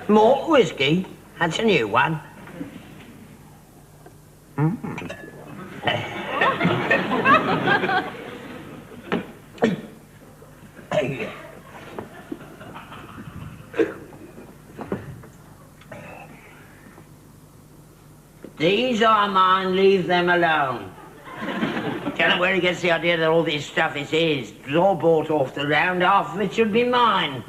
Malt whiskey? That's a new one. These are mine, leave them alone. Don't know where he gets the idea that all this stuff is his. It was all bought off the round, half of it should be mine.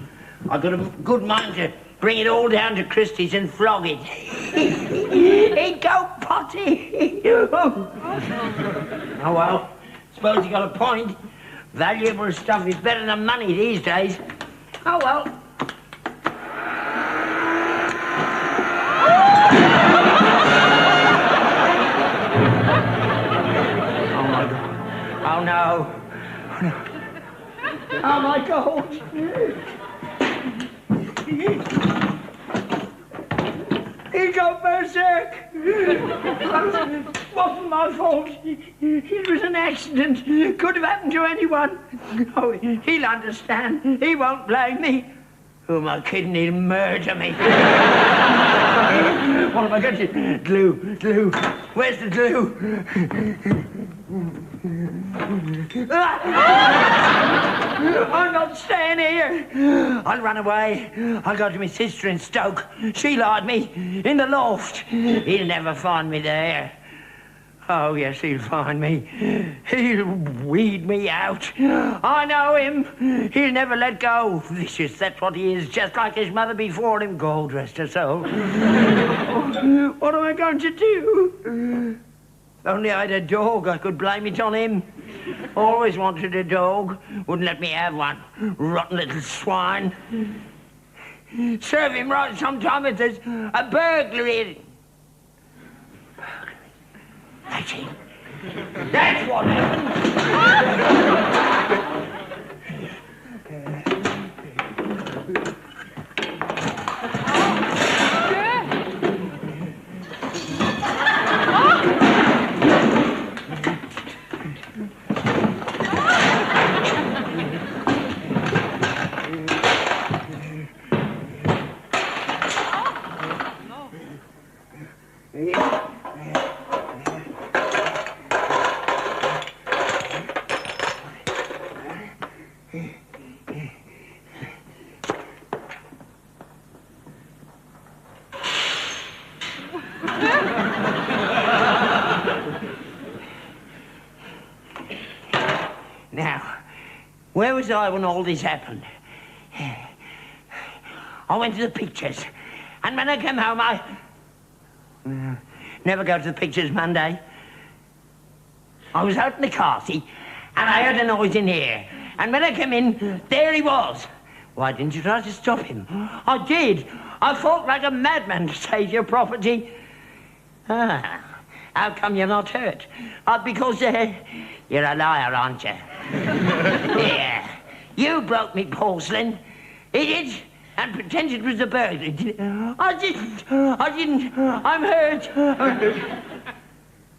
I've got a good mind to bring it all down to Christie's and flog it. He'd go potty. Oh well, suppose you got a point. Valuable stuff is better than money these days. Oh well. Oh no. Oh no. Oh my God. He got berserk. Wasn't my fault. It was an accident. Could have happened to anyone. Oh, he'll understand. He won't blame me. Who am I kidding? He'll murder me. What am I going to do? Glue. Where's the glue? I'm not staying here. I'll run away. I'll go to my sister in Stoke. She'll hide me in the loft. He'll never find me there. Oh, yes, he'll find me. He'll weed me out. I know him. He'll never let go. Vicious, that's what he is, just like his mother before him. God rest her soul. What am I going to do? If only I had a dog, I could blame it on him. Always wanted a dog. Wouldn't let me have one. Rotten little swine. Serve him right sometime if there's a burglary. That's it. That's what happened. Now, where was I when all this happened? I went to the pictures, and when I came home, I never go to the pictures Monday. I was out in the car, see, and I heard a noise in here, and when I came in, there he was. Why didn't you try to stop him? I did. I fought like a madman to save your property. Ah, how come you're not hurt? Because you're a liar, aren't you? Yeah. You broke me porcelain. He did, and pretended it was a burglary. I didn't. I'm hurt.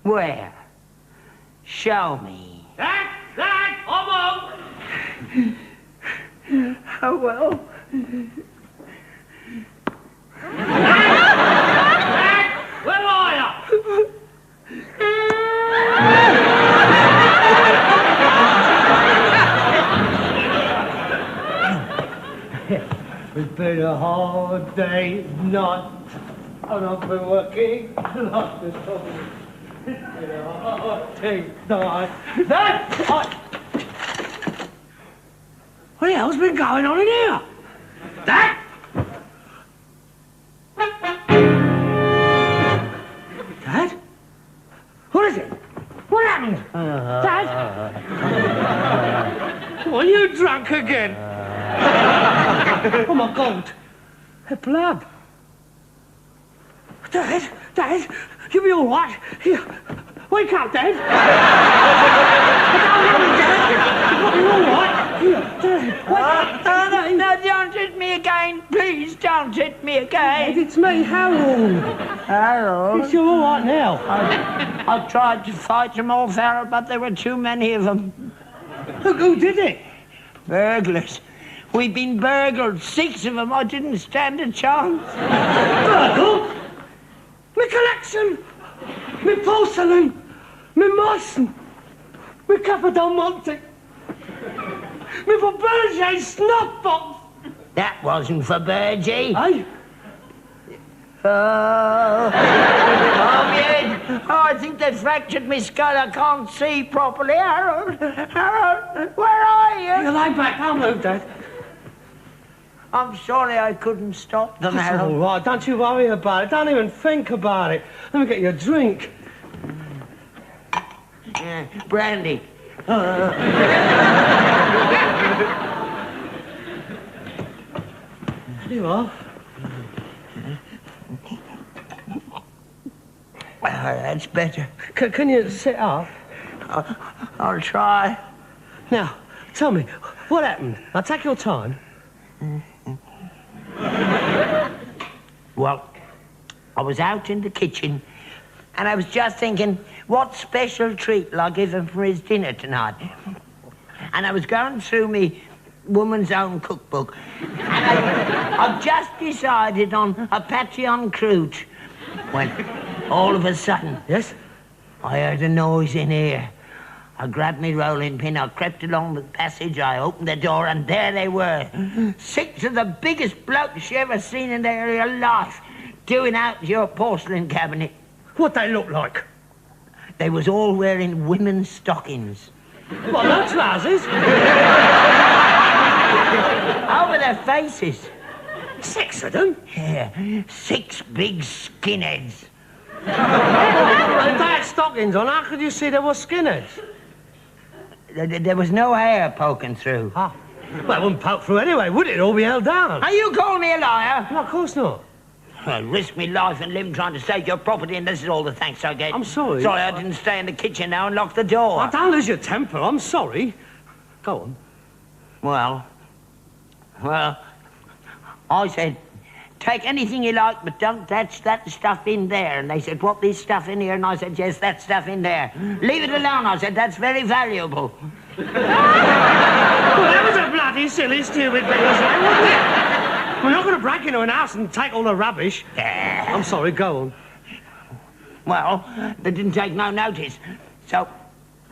Where? Show me. That, I won't. Oh, well. Where are you? been a hard day's night, and I've been working like this. It's been a hard day's night. What the hell's been going on in here? Dad? Dad? What is it? What happened? Dad? Are you drunk again? Oh, my God. The blood. Dad? Dad? You be all right? Here. Wake up, Dad. You're all right? Here, Dad. Wake up. No, don't hit me again. Please don't hit me Dad, again. it's me, Harold. Harold? You're all right now. I tried to fight them off, Harold, but there were too many of them. Who did it? Burglars. We've been burgled. 6 of them. I didn't stand a chance. Burgled? My collection, my porcelain, my Meissen, my Capadon Monte, my Fabergé snuff box. That wasn't for Burgie. Hey? Oh, I think they fractured my skull. I can't see properly. Harold, Harold, where are you? You lie back, I'll move, Dad. I'm sorry I couldn't stop them, That's all Harold. right, don't you worry about it. Don't even think about it. Let me get you a drink. Yeah, brandy. There you are. That's better. Can you sit up? I'll try. Now, tell me, what happened? Now, take your time. Well, I was out in the kitchen and I was just thinking, what special treat will I give him for his dinner tonight? And I was going through me woman's own cookbook and I've just decided on a Patreon croûte when all of a sudden, Yes? I heard a noise in here. I grabbed me rolling pin, I crept along the passage, I opened the door, and there they were. 6 of the biggest blokes you ever seen in their life, doing out your porcelain cabinet. What they look like? They was all wearing women's stockings. What, no trousers? Over their faces. 6 of them? Yeah, 6 big skinheads. If they had stockings on, how could you see they were skinheads? There was no hair poking through. Ah. Well, it wouldn't poke through anyway, would it? All be held down. Are you calling me a liar? No, of course not. I risked me life and limb trying to save your property, and this is all the thanks I get. I'm sorry. Sorry I didn't stay in the kitchen now and lock the door. Oh, don't lose your temper. I'm sorry. Go on. Well, I said, take anything you like, but don't touch that stuff in there. And they said, what, this stuff in here? And I said, yes, that stuff in there. Leave it alone, I said, that's very valuable. Well, that was a bloody silly, stupid thing to say, wasn't it? We're not going to break into an house and take all the rubbish. I'm sorry, go on. Well, they didn't take no notice. So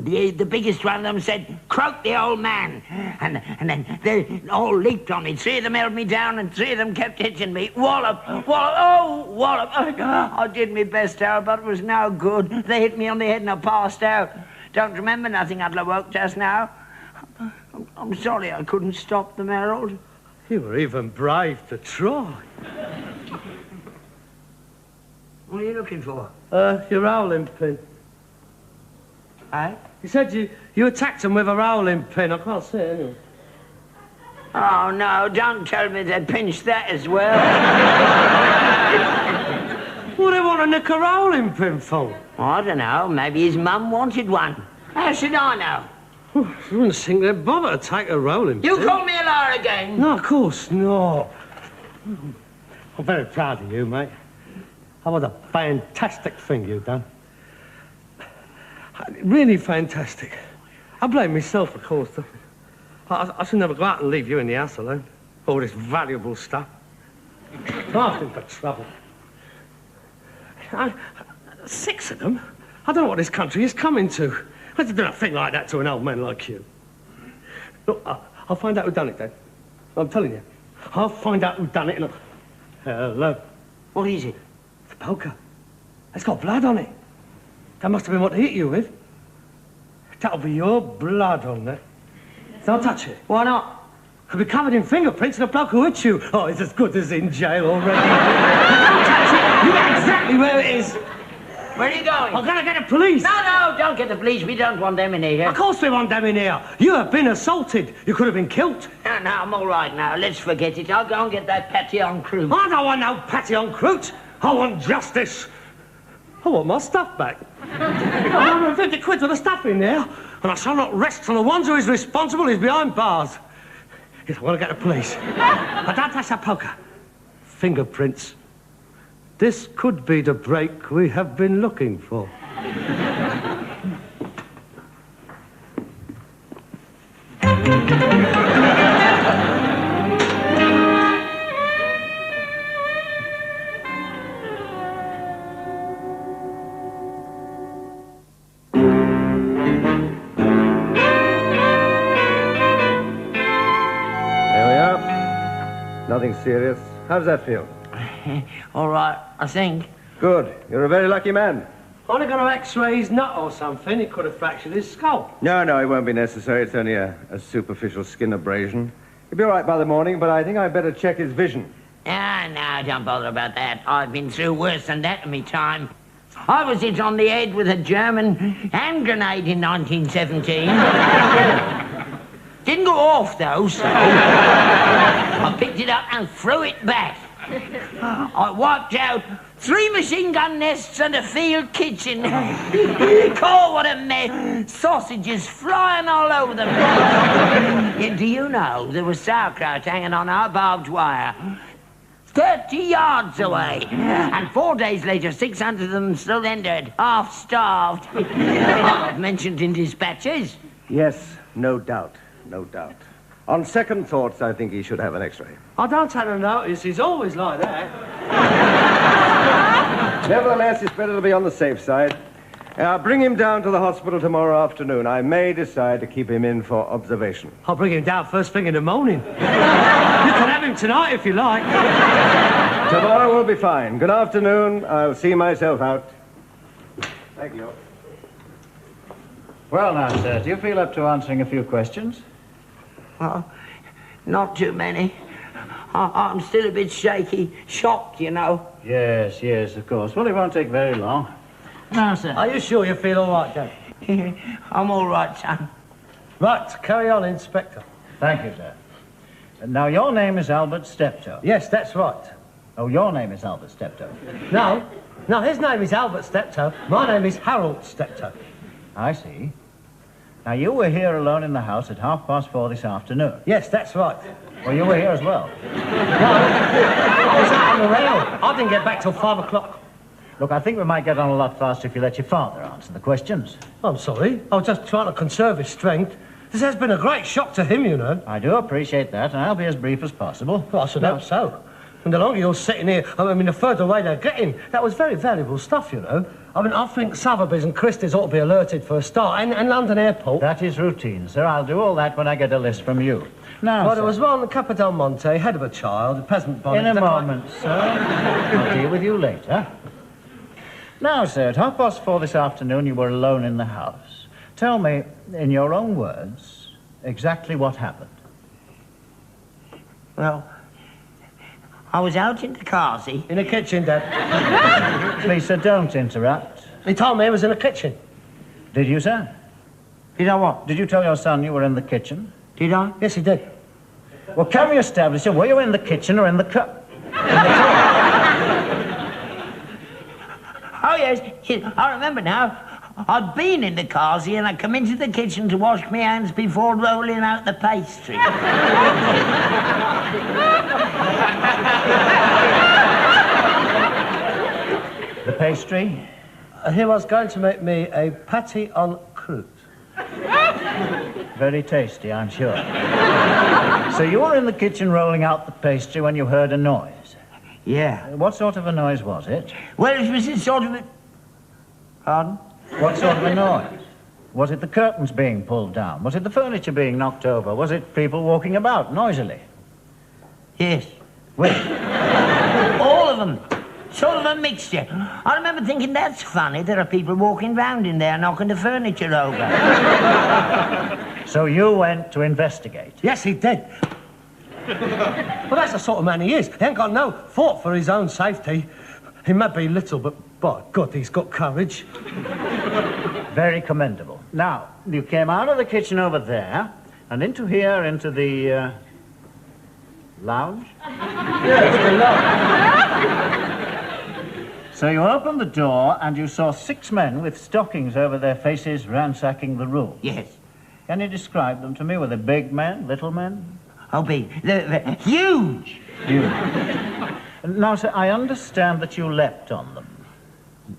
the biggest one of them said, croak the old man. And then they all leaped on me. 3 of them held me down and 3 of them kept hitting me. Wallop, wallop, oh, wallop. I did my best, Harold, but it was no good. They hit me on the head and I passed out. Don't remember nothing until I woke just now. I'm sorry I couldn't stop them, Harold. You were even brave to try. What are you looking for? Your rolling pin. Eh? You said you attacked them with a rolling pin. I can't see it anyway. Oh, no, don't tell me they pinched that as well. What do they want a nick a rolling pin for? I don't know. Maybe his mum wanted one. How should I know? I wouldn't think they'd bother to take a rolling pin. You call me a liar again? No, of course not. I'm very proud of you, mate. That was a fantastic thing you've done. Really fantastic. I blame myself, of course. I should never go out and leave you in the house alone. All this valuable stuff. Asking for trouble. 6 of them? I don't know what this country is coming to. I had to do a thing like that to an old man like you. Look, I'll find out who done it, Dad. I'm telling you. I'll find out who done it in a... Hello. What is it? It's a poker. It's got blood on it. That must have been what they hit you with. That'll be your blood on it. Don't touch it. Why not? Could be covered in fingerprints of the bloke who hit you. Oh, it's as good as in jail already. Don't touch it. You know exactly where it is. Where are you going? I'm gonna get the police. No, don't get the police. We don't want them in here. Of course we want them in here. You have been assaulted. You could have been killed. No, I'm all right now. Let's forget it. I'll go and get that Patillon crew. I don't want no Patillon croûte. I want justice. I want my stuff back. 150 quid for the stuff in there, and I shall not rest till the one who is responsible is behind bars. Yes, I want to get the police. But don't touch that poker. Fingerprints. This could be the break we have been looking for. Nothing serious. How does that feel? All right, I think. Good. You're a very lucky man. Only going to x-ray his nut or something. He could have fractured his skull. No, it won't be necessary. It's only a superficial skin abrasion. He'll be all right by the morning, but I think I'd better check his vision. No, don't bother about that. I've been through worse than that in me time. I was hit on the head with a German hand grenade in 1917. Didn't go off, though, so I picked it up and threw it back. I wiped out 3 machine gun nests and a field kitchen. Oh, what a mess. Sausages flying all over them. Yeah, do you know there was sauerkraut hanging on our barbed wire 30 yards away? And 4 days later, 600 of them surrendered, half-starved. I've mentioned in dispatches. Yes, no doubt. No doubt. On second thoughts, I think he should have an x-ray. I don't take no notice. He's always like that. Nevertheless, it's better to be on the safe side. I'll bring him down to the hospital tomorrow afternoon. I may decide to keep him in for observation. I'll bring him down first thing in the morning. You can have him tonight if you like. Tomorrow will be fine. Good afternoon. I'll see myself out. Thank you. Well, now, sir, do you feel up to answering a few questions? Well, not too many. I'm still a bit shaky, shocked, you know. Yes, of course. Well, it won't take very long. Now, sir. Are you sure you feel all right, Dad? I'm all right, son. Right, carry on, Inspector. Thank you, sir. Now, your name is Albert Steptoe. Yes, that's right. Oh, your name is Albert Steptoe. No, his name is Albert Steptoe. My name is Harold Steptoe. I see. Now, you were here alone in the house at 4:30 this afternoon. Yes, that's right. Well, you were here as well. No, I was out on the rail. I didn't get back till 5 o'clock. Look, I think we might get on a lot faster if you let your father answer the questions. I'm sorry. I was just trying to conserve his strength. This has been a great shock to him, you know. I do appreciate that, and I'll be as brief as possible. Well, I should hope so. And the longer you're sitting here, I mean, the further away they're getting. That was very valuable stuff, you know. I mean, I think Sotheby's and Christie's ought to be alerted for a start, and London Airport. That is routine, sir. I'll do all that when I get a list from you. Now, well, sir. there was one, Capital Monte, head of a child, a peasant bonnet. In a moment, sir. I'll deal with you later. Now, sir, at 4:30 this afternoon, you were alone in the house. Tell me, in your own words, exactly what happened. Well, I was out in the car, see? In the kitchen, Dad. Please, sir, don't interrupt. He told me he was in the kitchen. Did you, sir? Did I what? Did you tell your son you were in the kitchen? Did I? Yes, he did. Well, can we establish it? Were you in the kitchen or in the Oh, yes. I remember now. I'd been in the car, see, and I'd come into the kitchen to wash my hands before rolling out the pastry. The pastry? He was going to make me a patty en croûte. Very tasty, I'm sure. So you were in the kitchen rolling out the pastry when you heard a noise? Yeah. What sort of a noise was it? Well, it was a sort of a... Pardon? What sort of a noise? Was it the curtains being pulled down? Was it the furniture being knocked over? Was it people walking about noisily? Yes. Which? All of them. Sort of a mixture. I remember thinking, that's funny. There are people walking round in there knocking the furniture over. So you went to investigate? Yes, he did. Well, that's the sort of man he is. He ain't got no thought for his own safety. He may be little, but by God, he's got courage. Very commendable. Now, you came out of the kitchen over there and into here, into the lounge? Yes, the lounge. So you opened the door and you saw 6 men with stockings over their faces ransacking the room. Yes. Can you describe them to me? Were they big men, little men? Oh, big. They're huge. Huge. Now, sir, I understand that you leapt on them.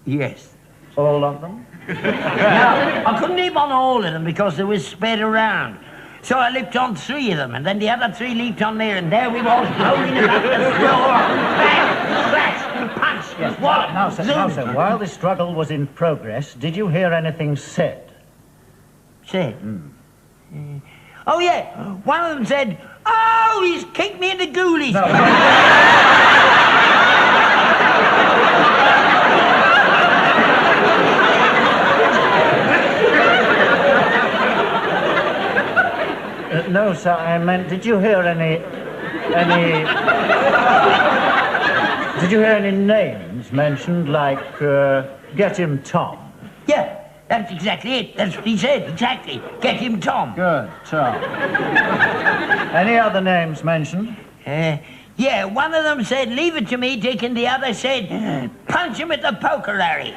Yes. All of them? Now, I couldn't leap on all of them because they were spread around. So I leaped on 3 of them, and then the other 3 leaped on there, and there we was, rolling about the floor. Bang, splash, punch, Yes. wallop, Now, sir, zoom. while the struggle was in progress, did you hear anything said? Said? Oh, yeah. One of them said, oh, he's kicked me in the ghoulies. No. No, sir, I meant, did you hear any... Did you hear any names mentioned, like, Get Him Tom? Yeah, that's exactly it. That's what he said, exactly. Get him Tom. Good, Tom. Any other names mentioned? Yeah, one of them said, leave it to me, Dick, and the other said, punch him at the poker, Larry.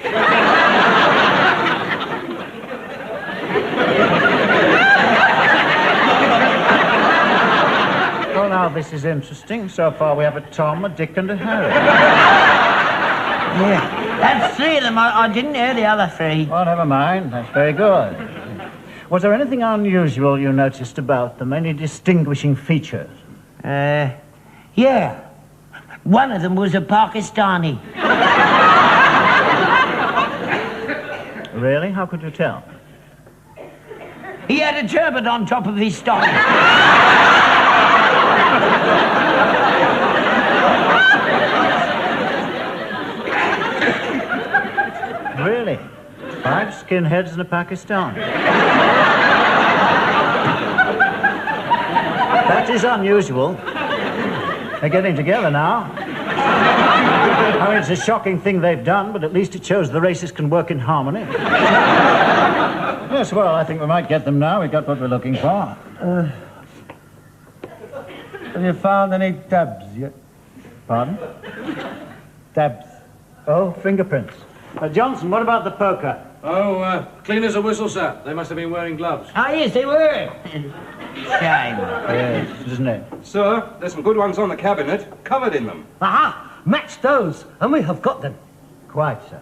Well, now, this is interesting. So far, we have a Tom, a Dick, and a Harry. Yeah, that's 3 of them. I didn't hear the other 3. Well, never mind. That's very good. Was there anything unusual you noticed about them? Any distinguishing features? Yeah. One of them was a Pakistani. Really? How could you tell? He had a turban on top of his stock. Really? 5 skinheads and a Pakistani. That is unusual. They're getting together now. I mean, it's a shocking thing they've done, but at least it shows the races can work in harmony. Yes, well, I think we might get them now. We got what we're looking for. Have you found any dabs yet? Pardon? Dabs. Oh, fingerprints. Johnson, what about the poker? Oh, clean as a whistle, sir. They must have been wearing gloves. Ah, yes, they were. Shame. Yes, isn't it? Sir, there's some good ones on the cabinet, covered in them. Aha! Match those, and we have got them. Quite, sir.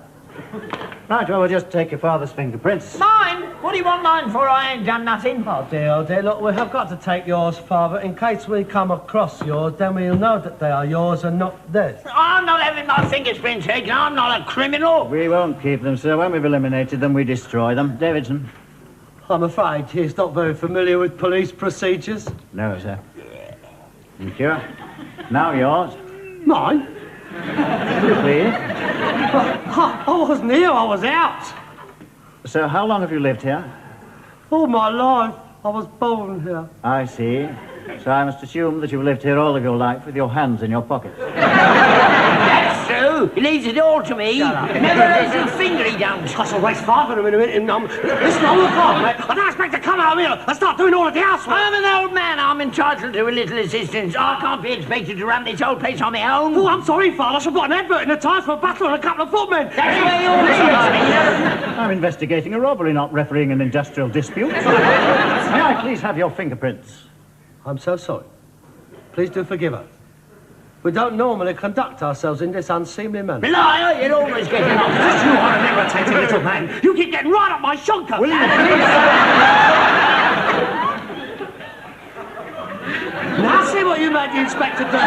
Right, well, we'll just take your father's fingerprints. Mine? What do you want mine for? I ain't done nothing. Oh dear, look, we have got to take yours, Father. In case we come across yours, then we'll know that they are yours and not theirs. I'm not having my fingerprints taken. I'm not a criminal. We won't keep them, sir. When we've eliminated them, we destroy them. Davidson? I'm afraid he's not very familiar with police procedures. No, sir. Thank you. Now yours. Mine? Please. I wasn't here, I was out. So, how long have you lived here? All my life, I was born here. I see. So I must assume that you've lived here all of your life with your hands in your pockets. That's true. He leaves it all to me. Never lays a finger he don't. That's all right, Father, in a minute. Listen, I'm the father, mate. I don't expect to come out here and start doing all of the housework. I'm an old man. I'm entitled to a little assistance. I can't be expected to run this old place on my own. Oh, I'm sorry, Father. I've got an advert in the Times for a butler and a couple of footmen. That's the way you always are. I'm investigating a robbery, not refereeing an industrial dispute. May I please have your fingerprints? I'm so sorry. Please do forgive us. We don't normally conduct ourselves in this unseemly manner. Liar, you're always getting off. You are an irritating little man. You keep getting right up my shonker. Will you Now see what you made the inspector do.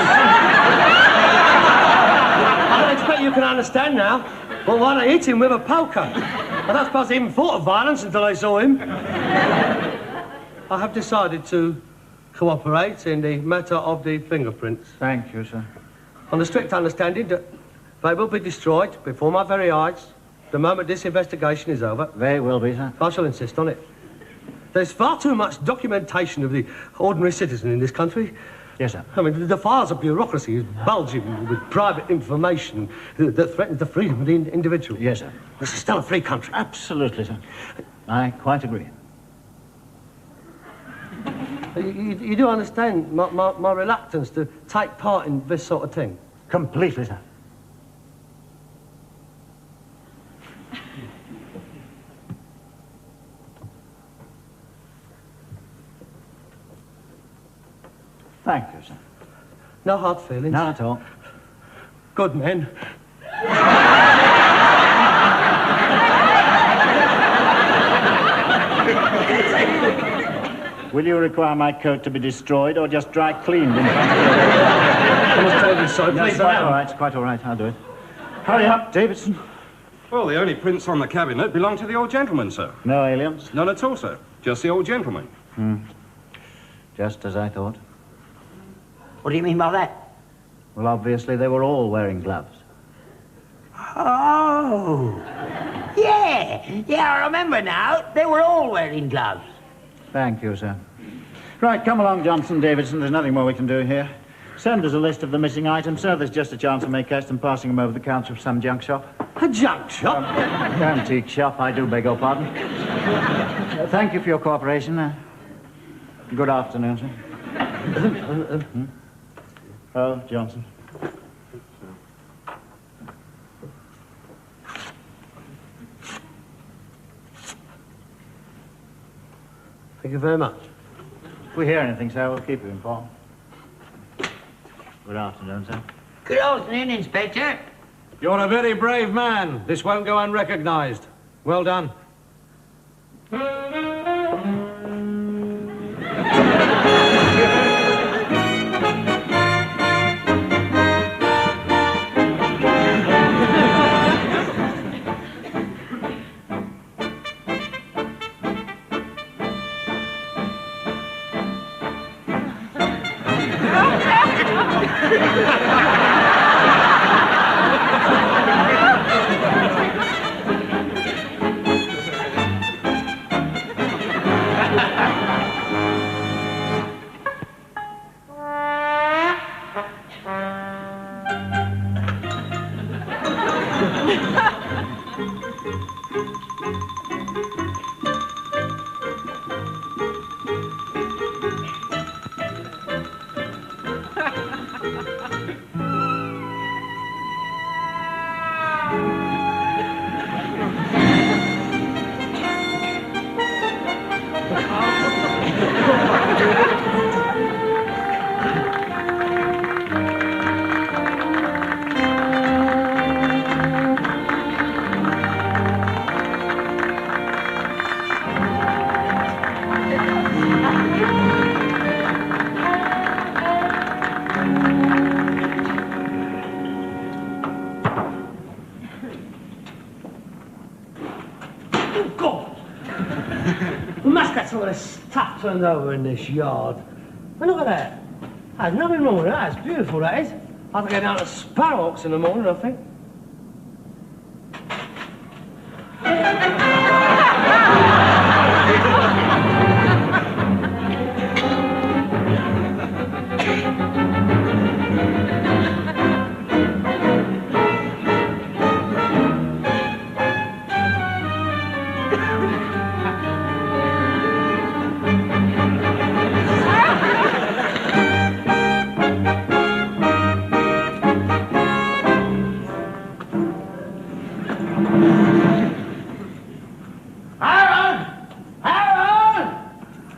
I don't expect you can understand now. Well, why they hit him with a poker? I don't suppose they even thought of violence until they saw him. I have decided to cooperate in the matter of the fingerprints. Thank you, sir. On the strict understanding that they will be destroyed before my very eyes the moment this investigation is over. They will be, sir. I shall insist on it. There's far too much documentation of the ordinary citizen in this country. Yes, sir. I mean, the files of bureaucracy is bulging with private information that threatens the freedom of the individual. Yes, sir. This is still a free country. Absolutely, sir. I quite agree. You do understand my reluctance to take part in this sort of thing? Completely, sir. Thank you, sir. No hard feelings? Not at all. Good men. Will you require my coat to be destroyed or just dry cleaned? So please, Quite all right, quite all right. I'll do it. Hurry up, Davidson. Well, the only prints on the cabinet belong to the old gentleman, sir. No aliens? None at all, sir. Just the old gentleman. Just as I thought. What do you mean by that? Well, obviously they were all wearing gloves. Oh. Yeah, I remember now. They were all wearing gloves. Thank you, sir. Right, come along, Johnson, Davidson. There's nothing more we can do here. Send us a list of the missing items, sir. There's just a chance of them passing them over the counter of some junk shop. A junk shop? Antique shop, I do beg your pardon. Thank you for your cooperation. Good afternoon, sir. Oh, Johnson. Thank you very much. If we hear anything, sir, we'll keep you informed. Good afternoon, sir. Good afternoon, Inspector. You're a very brave man. This won't go unrecognised. Well done. We must get some of this stuff turned over in this yard. And look at that. There's nothing wrong with that. It's beautiful, that is. I have to get down to Sparrowhawks in the morning, I think.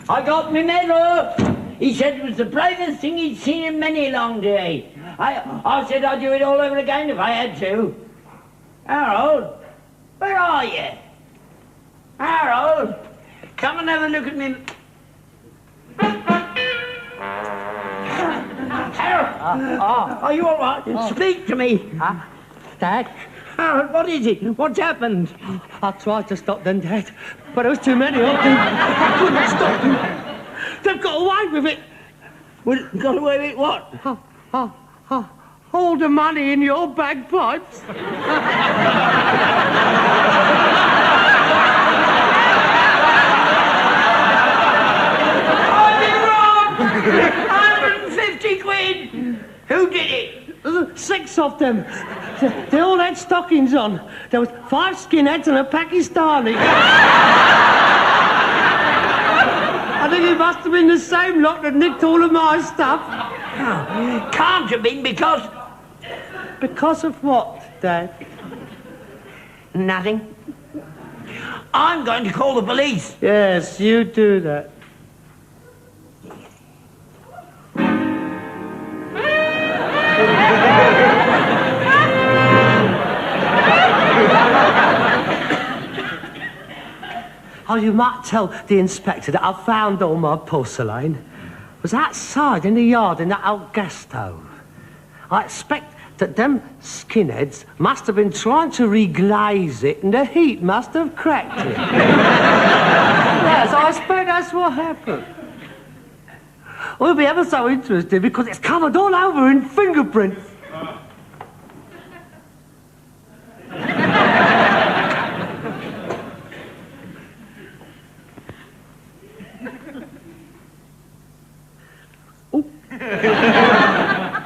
I got me medal. He said it was the bravest thing he'd seen in many a long day. I said I'd do it all over again if I had to. Harold, where are you? Harold, come and have a look at me. Harold, are you all right? Speak to me. Dad? Harold, what is it? What's happened? I tried to stop them, Dad, but there was too many of them. I couldn't stop them. They've got away with it. Well, got away with what? All the money in your bagpipes. I've been wrong! 150 quid! Who did it? 6 of them. They all had stockings on. There was 5 skinheads and a Pakistani. I think it must have been the same lot that nicked all of my stuff. Oh, can't have been because... Because of what, Dad? Nothing. I'm going to call the police. Yes, you do that. Oh, you might tell the inspector that I found all my porcelain. It was outside in the yard in that old gas stove. I expect that them skinheads must have been trying to reglaze it and the heat must have cracked it. Yes, I expect that's what happened. We'll be ever so interested because it's covered all over in fingerprints.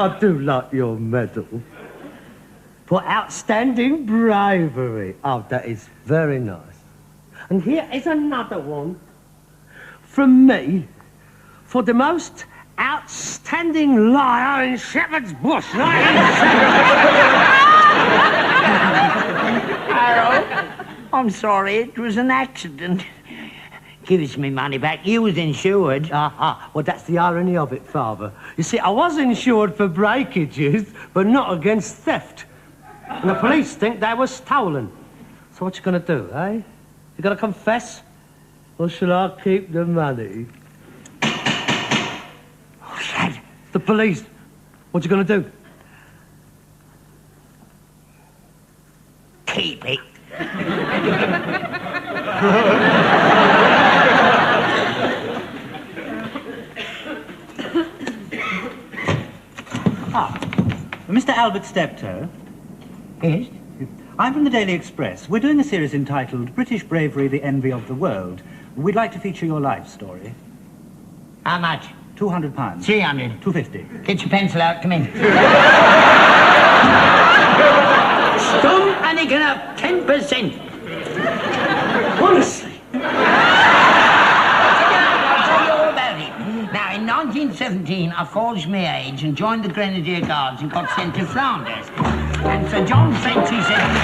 I do like your medal. For outstanding bravery. Oh, that is very nice. And here is another one from me for the most outstanding liar in Shepherd's Bush, 1970. Harold, I'm sorry, it was an accident. Give us me money back. You was insured. Well, that's the irony of it, Father. You see, I was insured for breakages, but not against theft. And the police think they were stolen. So what you gonna do, eh? You gonna confess? Or shall I keep the money? What's that? The police. What you gonna do? Keep it. Mr. Albert Steptoe. Yes? I'm from the Daily Express. We're doing a series entitled British Bravery, the Envy of the World. We'd like to feature your life story. How much? £200. 300. 250. Get your pencil out, come in. Stum and he can have 10%. Honestly. I'll tell you all about it. Now, in 1917, I forged my age and joined the Grenadier Guards and got sent to Flanders. And Sir John Frenchy said to me...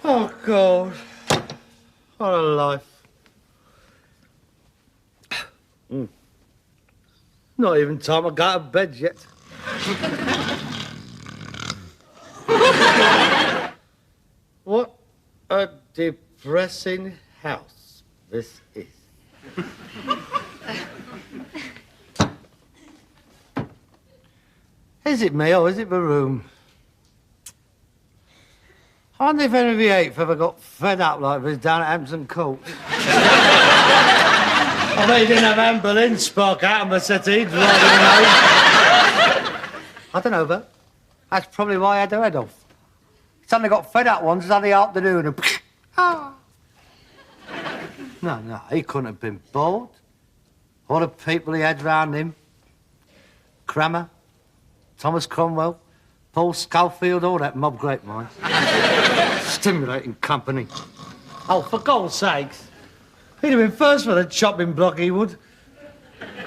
Oh, God. What a life. Not even time I got out of bed yet. What a depressing house this is. Is it me or is it the room? I wonder if Henry VIII ever got fed up like this down at Hampton Court. I mean, he didn't have Anne Boleyn spark out of my settee driving home. I don't know, but that's probably why I had her head off. Suddenly got fed up once Sunday afternoon and... No, he couldn't have been bored. All the people he had round him. Cranmer, Thomas Cromwell, Paul Schofield, all that mob great minds. Stimulating company. Oh, for God's sakes. He'd have been first for the chopping block, he would.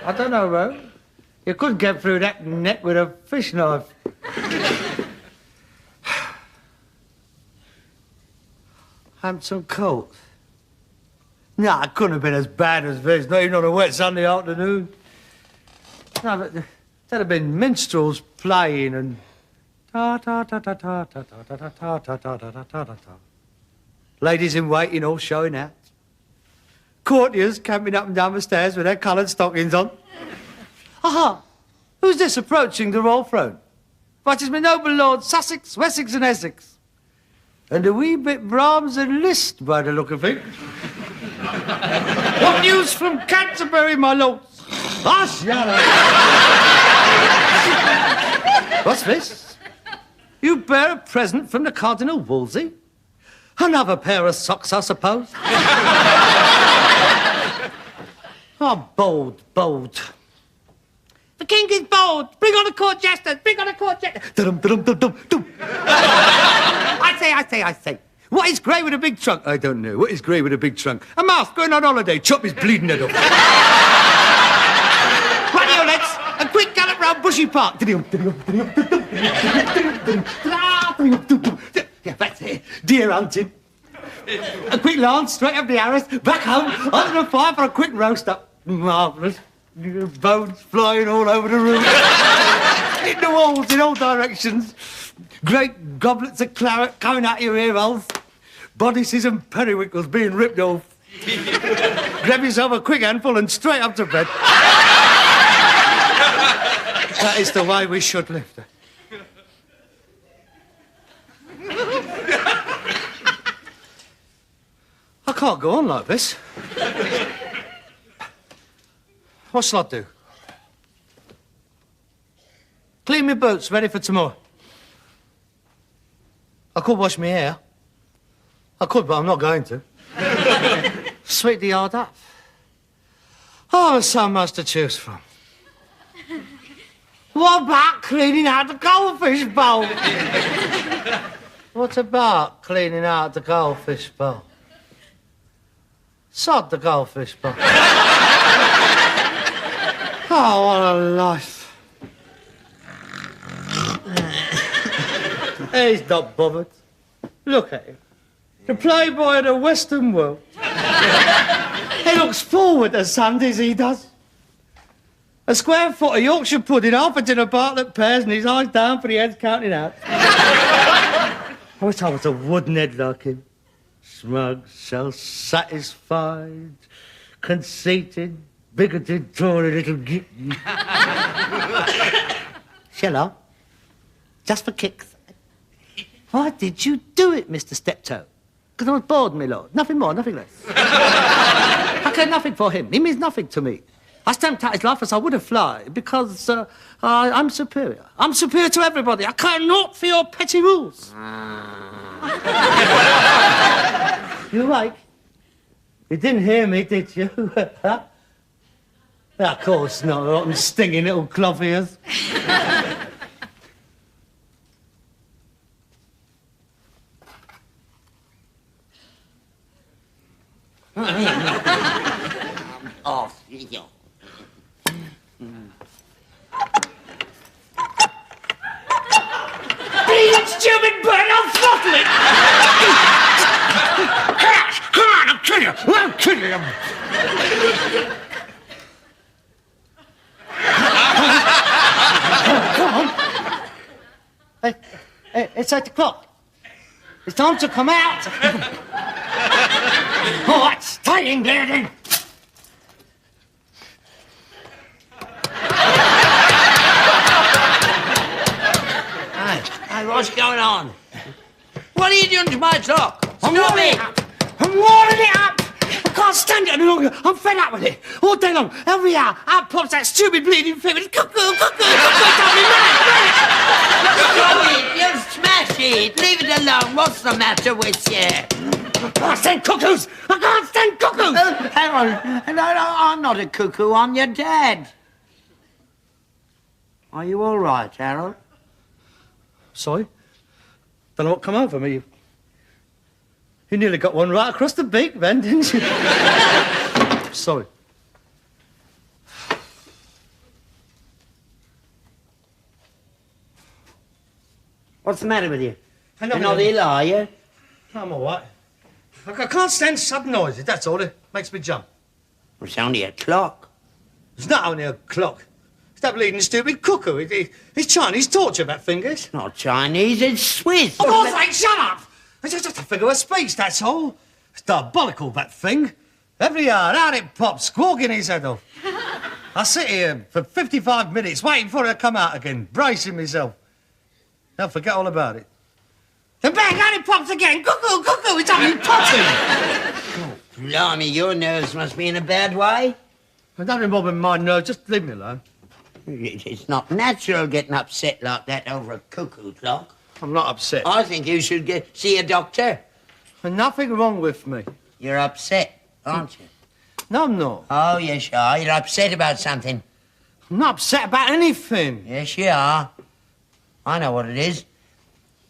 I don't know, Ro. You couldn't get through that neck with a fish knife. Hampton Court. No, it couldn't have been as bad as this, not even on a wet Sunday afternoon. No, but there'd have been minstrels playing and... Ladies in waiting all showing out. Courtiers camping up and down the stairs with their coloured stockings on. Aha! Who's this approaching the royal throne? But it's my noble lord Sussex, Wessex and Essex. And a wee bit Brahms and Liszt by the look of it. What news from Canterbury, my lords? Hush, yellow! What's this? You bear a present from the Cardinal Wolsey? Another pair of socks, I suppose. Oh, bold, bold. The king is bold. Bring on the court jesters. Bring on the court jesters. Dum-dum-dum-dum-dum. I say. What is grey with a big trunk? I don't know. What is grey with a big trunk? A mouse going on holiday. Chop his bleeding head off. Radio, lads. A quick gallop round Bushy Park. Yeah, that's it. Deer hunting. A quick lance straight up the Arras, back home, under the fire for a quick roast up. Marvellous. Bones flying all over the room. Hitting the walls in all directions. Great goblets of claret coming out your ear holes. Bodices and periwinkles being ripped off. Grab yourself a quick handful and straight up to bed. That is the way we should live. I can't go on like this. What shall I do? Clean my boots, ready for tomorrow. I could wash my hair. I could, but I'm not going to. Sweep the yard up. Oh, there's so much to choose from. What about cleaning out the goldfish bowl? What about cleaning out the goldfish bowl? Sod the goldfish bowl. Oh, what a life. He's not bothered. Look at him. The playboy of the Western world. He looks forward to Sundays, he does. A square foot of Yorkshire pudding, half a tin of Bartlett pears, and his eyes down for the heads counting out. I wish I was a wooden head like him. Smug, self-satisfied, conceited, bigoted, Tory little git. Shall I? Just for kicks. Why did you do it, Mr. Steptoe? Because I was bored, my lord. Nothing more, nothing less. I cared nothing for him. He means nothing to me. I stamped out his life as I would a fly because I'm superior. I'm superior to everybody. I care naught for your petty rules. You awake? You didn't hear me, did you? Of course not, rotten, stinging little cloth ears. Oh, bleeding stupid bird, I'll throttle it! Come on, I'll kill you! I'll kill you! Come on. Hey, it's 8 o'clock. It's time to come out. All right, stay in there then. Hey, what's going on? What are you doing to my clock? I'm warming it up. I'm warming it up. I can't stand it any longer. I'm fed up with it. All day long, every hour, out pops that stupid bleeding thing. It's cuckoo, cuckoo, cuckoo. It's got me mad. You smash it. Leave it alone. What's the matter with you? I can't stand cuckoos. I can't stand cuckoos. Hang on. No, I'm not a cuckoo. I'm your dad. Are you all right, Harold? Sorry? Don't know what come over me. You nearly got one right across the beak then, didn't you? Sorry. What's the matter with you? You're not ill, are you? I'm all right. I can't stand sudden noises, that's all. It makes me jump. It's only a clock. It's not only a clock. It's that bleeding stupid cuckoo. It's Chinese torture, that finger. It's not Chinese, it's Swiss. For God's sake, shut up! It's just a figure of speech, that's all. It's diabolical, that thing. Every hour, out it pops, squawking his head off. I sit here for 55 minutes waiting for it to come out again, bracing myself. Now forget all about it. Then bang, out it pops again. Cuckoo, cuckoo, it's only popping. Blimey, your nerves must be in a bad way. Don't involve in my nerves, just leave me alone. It's not natural getting upset like that over a cuckoo clock. I'm not upset. I think you should see a doctor. There's nothing wrong with me. You're upset, aren't you? No, I'm not. Oh, yes, you are. You're upset about something. I'm not upset about anything. Yes, you are. I know what it is.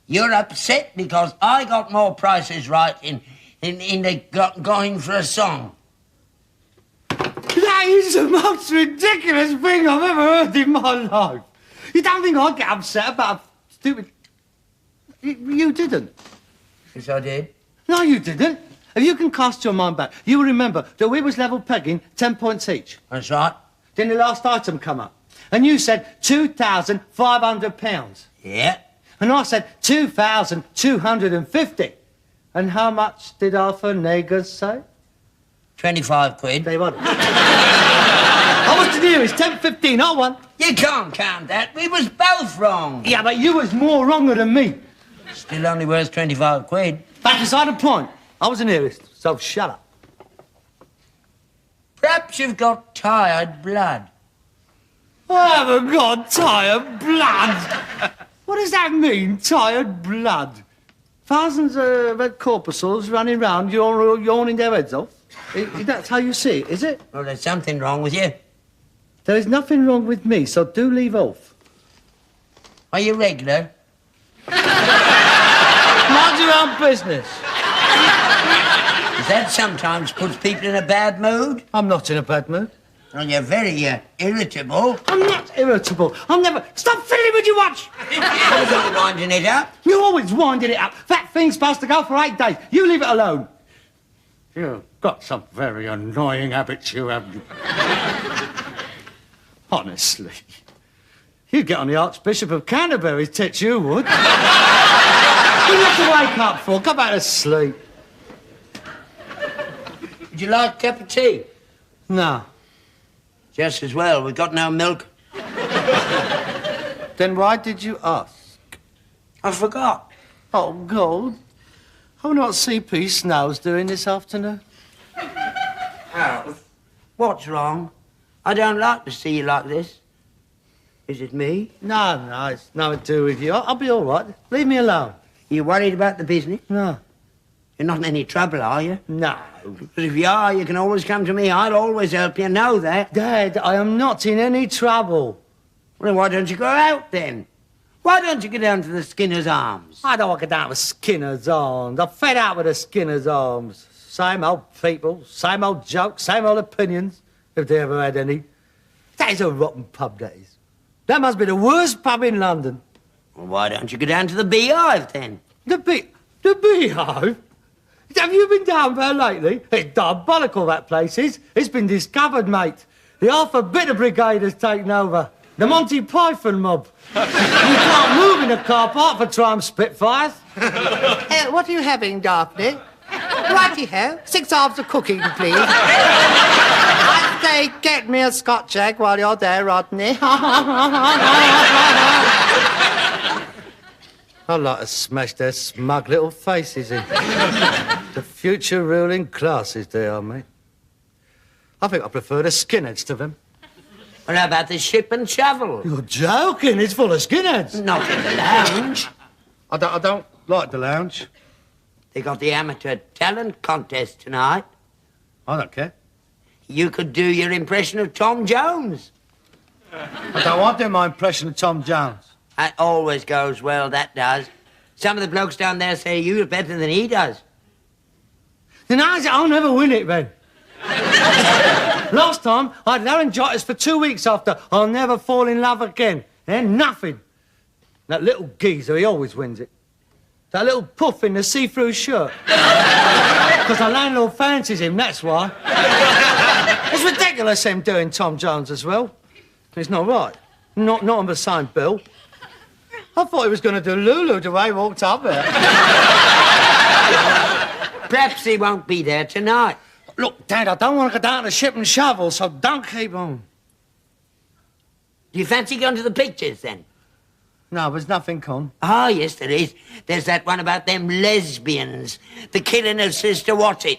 You're upset because I got more prices right in the going for a song. That is the most ridiculous thing I've ever heard in my life. You don't think I'd get upset about a stupid... You didn't. Yes, I did. No, you didn't. If you can cast your mind back, you will remember that we was level pegging 10 points each. That's right. Then the last item come up. And you said £2,500. Yeah. And I said 2,250. And how much did Arthur Nagers say? 25 quid. They won. I was the nearest, 10.15, I won. You can't count that. We was both wrong. Yeah, but you was more wronger than me. Still only worth 25 quid. That's beside the point. I was the nearest, so shut up. Perhaps you've got tired blood. I haven't got tired blood. What does that mean, tired blood? Thousands of red corpuscles running round, yawning their heads off. That's how you see it, is it? Well, there's something wrong with you. There is nothing wrong with me, so do leave off. Are you regular? Mind your own business. That sometimes puts people in a bad mood. I'm not in a bad mood. Well, you're very irritable. I'm not irritable. I'm never... Stop fiddling with your watch! You're winding it up. You're always winding it up. That thing's supposed to go for 8 days. You leave it alone. You've got some very annoying habits, you have. Honestly. You'd get on the Archbishop of Canterbury's tits, you would. What do you have to wake up for? Go back to sleep. Would you like a cup of tea? No. Just as well. We've got no milk. Then why did you ask? I forgot. Oh, God. I wonder what CP Snow's doing this afternoon. Oh, what's wrong? I don't like to see you like this. Is it me? No, it's nothing to do with you. I'll be all right. Leave me alone. You worried about the business? No. You're not in any trouble, are you? No. But if you are, you can always come to me. I'll always help you. Know that. Dad, I am not in any trouble. Well, then why don't you go out, then? Why don't you go down to the Skinner's Arms? I don't want to go down to Skinner's Arms. I'm fed up with the Skinner's Arms. Same old people, same old jokes, same old opinions, if they ever had any. That is a rotten pub, that is. That must be the worst pub in London. Well, why don't you go down to the Beehive, then? The Beehive? Have you been down there lately? It's diabolical, that place is. It's been discovered, mate. The Arthur Bitter Brigade has taken over. The Monty Python mob. You can't move in the car park for Triumph Spitfires. What are you having, Daphne? Righty-ho. 6 halves of cooking, please. I say, get me a Scotch egg while you're there, Rodney. I'd like to smash their smug little faces in. The future ruling classes they are, mate. I think I prefer the skinheads to them. What about the ship and shovel? You're joking. It's full of skinheads. Not in the lounge. I don't like the lounge. They got the amateur talent contest tonight. I don't care. You could do your impression of Tom Jones. I don't want to do my impression of Tom Jones. That always goes well, that does. Some of the blokes down there say you're better than he does. Then I'll never win it, then. Last time, I had laryngitis for 2 weeks after I'll never fall in love again. And nothing. That little geezer, he always wins it. That little puff in the see-through shirt. Because the landlord fancies him, that's why. It's ridiculous him doing Tom Jones as well. It's not right. Not on the same bill. I thought he was going to do Lulu the way he walked up there. Perhaps he won't be there tonight. Look, Dad, I don't want to go down to ship and shovel, so don't keep on. Do you fancy going to the pictures, then? No, there's nothing on. Ah, yes, there is. There's that one about them lesbians. The killing of Sister Whatsit.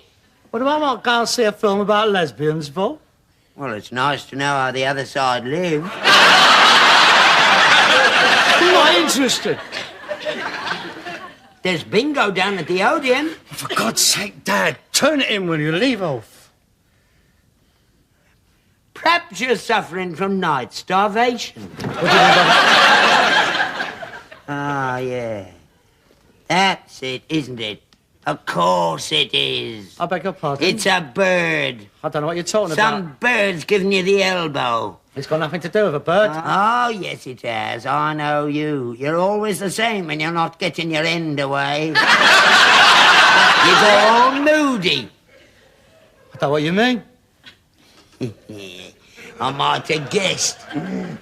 What do I not go and see a film about lesbians for? Well, it's nice to know how the other side live. I'm not interested. There's bingo down at the Odeon. For God's sake, Dad, turn it in when you leave off. Perhaps you're suffering from night starvation. What do you mean by that? Ah, yeah. That's it, isn't it? Of course it is. I beg your pardon? It's a bird. I don't know what you're talking Some about. bird's giving you the elbow. It's got nothing to do with a bird. Oh, yes, it has. I know you. You're always the same when you're not getting your end away. You go all moody. I don't know what you mean. I might have guessed.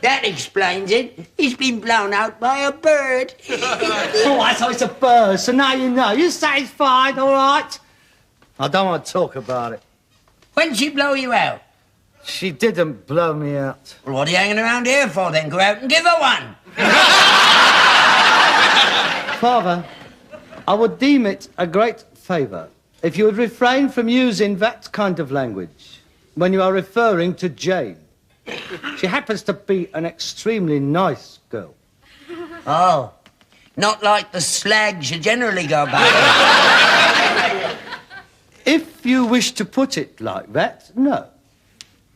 That explains it. He's been blown out by a bird. Oh, I thought it's a bird, so now you know. You're satisfied, all right? I don't want to talk about it. When did she blow you out? She didn't blow me out. Well, what are you hanging around here for, then? Go out and give her one. Father, I would deem it a great favour if you would refrain from using that kind of language when you are referring to Jane. She happens to be an extremely nice girl. Oh, not like the slags you generally go by. If you wish to put it like that, no.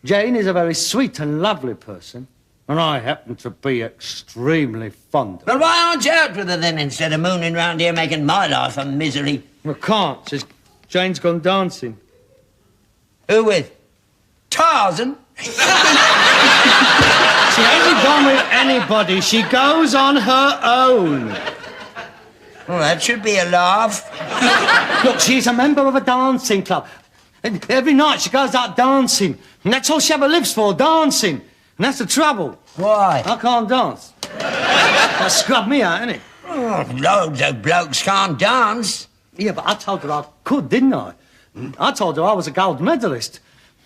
Jane is a very sweet and lovely person, and I happen to be extremely fond of her. Well, why aren't you out with her, then, instead of mooning round here making my life a misery? I can't. Jane's gone dancing. Who with? Tarzan? She hasn't gone with anybody. She goes on her own. Well, that should be a laugh. Look, she's a member of a dancing club. And every night she goes out dancing. And that's all she ever lives for, dancing. And that's the trouble. Why? I can't dance. That scrubbed me out, innit? Oh, loads of blokes can't dance. Yeah, but I told her I could, didn't I? I told her I was a gold medalist.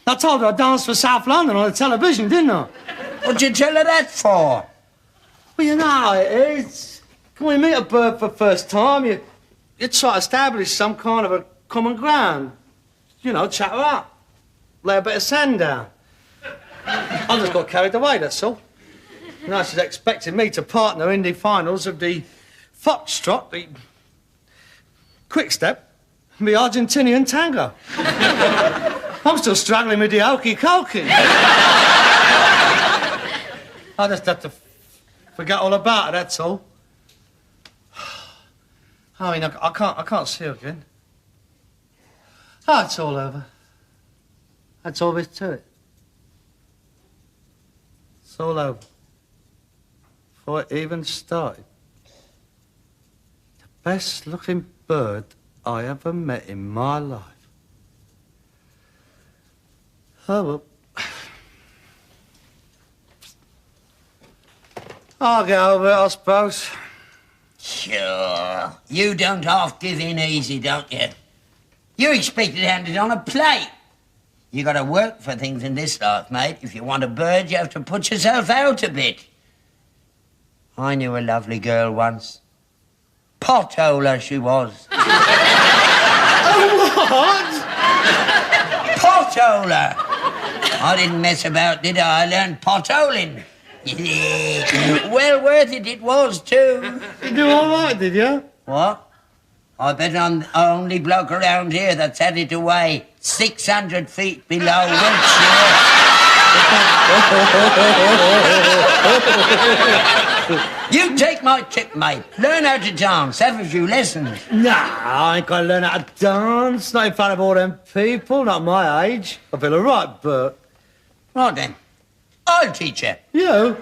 I told her I danced for South London on the television, didn't I? What'd you tell her that for? Well, you know how it is. When you meet a bird for the first time, you try to establish some kind of a common ground. You know, chat her up. Lay a bit of sand down. I just got carried away, that's all. Now she's expecting me to partner in the finals of the foxtrot, the quick step, and the Argentinian tango. I'm still struggling with the hokey cokey. I just have to forget all about it, that's all. I mean, I can't see her again. Oh, it's all over. That's all there is to it. It's all over. Before it even started. The best looking bird I ever met in my life. Oh, well. I'll get over it, I suppose. Sure. You don't half give in easy, don't you? You're expected to hand it on a plate. You got to work for things in this life, mate. If you want a bird, you have to put yourself out a bit. I knew a lovely girl once. Potholer she was. What? Potholer. I didn't mess about, did I? I learned potholing. Well worth it was, too. You do all right, did you? What? I bet I'm the only bloke around here that's had it away 600 feet below Wiltshire. You take my tip, mate. Learn how to dance. Have a few lessons. Nah, I ain't got to learn how to dance. Not in front of all them people, not my age. I feel all right, Bert. Right then. I'll teach you. You?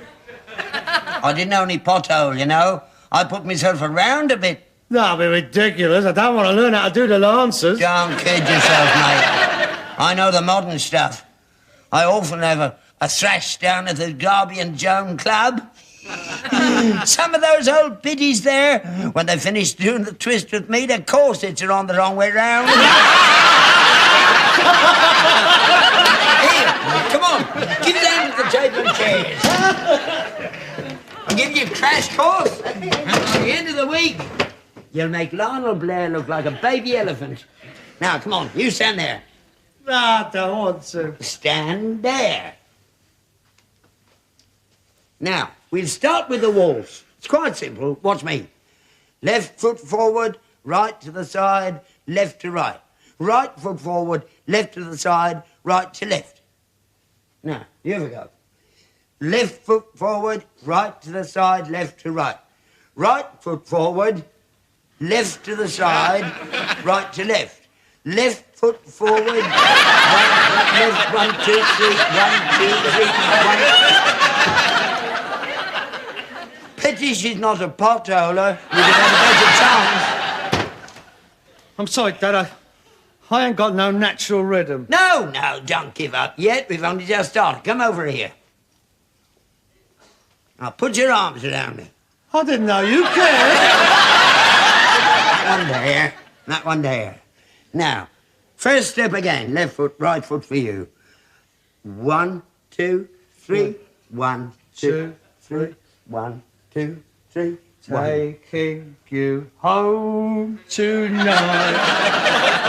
I didn't only pothole, you know. I put myself around a bit. That'll be ridiculous. I don't want to learn how to do the lancers. Don't kid yourself, mate. I know the modern stuff. I often have a thrash down at the Darby and Joan Club. Some of those old biddies there, when they finish doing the twist with me, their corsets are on the wrong way round. Here, come on, give them the table and chairs. I'll give you a crash course, and at the end of the week, you'll make Lionel Blair look like a baby elephant. Now, come on, you stand there. Nah, I don't want to. Stand there. Now, we'll start with the waltz. It's quite simple. Watch me. Left foot forward, right to the side, left to right. Right foot forward, left to the side, right to left. Now, here we go. Left foot forward, right to the side, left to right. Right foot forward, left to the side, right to left. Left foot forward, right foot left, 1, 2, 3, 1, 2, 3, 1. Pity she's not a potholer. We'd have had a better chance. I'm sorry, Dad. I ain't got no natural rhythm. No, don't give up yet. We've only just started. Come over here. Now, put your arms around me. I didn't know you cared. One there, that one there. Now, first step again. Left foot, right foot for you. 1, 2, 3. 1, 2, 3. 1, 2, 3. Taking you home tonight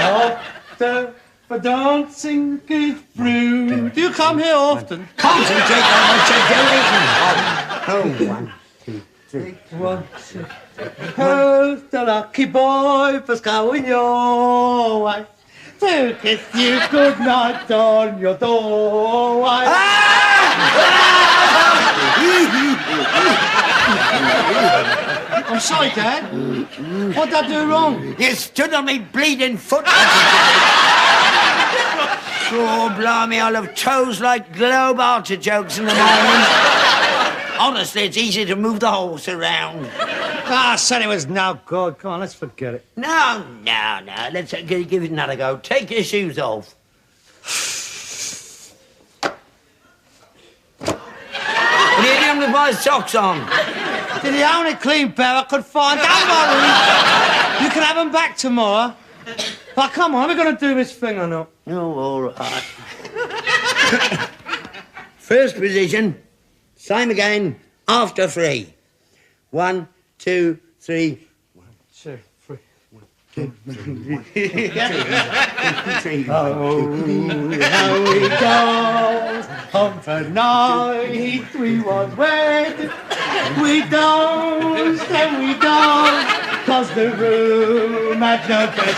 after the dancing is through. Do you come here often? Concentrate on what you're doing. 1, 2, 3. 1, 2. Who's the lucky boy for going your way? To kiss you good night on your doorway. I'm sorry, Dad. What did I do wrong? You stood on me bleeding foot. Oh, blimey, I'll have toes like globe artichokes in the morning. Honestly, it's easy to move the horse around. I said it was no good. Come on, let's forget it. No. Let's give it another go. Take your shoes off. What are you doing with my socks on? They're the only clean pair I could find. Don't worry. You can have them back tomorrow. But come on, we're going to do this thing or not? Oh, all right. First position. Same again. After 3. 1, 2, 3. 1, 2, 3. 1, 2, 3. Oh, how we danced on the night we was wed. We danced and we danced, 'cause the room had no bed.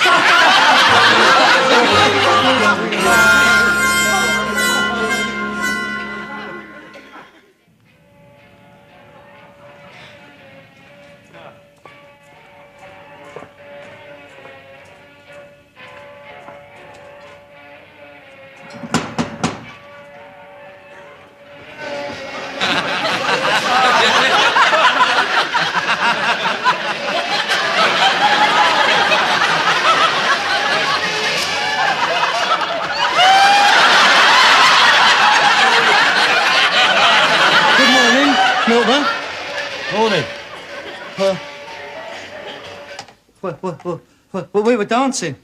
Milton? Morning. We were dancing.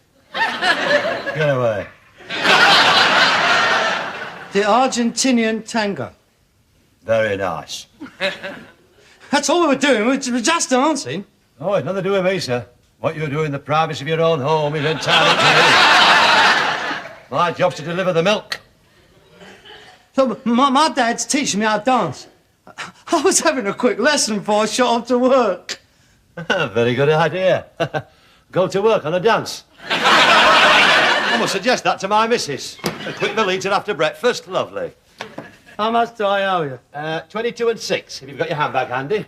Get away. The Argentinian tango. Very nice. That's all we were doing. We were just dancing. Oh, it's nothing to do with me, sir. What you do in the privacy of your own home is entirely up to you. My job's to deliver the milk. So my dad's teaching me how to dance. I was having a quick lesson before I shot off to work. Very good idea. Go to work on a dance. I must suggest that to my missus. A quick milliliter after breakfast. Lovely. How much do I owe you? 22 and 6, if you've got your handbag handy.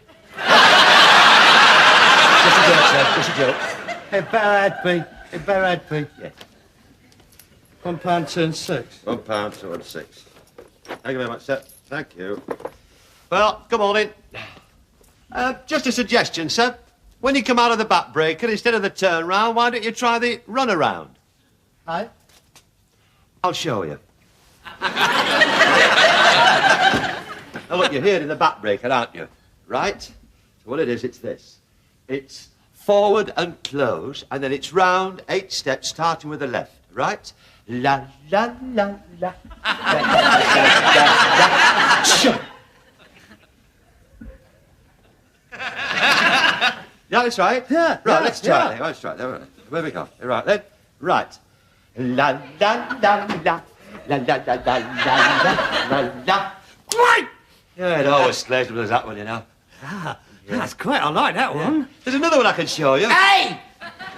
Just a joke, sir. Just a joke. It better had be. It better had be. Yeah. £1, 2 and 6. £1, 2 and 6. Thank you very much, sir. Thank you. Well, come on in. Just a suggestion, sir. When you come out of the back breaker, instead of the turn round, why don't you try the run around? Aye? I'll show you. Now, look, you're here in the back breaker, aren't you? Right? So what it is, it's this. It's forward and close, and then it's round 8 steps, starting with the left, right? La, la, la, la. Sure. Yeah, that's right. Yeah. Right, let's try it. Let's try it. Where we go? Right, then. Right. La, la, la, la. La, la, la, la, la, la, la. Right! Yeah, it always slays me as that one, you know. That's great. I like that one. There's another one I can show you. Hey!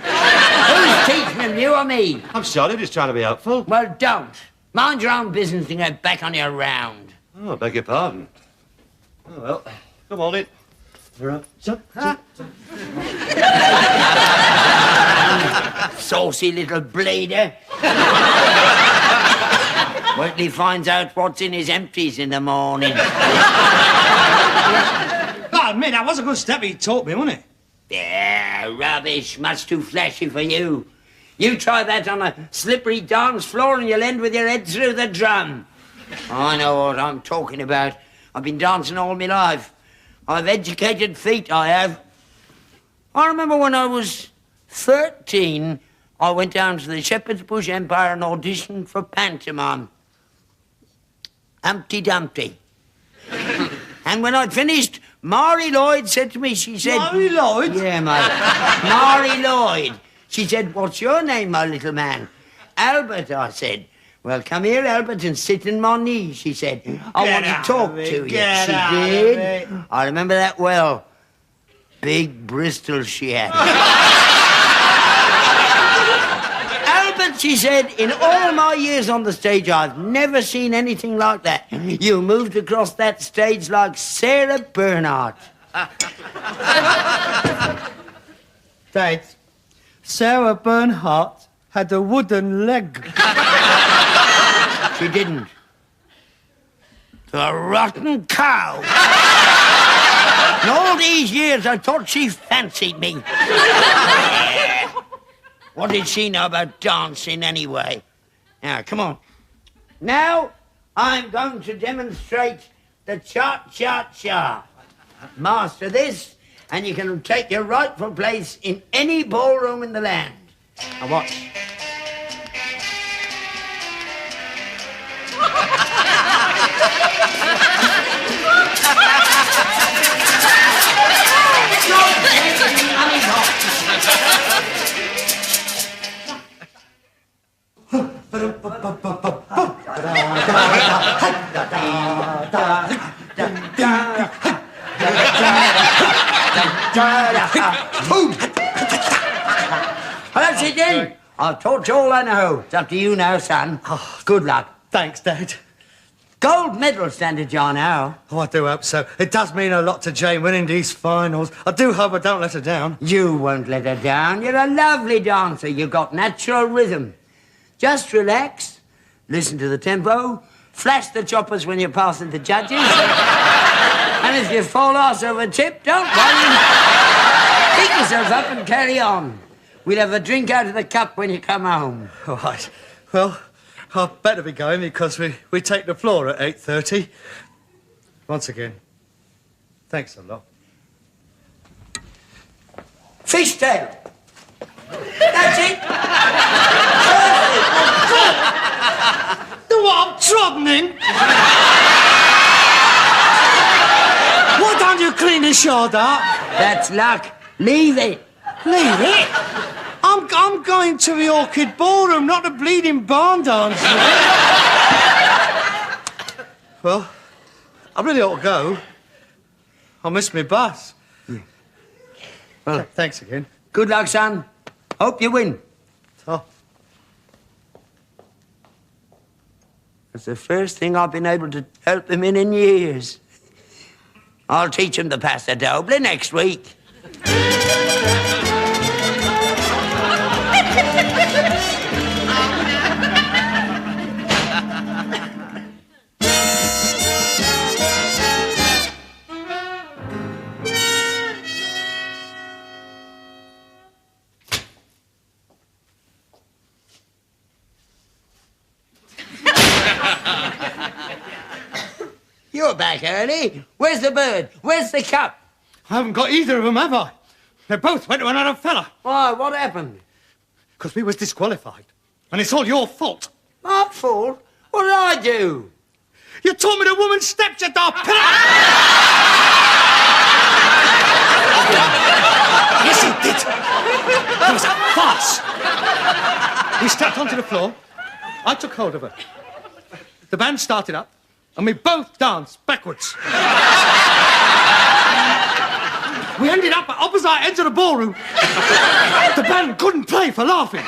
Who's teaching him, you or me? I'm sorry, just trying to be helpful. Well, don't. Mind your own business and get back on your round. Oh, I beg your pardon. Oh, well, come on in. Right. Saucy little bleeder. Wait till he finds out what's in his empties in the morning. I admit, that was a good step he taught me, wasn't it? Yeah, rubbish. Much too flashy for you. You try that on a slippery dance floor and you'll end with your head through the drum. I know what I'm talking about. I've been dancing all my life. I've educated feet, I have. I remember when I was 13, I went down to the Shepherd's Bush Empire and auditioned for pantomime. Humpty Dumpty. And when I'd finished, Mary Lloyd said to me, she said... Mary Lloyd? Yeah, mate. Mary Lloyd. She said, what's your name, my little man? Albert, I said. Well, come here, Albert, and sit in my knee, she said. I want to talk to you. She did. I remember that well. Big Bristol she had. Albert, she said, in all my years on the stage, I've never seen anything like that. You moved across that stage like Sarah Bernhardt. Dad, Sarah Bernhardt had a wooden leg. She didn't. The rotten cow. In all these years, I thought she fancied me. Yeah. What did she know about dancing anyway? Now, come on. Now, I'm going to demonstrate the cha-cha-cha. Master this, and you can take your rightful place in any ballroom in the land. Now watch. That's it then. I've taught you all I know. It's up to you now, son. Oh, good luck. Thanks, Dad. Gold medal standard, John, now. Oh, I do hope so. It does mean a lot to Jane winning these finals. I do hope I don't let her down. You won't let her down. You're a lovely dancer. You've got natural rhythm. Just relax, listen to the tempo, flash the choppers when you're passing the judges. And if you fall arse over tip, don't worry. Pick yourself up and carry on. We'll have a drink out of the cup when you come home. All right. Well, I'd better be going because we take the floor at 8:30. Once again, thanks a lot. Fishtail. That's it. trodden in? Why don't you clean this yard up? That's luck. Leave it. Leave it? I'm going to the Orchid Ballroom, not the bleeding barn dance. Well, I really ought to go. I missed my bus. Well, thanks again. Good luck, son. Hope you win. Oh. It's the first thing I've been able to help them in years. I'll teach them to pass the Dobler next week. You're back early. Where's the bird? Where's the cup? I haven't got either of them, have I? They both went to another fella. Why, what happened? Because we was disqualified. And it's all your fault. My fault? What did I do? You told me the woman stepped you, dog. Yes, he did. It was a farce. We stepped onto the floor. I took hold of her. The band started up, and we both danced backwards. We ended up at opposite ends of the ballroom. The band couldn't play for laughing.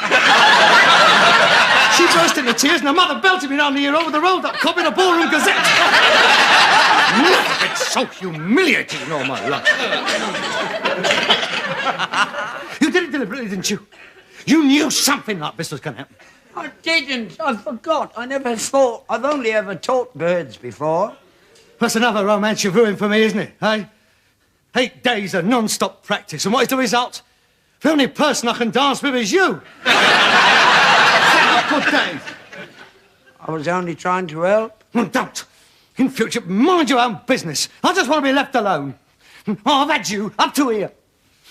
She burst into tears, and her mother belted me down the ear over the road that copy of the Ballroom Gazette. Never been so humiliating in all my life. You did it deliberately, didn't you? You knew something like this was going to happen. I didn't. I forgot. I never thought. I've only ever taught birds before. That's another romance you've ruined for me, isn't it, eh? 8 days of non-stop practice, and what is the result? The only person I can dance with is you. Good days. I was only trying to help. Well, don't. In future, mind your own business. I just want to be left alone. Oh, I've had you up to here.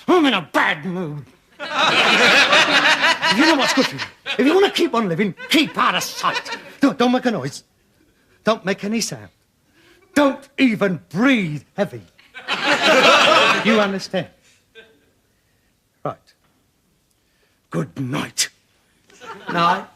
I'm in a bad mood. You know what's good for you? If you want to keep on living, keep out of sight. Don't make a noise. Don't make any sound. Don't even breathe heavy. You understand? Right. Good night. Night.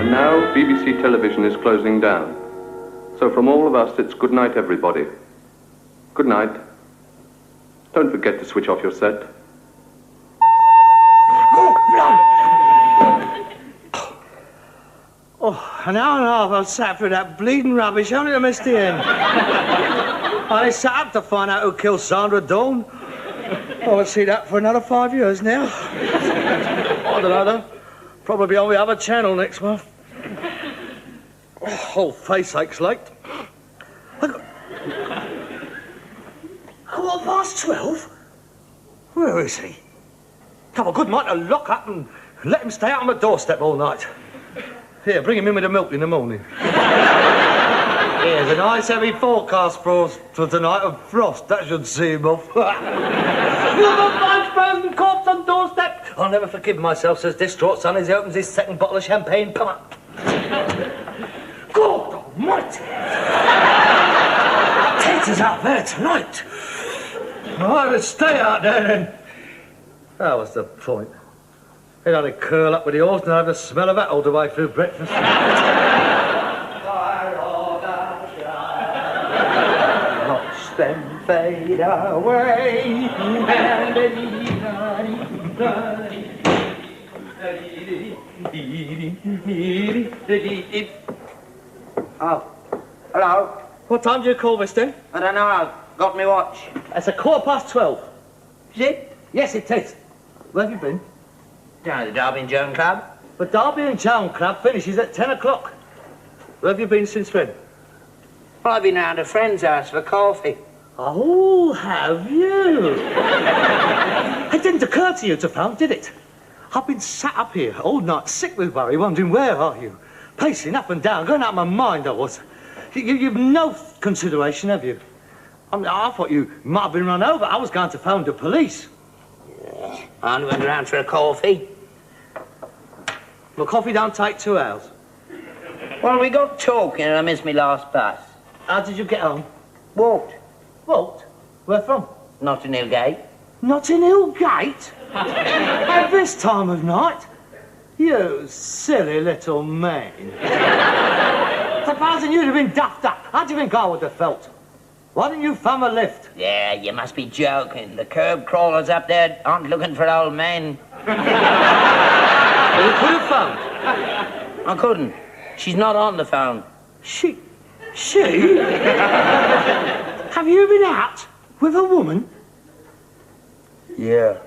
And now BBC television is closing down. So from all of us, it's good night, everybody. Good night. Don't forget to switch off your set. Oh. An hour and a half I've sat through that bleeding rubbish only to miss the end. I only sat up to find out who killed Sandra Dawn. I won't see that for another 5 years now. I don't know, though. Probably on the other channel next month. Oh, whole face aches late. 12:15? Where is he? Come on, good mind to lock up and let him stay out on the doorstep all night. Here, bring him in with the milk in the morning. Here's a nice heavy forecast for tonight of frost. That should see him off. You've got my frozen corpse on doorstep. I'll never forgive myself, says distraught son as he opens his second bottle of champagne. Come on. God almighty! Tater's out there tonight. I would stay out there then. That was the point. He'd only curl up with the horse and have the smell of that all the way through breakfast. Watch them fade away. Oh, hello. What time do you call this then? I don't know. I've got me watch. It's 12:15. Is it? Yes, it is. Where have you been? Down at the Derby and Joan Club. The Derby and Joan Club finishes at 10 o'clock. Where have you been since then? Well, I've been round a friend's house for coffee. Oh, have you? It didn't occur to you to phone, did it? I've been sat up here all night, sick with worry, wondering where are you? Pacing up and down, going out of my mind I was. You've no consideration, have you? I thought you might have been run over. I was going to phone the police. I only went round for a coffee. Well, coffee don't take 2 hours. Well, we got talking and I missed my last bus. How did you get home? Walked. Walked? Where from? Notting Hill Gate. Notting Hill Gate? At this time of night? You silly little man. Supposing you'd have been duffed up, how do you think I would have felt? Why didn't you phone a lift? Yeah, you must be joking. The curb crawlers up there aren't looking for old men. Well, you could have phoned. I couldn't. She's not on the phone. She? Have you been out with a woman? Yeah.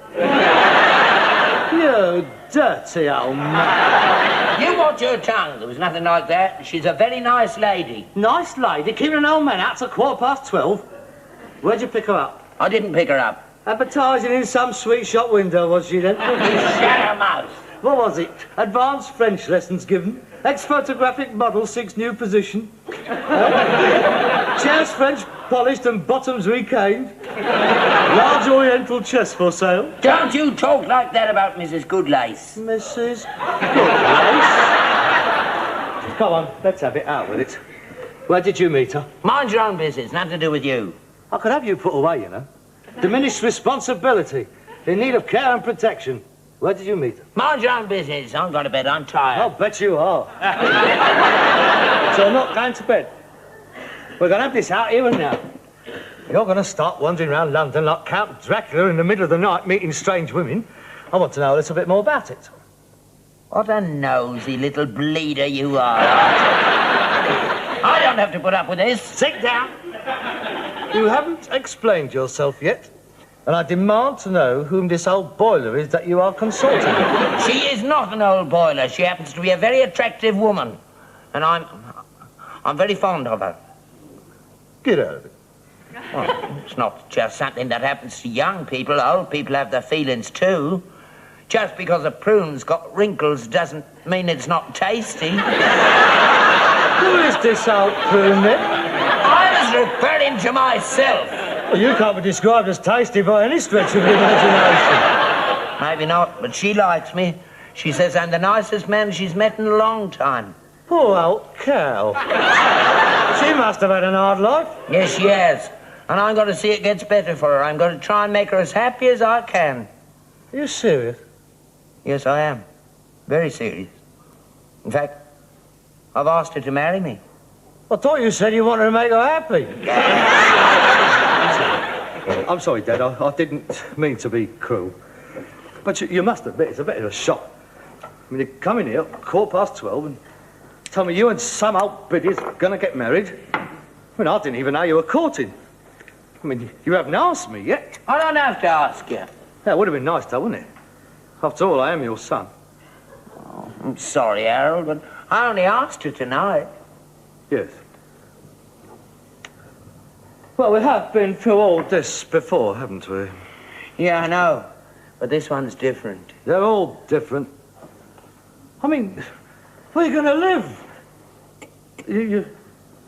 You dirty old man. You watch your tongue. There was nothing like that. She's a very nice lady. Nice lady? Keeping an old man out till 12:15? Where'd you pick her up? I didn't pick her up. Advertising in some sweet shop window, was she then? Shut her mouth. What was it? Advanced French lessons given? Ex-photographic model, 6 new position? Chairs French polished and bottoms recaned? Large oriental chest for sale? Don't you talk like that about Mrs. Goodlace. Mrs. Goodlace? Come on, let's have it out with it. Where did you meet her? Mind your own business, nothing to do with you. I could have you put away, you know. Diminished responsibility, in need of care and protection. Where did you meet her? Mind your own business. I'm going to bed. I'm tired. I'll bet you are. So I'm not going to bed. We're going to have this out here and now. You're going to start wandering around London like Count Dracula in the middle of the night meeting strange women. I want to know a little bit more about it. What a nosy little bleeder you are. I don't have to put up with this. Sit down. You haven't explained yourself yet. And I demand to know whom this old boiler is that you are consulting. She is not an old boiler. She happens to be a very attractive woman. And I'm very fond of her. Get out of it. Well, it's not just something that happens to young people. Old people have their feelings too. Just because a prune's got wrinkles doesn't mean it's not tasty. Who is this old prune then? I was referring to myself. Well, you can't be described as tasty by any stretch of the imagination. Maybe not, but she likes me. She says I'm the nicest man she's met in a long time. Poor old cow. She must have had an hard life. Yes, she has. And I'm going to see it gets better for her. I'm going to try and make her as happy as I can. Are you serious? Yes, I am. Very serious. In fact, I've asked her to marry me. I thought you said you wanted to make her happy. I'm sorry, Dad. I didn't mean to be cruel. But you must admit it's a bit of a shock. I mean, you come in here at 12:15 and told me you and some old biddy's gonna get married. I mean, I didn't even know you were courting. I mean, you haven't asked me yet. I don't have to ask you. That would have been nice, though, wouldn't it? After all, I am your son. Oh, I'm sorry, Harold, but I only asked you tonight. Yes. Well, we have been through all this before, haven't we? Yeah, I know. But this one's different. They're all different. I mean, where are you going to live?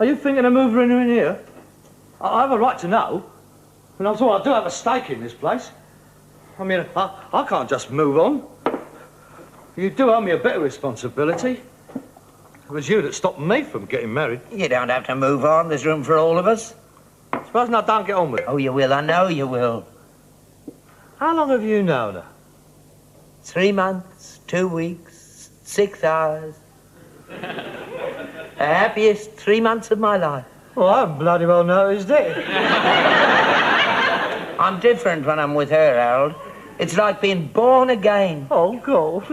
Are you thinking of moving in here? I have a right to know. And after all, I do have a stake in this place. I mean, I can't just move on. You do owe me a bit of responsibility. It was you that stopped me from getting married. You don't have to move on. There's room for all of us. Supposing I don't get on with it? Oh, you will. I know you will. How long have you known her? 3 months, 2 weeks, 6 hours. The happiest 3 months of my life. Well, I haven't bloody well noticed it. I'm different when I'm with her, Harold. It's like being born again. Oh, God.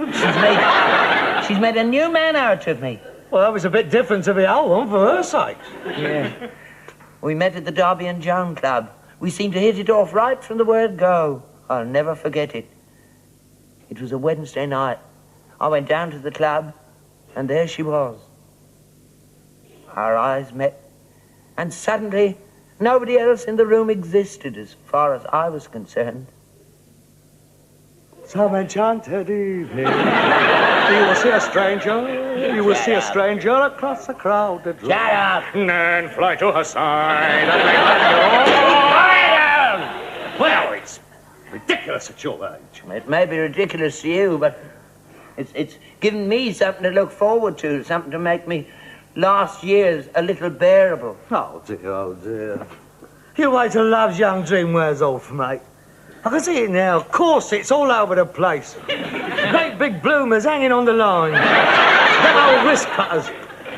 She's made a new man out of me. Well, that was a bit different to the old one, for her sake. Yeah. We met at the Derby and Joan Club. We seemed to hit it off right from the word go. I'll never forget it. It was a Wednesday night. I went down to the club, and there she was. Our eyes met, and suddenly nobody else in the room existed as far as I was concerned. Some enchanted evening, you will see a stranger, you will see a stranger across a crowded room. Shut up! And then fly to her side and make her Well, it's ridiculous at your age. It may be ridiculous to you, but it's given me something to look forward to, something to make me last year's a little bearable. Oh, dear, oh, dear. You wait till love's young dream wears off, mate. I can see it now. Corsets all over the place. Great big bloomers hanging on the line. Them old wrist cutters.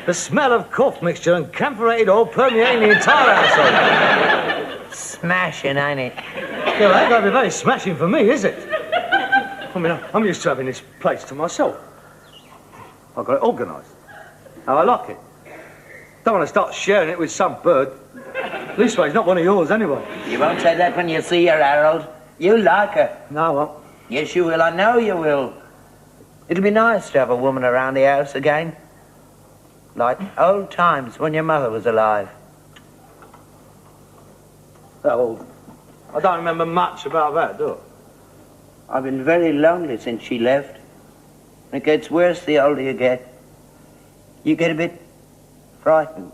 The smell of cough mixture and camphorated oil permeating the entire household. Smashing, ain't it? Yeah, well, ain't going to be very smashing for me, is it? I mean, I'm used to having this place to myself. I've got it organised. How I like it. Don't want to start sharing it with some bird. This way, it's not one of yours anyway. You won't say that when you see her, Harold. You like her. No, I won't. Yes, you will. I know you will. It'll be nice to have a woman around the house again. Like old times when your mother was alive. That old? I don't remember much about that, do I? I've been very lonely since she left. It gets worse the older you get. You get a bit frightened.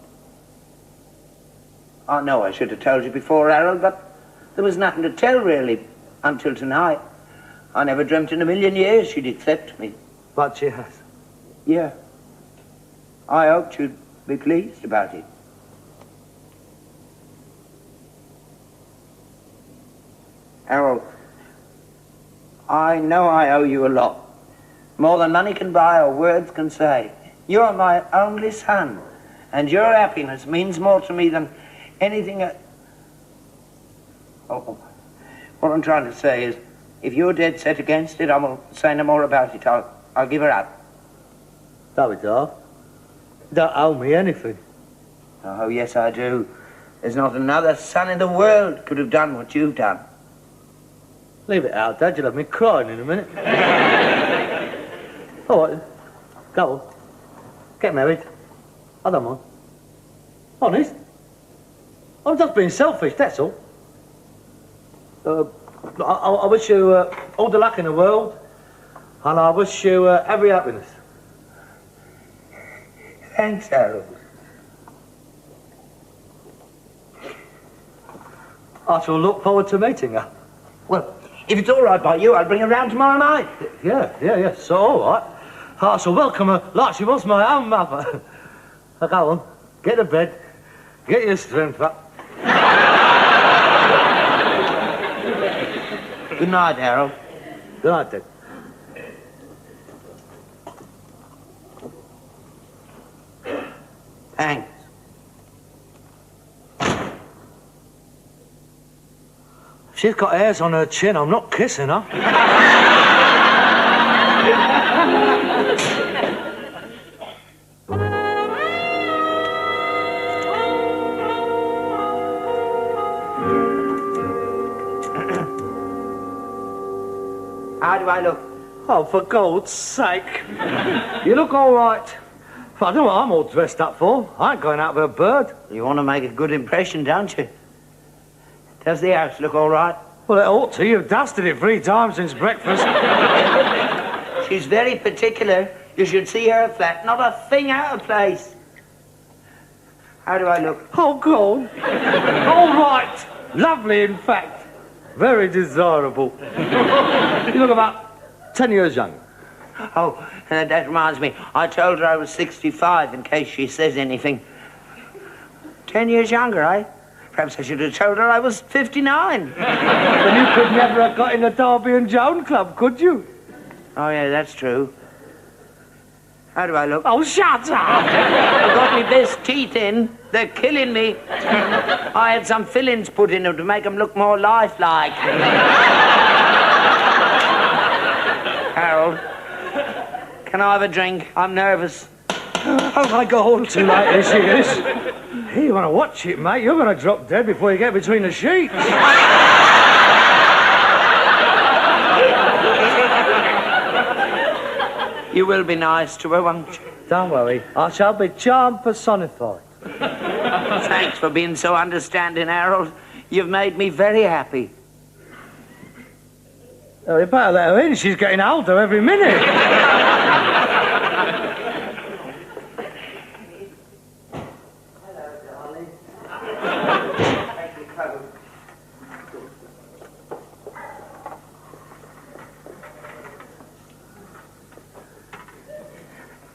I know I should have told you before, Harold, but there was nothing to tell, really, until tonight. I never dreamt in a million years she'd accept me. But she has. Yeah. I hoped you'd be pleased about it. Harold, I know I owe you a lot. More than money can buy or words can say. You're my only son, and your happiness means more to me than anything. What I'm trying to say is, if you're dead set against it, I won't say no more about it. I'll give her up. Don't be daft. You don't owe me anything. Oh, yes, I do. There's not another son in the world could have done what you've done. Leave it out, Dad. You'll have me crying in a minute. All right, then. Go on. Get married. I don't mind. Honest. I'm just being selfish, that's all. I wish you all the luck in the world, and I wish you every happiness. Thanks, Harold. I shall look forward to meeting her. Well, if it's all right by you, I'll bring her round tomorrow night. Yeah, so all right. I shall welcome her like she was my own mother. Now go on, get to bed, get your strength up. Good night, Harold. Good night, Dick. Thanks. She's got hairs on her chin. I'm not kissing her. Oh, for God's sake. You look all right. I don't know what I'm all dressed up for. I ain't going out with a bird. You want to make a good impression, don't you? Does the house look all right? Well, it ought to. You've dusted it 3 times since breakfast. She's very particular. You should see her flat. Not a thing out of place. How do I look? Oh, God. All right. Lovely, in fact. Very desirable. You look about 10 years young. Oh, that reminds me. I told her I was 65 in case she says anything. 10 years younger, eh? Perhaps I should have told her I was 59. Then you could never have got in the Derby and Joan Club, could you? Oh, yeah, that's true. How do I look? Oh, shut up! I've got my best teeth in. They're killing me. I had some fillings put in them to make them look more lifelike. Harold, can I have a drink? I'm nervous. Oh, my God. Too late, here she is. Hey, you want to watch it, mate? You're going to drop dead before you get between the sheets. You will be nice to her, won't you? Don't worry. I shall be charm personified. Thanks for being so understanding, Harold. You've made me very happy. Oh, you better let her in. She's getting older every minute. Hello, darling. Take your coat.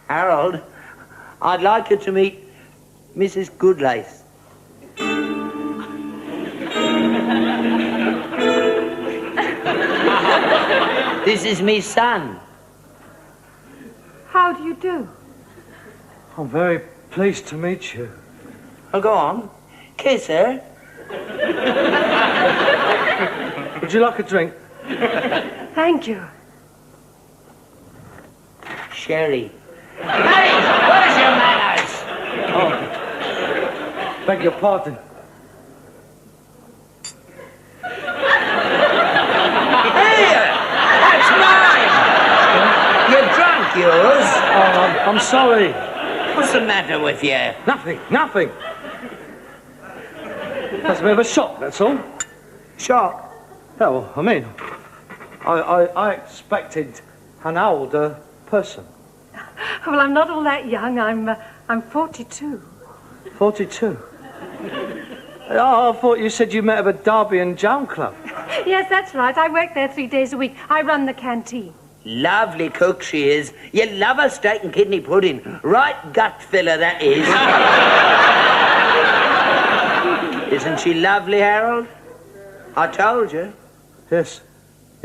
Harold, I'd like you to meet Mrs. Goodlace. This is me son. How do you do? I'm very pleased to meet you. Oh, go on. Kiss her. Would you like a drink? Thank you. Sherry. Hey, where's your manners? Oh, beg your pardon. Here! That's mine! You're drunk, yours. Oh, I'm sorry. What's the matter with you? Nothing. That's a bit of a shock, that's all. Shock? Yeah, well, I mean, I expected an older person. Well, I'm not all that young. I'm 42. 42? Oh, I thought you said you met at a Derby and Joan Club. Yes, that's right. I work there 3 days a week. I run the canteen. Lovely cook she is. You love her steak and kidney pudding. Right gut filler, that is. Isn't she lovely, Harold? I told you. Yes,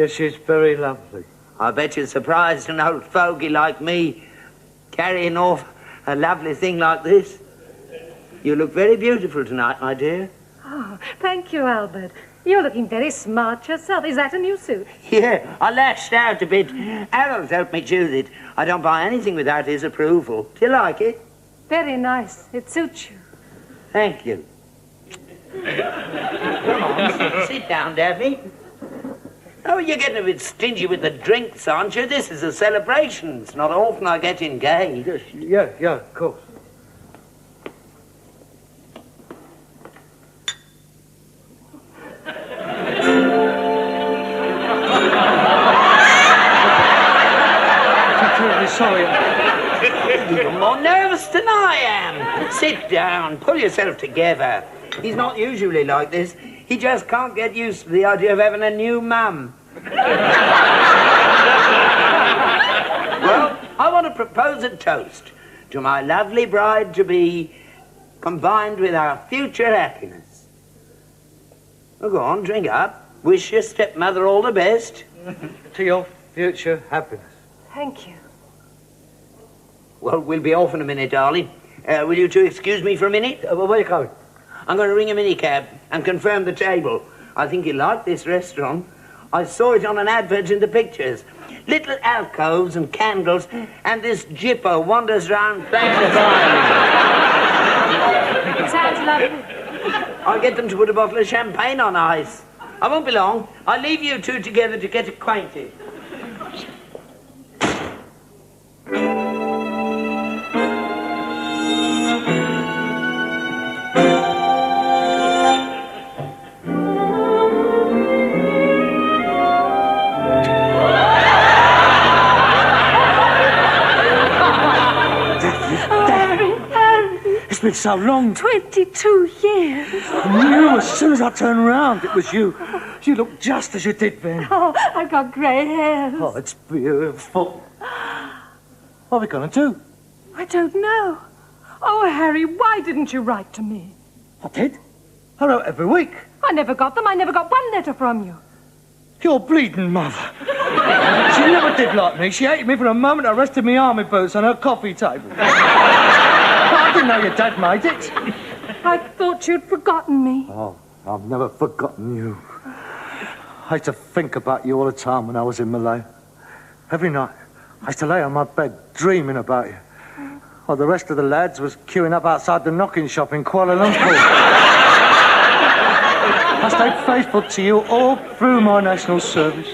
she's very lovely. I bet you're surprised an old fogey like me carrying off a lovely thing like this. You look very beautiful tonight, my dear. Oh, thank you, Albert. You're looking very smart yourself. Is that a new suit? Yeah, I lashed out a bit. Harold helped me choose it. I don't buy anything without his approval. Do you like it? Very nice. It suits you. Thank you. Come on, sit down, Daphne. Oh, you're getting a bit stingy with the drinks, aren't you? This is a celebration. It's not often I get engaged. Yeah, of course. I'm terribly sorry. You're more nervous than I am. Sit down. Pull yourself together. He's not usually like this. He just can't get used to the idea of having a new mum. Well, I want to propose a toast to my lovely bride-to-be, combined with our future happiness. Well, go on, drink up. Wish your stepmother all the best. To your future happiness. Thank you. Well, we'll be off in a minute, darling. Will you two excuse me for a minute? Where are you going? I'm going to ring a minicab and confirm the table. I think you'll like this restaurant. I saw it on an advert in the pictures. Little alcoves and candles, and this jipper wanders round playing the violin. It sounds lovely. I'll get them to put a bottle of champagne on ice. I won't be long. I'll leave you two together to get acquainted. been so long. 22 years. I knew as soon as I turned round it was you. You look just as you did then. Oh, I've got grey hairs. Oh, it's beautiful. What are we going to do? I don't know. Oh, Harry, why didn't you write to me? I did. I wrote every week. I never got them. I never got one letter from you. Your bleeding mother. She never did like me. She hated me from the moment I rested my army boots on her coffee table. I didn't know your dad made it. I thought you'd forgotten me. Oh, I've never forgotten you. I used to think about you all the time when I was in Malay. Every night, I used to lay on my bed dreaming about you. While the rest of the lads was queuing up outside the knocking shop in Kuala Lumpur. I stayed faithful to you all through my national service.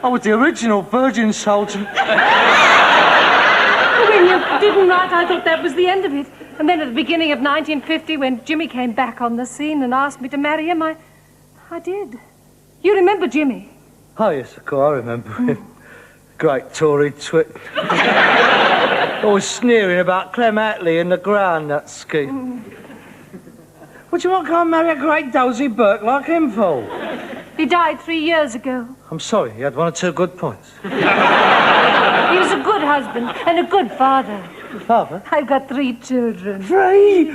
I was the original Virgin soldier. When you didn't write, I thought that was the end of it. And then at the beginning of 1950, when Jimmy came back on the scene and asked me to marry him, I did. You remember Jimmy? Oh, yes, of course, I remember him. Great Tory twit. Always sneering about Clem Attlee and the groundnut scheme. What do you want to go and marry a great dozy Burke like him for? He died 3 years ago. I'm sorry, he had one or two good points. He was a good husband and a good father. Father? I've got 3 children. 3?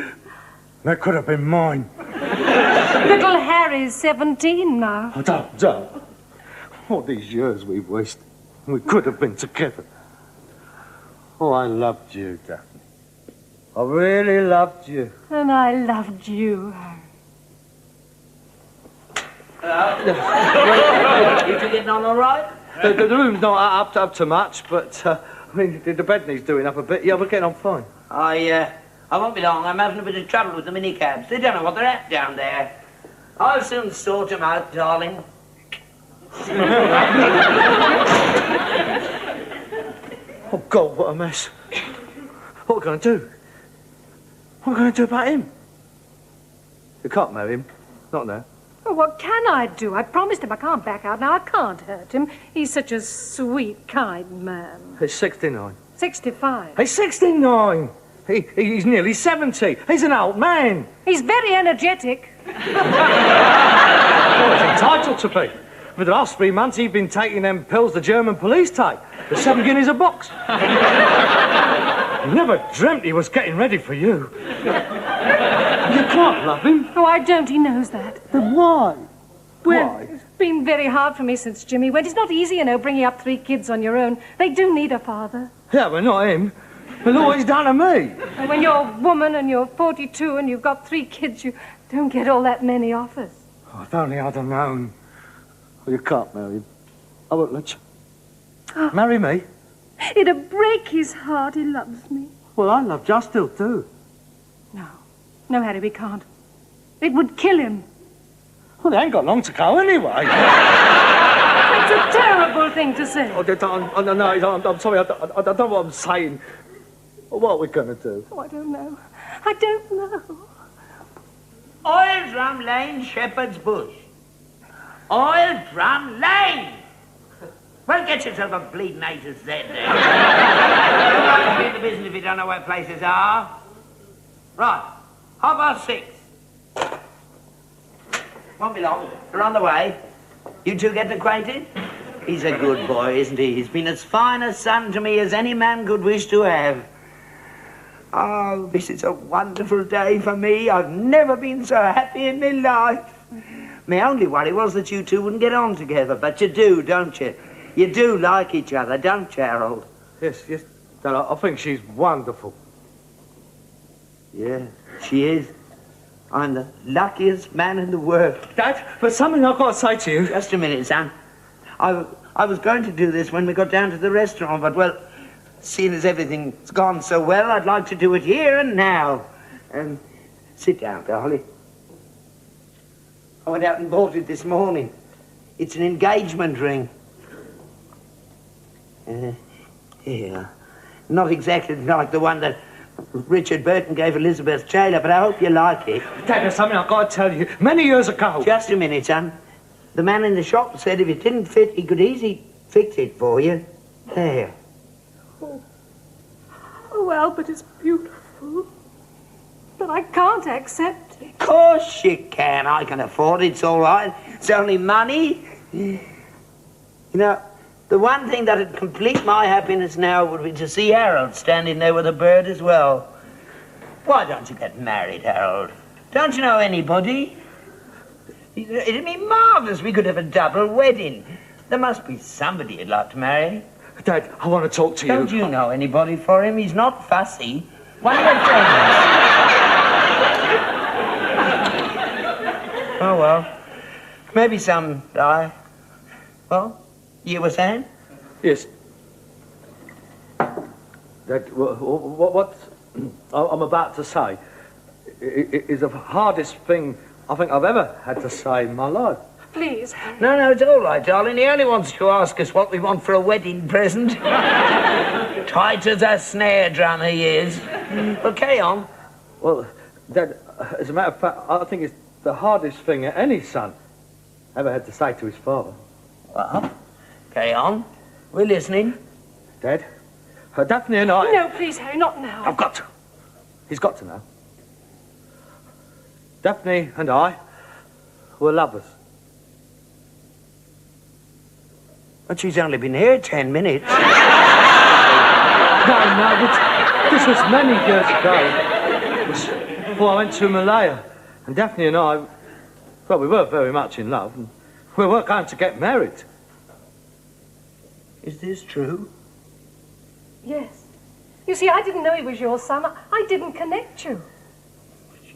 That could have been mine. Little Harry's 17 now. Oh, don't. All these years we've wasted. We could have been together. Oh, I loved you, Daphne. I really loved you. And I loved you, Harry. You two getting on all right? The room's not up to much, but, I mean, the bed needs doing up a bit. Yeah, we're getting on fine. I won't be long. I'm having a bit of trouble with the minicabs. They don't know what they're at down there. I'll soon sort them out, darling. Oh, God, what a mess. What are we going to do? What are we going to do about him? You can't marry him. Not now. Well, what can I do? I promised him I can't back out. Now, I can't hurt him. He's such a sweet, kind man. He's 69. 65. He's 69! He's nearly 70. He's an old man. He's very energetic. Well, he's entitled to be. For the last 3 months, he's been taking them pills the German police take. The 7 guineas a box. He never dreamt he was getting ready for you. You can't love him. Oh, I don't. He knows that. Then why? Well, Why? it's been very hard for me since Jimmy went. It's not easy, you know, bringing up 3 kids on your own. They do need a father. Yeah, but not him. But look what he's done to me. And when you're a woman and you're 42 and you've got 3 kids, you don't get all that many offers. Oh, if only I'd have known. Well, you can't marry him. I won't let you. Oh. Marry me? It'd break his heart. He loves me. Well, I love you still too. No, Harry, we can't. It would kill him. Well, they ain't got long to go anyway. It's a terrible thing to say. Oh, I'm sorry, I don't know what I'm saying. What are we going to do? Oh, I don't know. I don't know. Oil Drum Lane, Shepherd's Bush. Oil Drum Lane! Well, get yourself a bleeding A to Z there. Don't be in the business if you don't know where places are. Right, 6:30. Won't be long. We're on the way. You two getting acquainted? He's a good boy, isn't he? He's been as fine a son to me as any man could wish to have. Oh, this is a wonderful day for me. I've never been so happy in my life. My only worry was that you two wouldn't get on together, but you do, don't you? You do like each other, don't you, Harold? Yes. Dad, I think she's wonderful. Yeah, she is. I'm the luckiest man in the world. Dad, there's something I've got to say to you. Just a minute, son. I was going to do this when we got down to the restaurant, but, well, seeing as everything's gone so well, I'd like to do it here and now. Sit down, darling. I went out and bought it this morning. It's an engagement ring. Here. Not exactly like the one that Richard Burton gave Elizabeth Taylor, but I hope you like it. Dad, there's something I've got to tell you. Many years ago... Just a minute, son. The man in the shop said if it didn't fit, he could easily fix it for you. There. Oh, Albert, it's beautiful. But I can't accept it. Of course you can. I can afford it. It's all right. It's only money. You know, the one thing that'd complete my happiness now would be to see Harold standing there with a bird as well. Why don't you get married, Harold? Don't you know anybody? It'd be marvellous. We could have a double wedding. There must be somebody you'd like to marry. Dad, I want to talk to you. Don't you know anybody for him? He's not fussy. One of your friends. Oh, well. Maybe some die. Well, you were saying? Yes. Dad, what I'm about to say is the hardest thing I think I've ever had to say in my life. Please. No, it's all right, darling. He only wants to ask us what we want for a wedding present. Tight as a snare drum he is. Well, carry on. Well, Dad, as a matter of fact, I think it's the hardest thing that any son ever had to say to his father. Well, carry on. We're listening. Dad, Daphne and I... No, please, Harry, not now. I've got to. He's got to know. Daphne and I were lovers. But she's only been here 10 minutes. No, this was many years ago. It was before I went to Malaya. And Daphne and I, well, we were very much in love. And we were going to get married. Is this true? Yes. You see, I didn't know he was your son. I didn't connect you.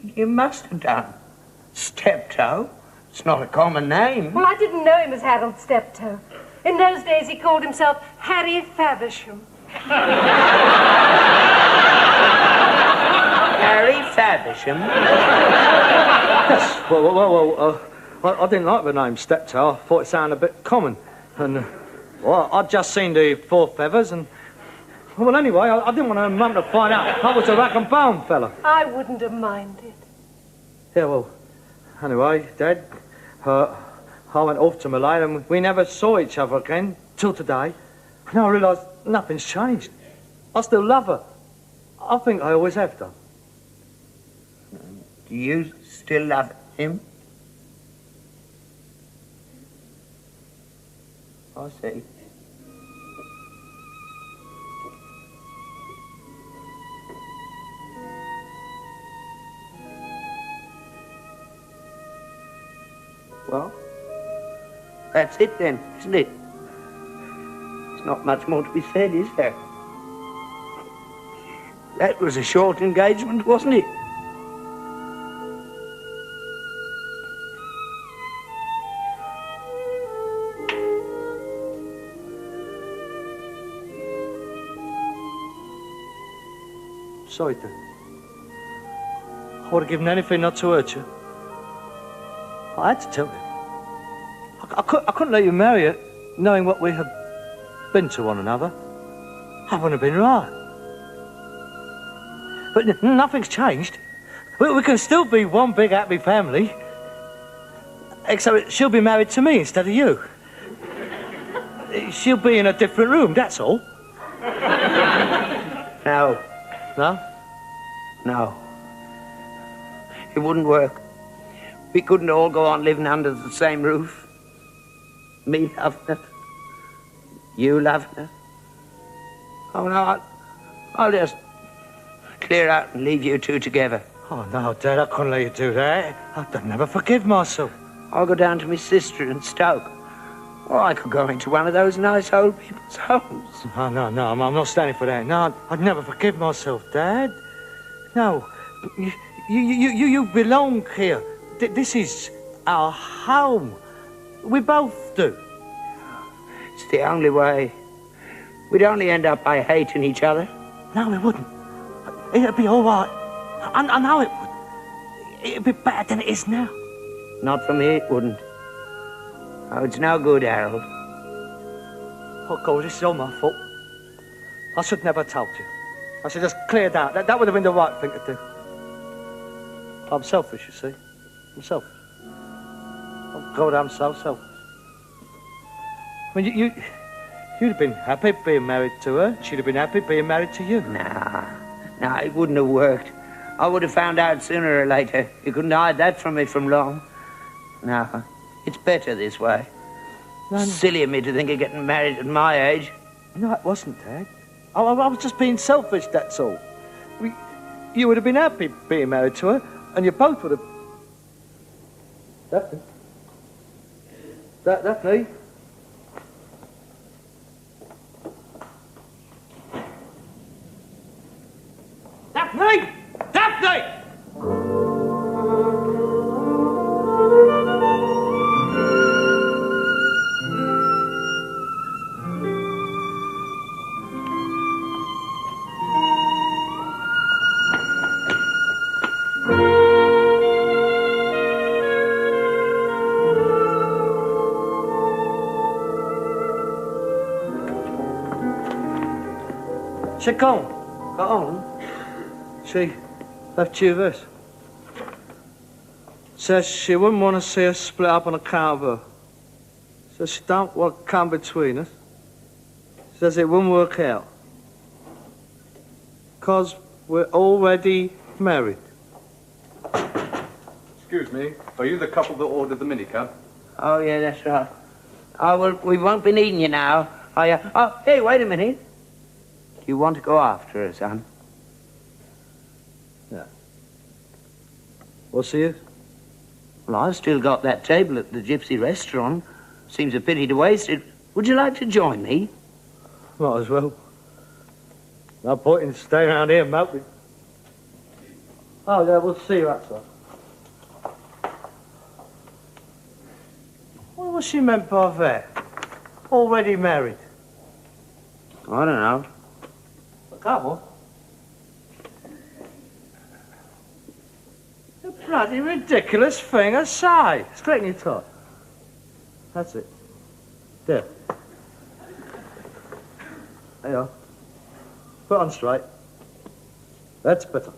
You must have done. Steptoe? It's not a common name. Well, I didn't know him as Harold Steptoe. In those days, he called himself Harry Faversham. Harry Faversham? Yes. Well, I didn't like the name Steptoe. I thought it sounded a bit common. And, well, I'd just seen the 4 feathers and... Well, anyway, I didn't want Mum to find out I was a rack and bone fella. I wouldn't have minded. Yeah, well, anyway, Dad, I went off to Malaya and we never saw each other again till today. And I realised nothing's changed. I still love her. I think I always have done. Do you still love him? I see. Well, that's it then, isn't it? There's not much more to be said, is there? That was a short engagement, wasn't it? Sorry, Dad. I would have given anything not to hurt you. I had to tell you. I couldn't let you marry her knowing what we have been to one another. That wouldn't have been right. But nothing's changed. We can still be one big happy family. Except she'll be married to me instead of you. She'll be in a different room, that's all. No. No? No. It wouldn't work. We couldn't all go on living under the same roof. Me loving her. You loving her. Oh, no, I'll just clear out and leave you two together. Oh, no, Dad, I couldn't let you do that. I'd never forgive myself. I'll go down to my sister in Stoke. Or I could go into one of those nice old people's homes. Oh, no, I'm not standing for that. No, I'd never forgive myself, Dad. No, you belong here. This is our home. We both do. It's the only way. We'd only end up by hating each other. No, we wouldn't. It'd be all right. I know it would. It'd be better than it is now. Not for me, it wouldn't. Oh, it's no good, Harold. Oh, God, this is all my fault. I should never have told you. I should just cleared out. That would have been the right thing to do. I'm selfish, you see. I'm selfish. Oh, God, I'm so selfish. I mean, you'd have been happy being married to her. She'd have been happy being married to you. Nah, it wouldn't have worked. I would have found out sooner or later. You couldn't hide that from me from long. No, it's better this way. No, no. Silly of me to think of getting married at my age. No, it wasn't, Dad. I was just being selfish, that's all. You would have been happy being married to her, and you both would have... Daphne? Daphne? Daphne! Daphne! She got on. She left you this. Says she wouldn't want to see us split up on account of her. Says she don't want to come between us. Says it wouldn't work out. 'Cause we're already married. Excuse me, are you the couple that ordered the minicab? Oh, yeah, that's right. Oh, well, we won't be needing you now. Oh, hey, wait a minute. You want to go after her, son? Yeah. What's the use? Well, I've still got that table at the Gypsy restaurant. Seems a pity to waste it. Would you like to join me? Might as well. No point in staying around here moping. Oh, yeah, we'll see you outside. What was she meant by that? Already married? I don't know. Come on. A bloody ridiculous thing to say. Straighten your tie. That's it. There. There you are. Put on straight. That's better.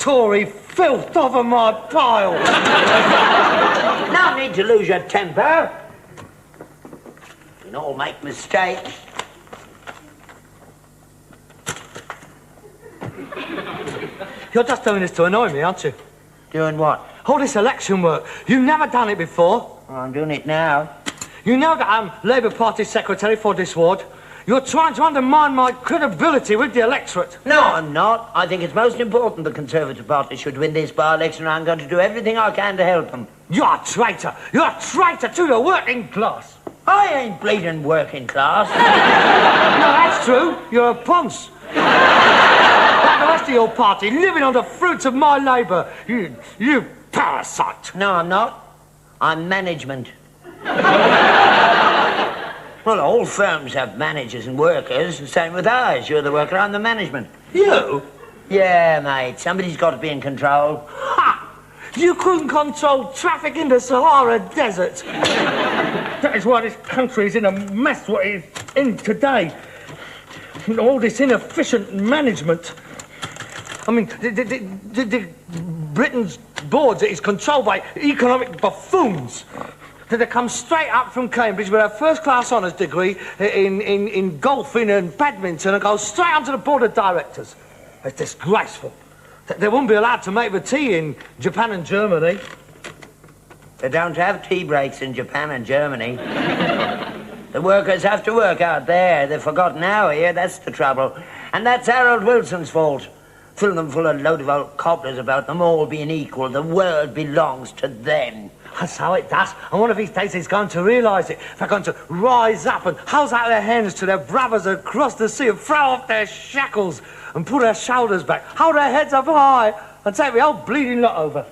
Tory filth off of my pile. No need to lose your temper. We can all make mistakes. You're just doing this to annoy me, aren't you? Doing what? All this election work. You've never done it before. Well, I'm doing it now. You know that I'm Labour Party secretary for this ward. You're trying to undermine my credibility with the electorate. No, I'm not. I think it's most important the Conservative Party should win this by-election, and I'm going to do everything I can to help them. You're a traitor. You're a traitor to the working class. I ain't bleeding working class. No, that's true. You're a ponce. Like the rest of your party, living on the fruits of my labour. You parasite. No, I'm not. I'm management. Well, all firms have managers and workers, the same with ours. You're the worker, I'm the management. You? Yeah, mate. Somebody's got to be in control. Ha! You couldn't control traffic in the Sahara Desert. That is why this country is in a mess what it's in today. All this inefficient management. I mean, the Britain's boards is controlled by economic buffoons. They come straight up from Cambridge with a first-class honours degree in golfing and badminton and go straight onto the board of directors. It's disgraceful. They wouldn't be allowed to make the tea in Japan and Germany. They don't have tea breaks in Japan and Germany. The workers have to work out there. They've forgotten now here, that's the trouble. And that's Harold Wilson's fault. Fill them full of load of old cobblers about them all being equal. The world belongs to them. That's how it does. And one of these days he's going to realise it. They're going to rise up and hold out their hands to their brothers across the sea and throw off their shackles and pull their shoulders back, hold their heads up high and take the whole bleeding lot over.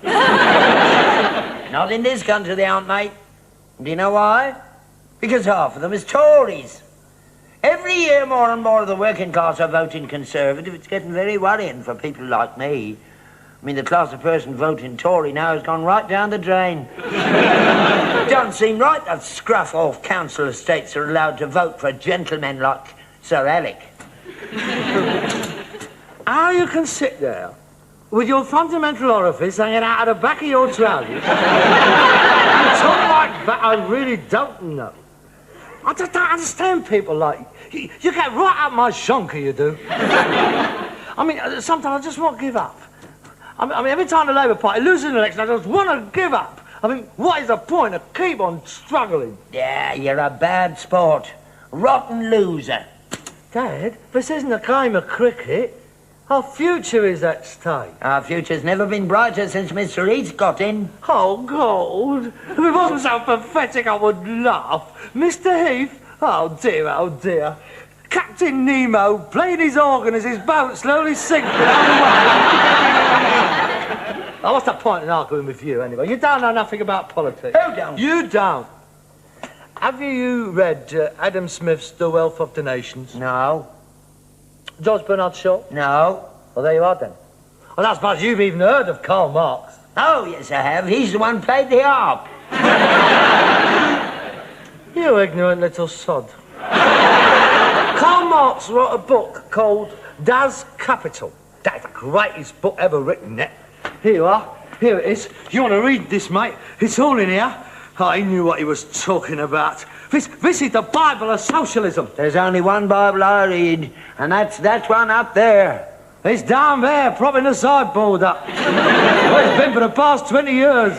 Not in this country they aren't, mate. Do you know why? Because half of them is Tories. Every year more and more of the working class are voting Conservative. It's getting very worrying for people like me. I mean, the class of person voting Tory now has gone right down the drain. Don't seem right that scruff-off council estates are allowed to vote for gentlemen like Sir Alec. How you can sit there with your fundamental orifice hanging out of the back of your trousers and talk like that, I really don't know. I just don't understand people like you. You get right up my shonker, you do. I mean, sometimes I just want to give up. I mean, every time the Labour Party loses an election, I just want to give up. I mean, what is the point of keep on struggling? Yeah, you're a bad sport. Rotten loser. Dad, this isn't a game of cricket. Our future is at stake. Our future's never been brighter since Mr. Heath got in. Oh, God. If it wasn't so pathetic, I would laugh. Mr. Heath? Oh, dear, oh, dear. Captain Nemo playing his organ as his boat slowly sinks down the way. Oh, what's the point in arguing with you, anyway? You don't know nothing about politics. Who don't? You don't. Have you read Adam Smith's The Wealth of the Nations? No. George Bernard Shaw? No. Well, there you are, then. Well, I suppose you've even heard of Karl Marx. Oh, yes, I have. He's the one who played the harp. You ignorant little sod. Karl Marx wrote a book called Das Kapital. That's the greatest book ever written, Net. Here you are. Here it is. You want to read this, mate? It's all in here. Oh, he knew what he was talking about. This is the Bible of socialism. There's only one Bible I read, and that's that one up there. It's down there, propping the sideboard up. Well, it's been for the past 20 years.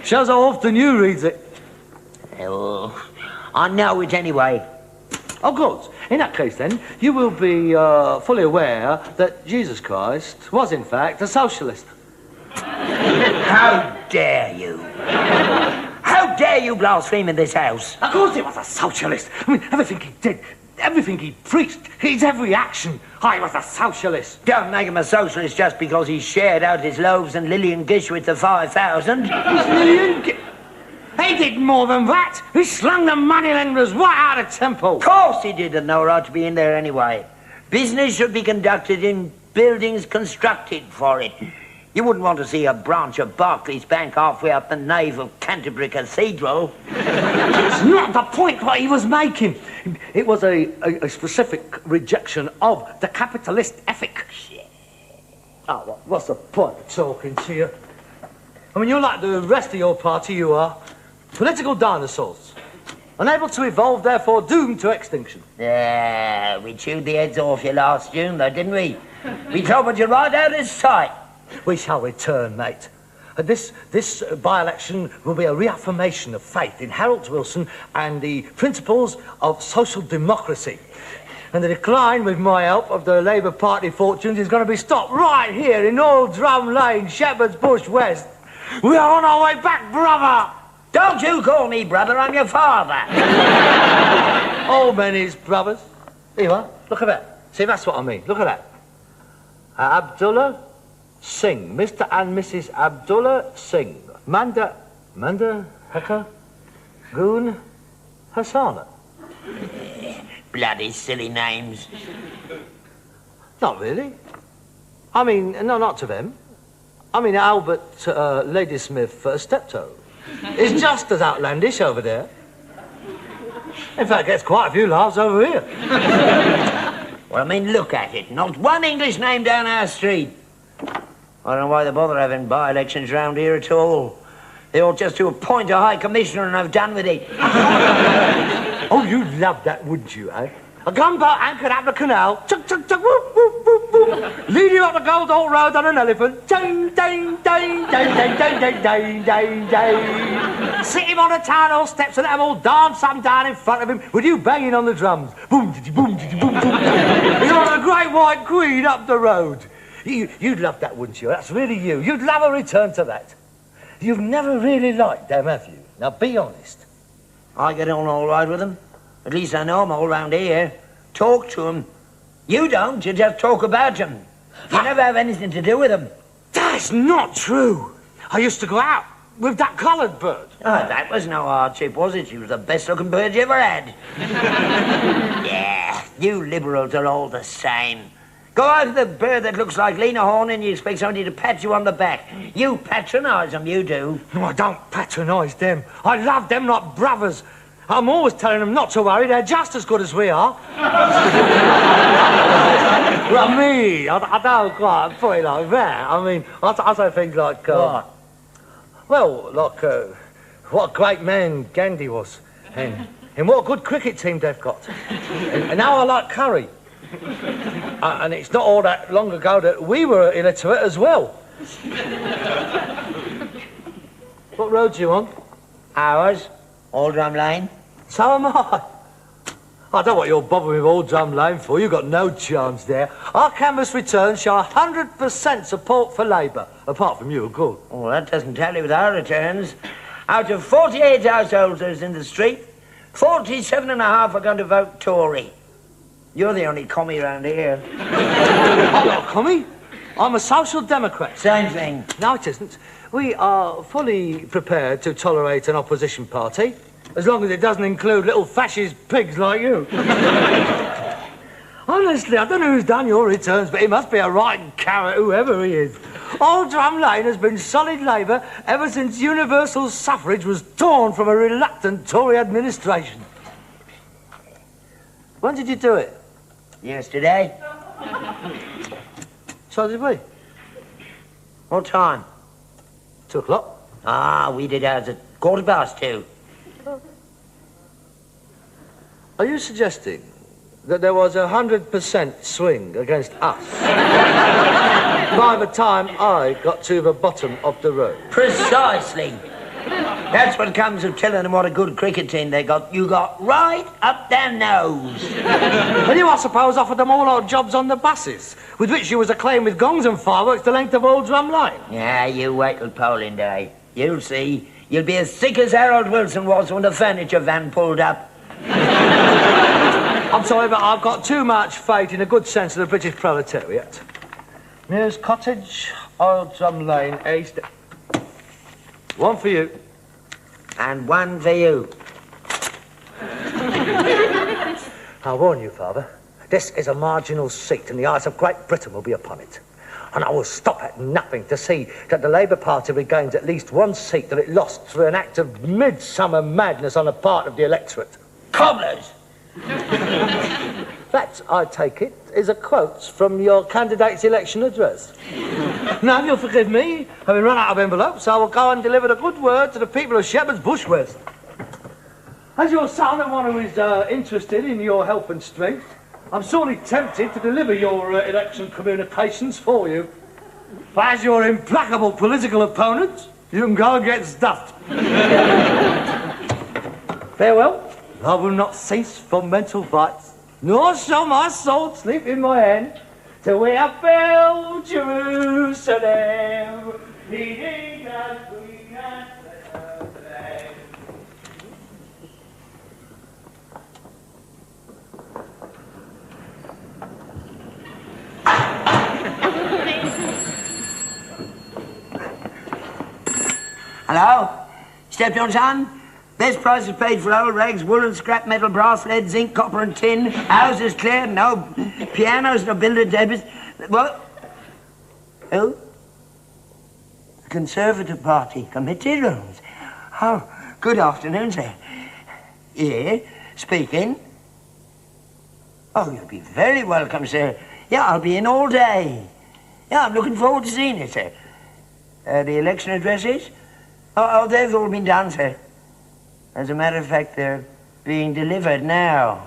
Shows how often you read it. Oh, I know it anyway. Oh, good. In that case, then, you will be fully aware that Jesus Christ was, in fact, a socialist. How dare you? How dare you blaspheme in this house? Of course he was a socialist. I mean, everything he did, everything he preached, his every action, he was a socialist. Don't make him a socialist just because he shared out his loaves and Lillian Gish with the 5,000. Lillian Gish? He did more than that. He slung the moneylenders right out of Temple. Of course he did, and no right to be in there anyway. Business should be conducted in buildings constructed for it. You wouldn't want to see a branch of Barclays Bank halfway up the nave of Canterbury Cathedral. It's not the point what he was making. It was a specific rejection of the capitalist ethic. Oh, what's the point of talking to you? I mean, you're like the rest of your party, you are. Political dinosaurs. Unable to evolve, therefore doomed to extinction. Yeah, we chewed the heads off you last June, though, didn't we? We troubled you right out of sight. We shall return, mate. This by-election will be a reaffirmation of faith in Harold Wilson and the principles of social democracy. And the decline, with my help, of the Labour Party fortunes is going to be stopped right here in Old Drum Lane, Shepherd's Bush West. We are on our way back, brother! Don't you call me brother, I'm your father. All men is brothers. Here you are, look at that. See, that's what I mean, look at that. Abdullah Singh, Mr. and Mrs. Abdullah Singh. Manda Heka Goon Hassana. Bloody silly names. Not really. I mean, no, not to them. I mean, Albert Ladysmith Steptoe is just as outlandish over there. In fact, gets quite a few laughs over here. Well, I mean, look at it. Not one English name down our street. I don't know why they bother having by-elections round here at all. They ought just to appoint a High Commissioner and have done with it. Oh, you'd love that, wouldn't you, eh? A gunboat anchored up the canal, chug, chug, chug, whoop, whoop, whoop, whoop, leading up the Goldhall Road on an elephant, ding, ding, ding, ding, ding, ding, ding, ding, ding, ding. Sit him on the town hall steps and let them all dance up and down in front of him with you banging on the drums. Boom, diddy, boom, diddy, boom, boom. He's on a great white queen up the road. You'd love that, wouldn't you? That's really you. You'd love a return to that. You've never really liked them, have you? Now, be honest. I get on all right with them. At least I know them all round here. Talk to them. You don't, you just talk about them. You never have anything to do with them. That's not true. I used to go out with that coloured bird. Oh, that was no hardship, was it? She was the best-looking bird you ever had. Yeah, you Liberals are all the same. Go out to the bird that looks like Lena Horne and you expect somebody to pat you on the back. You patronise them, you do. No, I don't patronise them. I love them like brothers. I'm always telling them not to worry, they're just as good as we are. Well, me, I don't quite put it like that. I mean, I say things like... what? Well, like, what a great man Gandhi was. And what a good cricket team they've got. And now I like curry. And it's not all that long ago that we were illiterate as well. What road's you on? Ours. Old Drum Lane. So am I. I don't know what you're bothering with Old Drum Lane for. You've got no chance there. Our canvass returns show 100% support for Labour. Apart from you, of course. Oh, that doesn't tally with our returns. Out of 48 householders in the street, 47.5 are going to vote Tory. You're the only commie around here. I'm not a commie. I'm a social democrat. Same thing. No, it isn't. We are fully prepared to tolerate an opposition party, as long as it doesn't include little fascist pigs like you. Honestly, I don't know who's done your returns, but he must be a right carrot, whoever he is. Old Drum Lane has been solid Labour ever since universal suffrage was torn from a reluctant Tory administration. When did you do it? Yesterday. So did we. What time? 2 o'clock. Ah, we did ours at 2:15. Are you suggesting that there was 100% swing against us by the time I got to the bottom of the road? Precisely. That's what comes of telling them what a good cricket team they got. You got right up their nose. And you, I suppose, offered them all odd jobs on the buses, with which you was acclaimed with gongs and fireworks the length of Old Drum Lane. Yeah, you wait till polling day. You'll see. You'll be as sick as Harold Wilson was when the furniture van pulled up. I'm sorry, but I've got too much faith in the good sense of the British proletariat. Mears Cottage, Old Drum Lane, East. One for you. And one for you. I warn you, Father, this is a marginal seat and the eyes of Great Britain will be upon it. And I will stop at nothing to see that the Labour Party regains at least one seat that it lost through an act of midsummer madness on the part of the electorate. Cobblers! That, I take it, is a quote from your candidate's election address. Now, you'll forgive me, having run out of envelopes, I will go and deliver the good word to the people of Shepherd's Bush West. As your son and one who is interested in your health and strength, I'm sorely tempted to deliver your election communications for you. But as your implacable political opponent, you can go and get stuffed. Farewell. I will not cease from mental fights, nor shall my soul sleep in my hand, till we have filled Jerusalem, leading as Queen and Slave. Hello? Steptoe And Son? Best prices paid for old rags, wool and scrap metal, brass, lead, zinc, copper and tin. Houses cleared, no pianos, no builder debits. What? Who? The Conservative Party committee rooms. Oh, good afternoon, sir. Yeah, speaking. Oh, you'll be very welcome, sir. Yeah, I'll be in all day. Yeah, I'm looking forward to seeing you, sir. The election addresses? Oh, they've all been done, sir. As a matter of fact, they're being delivered now.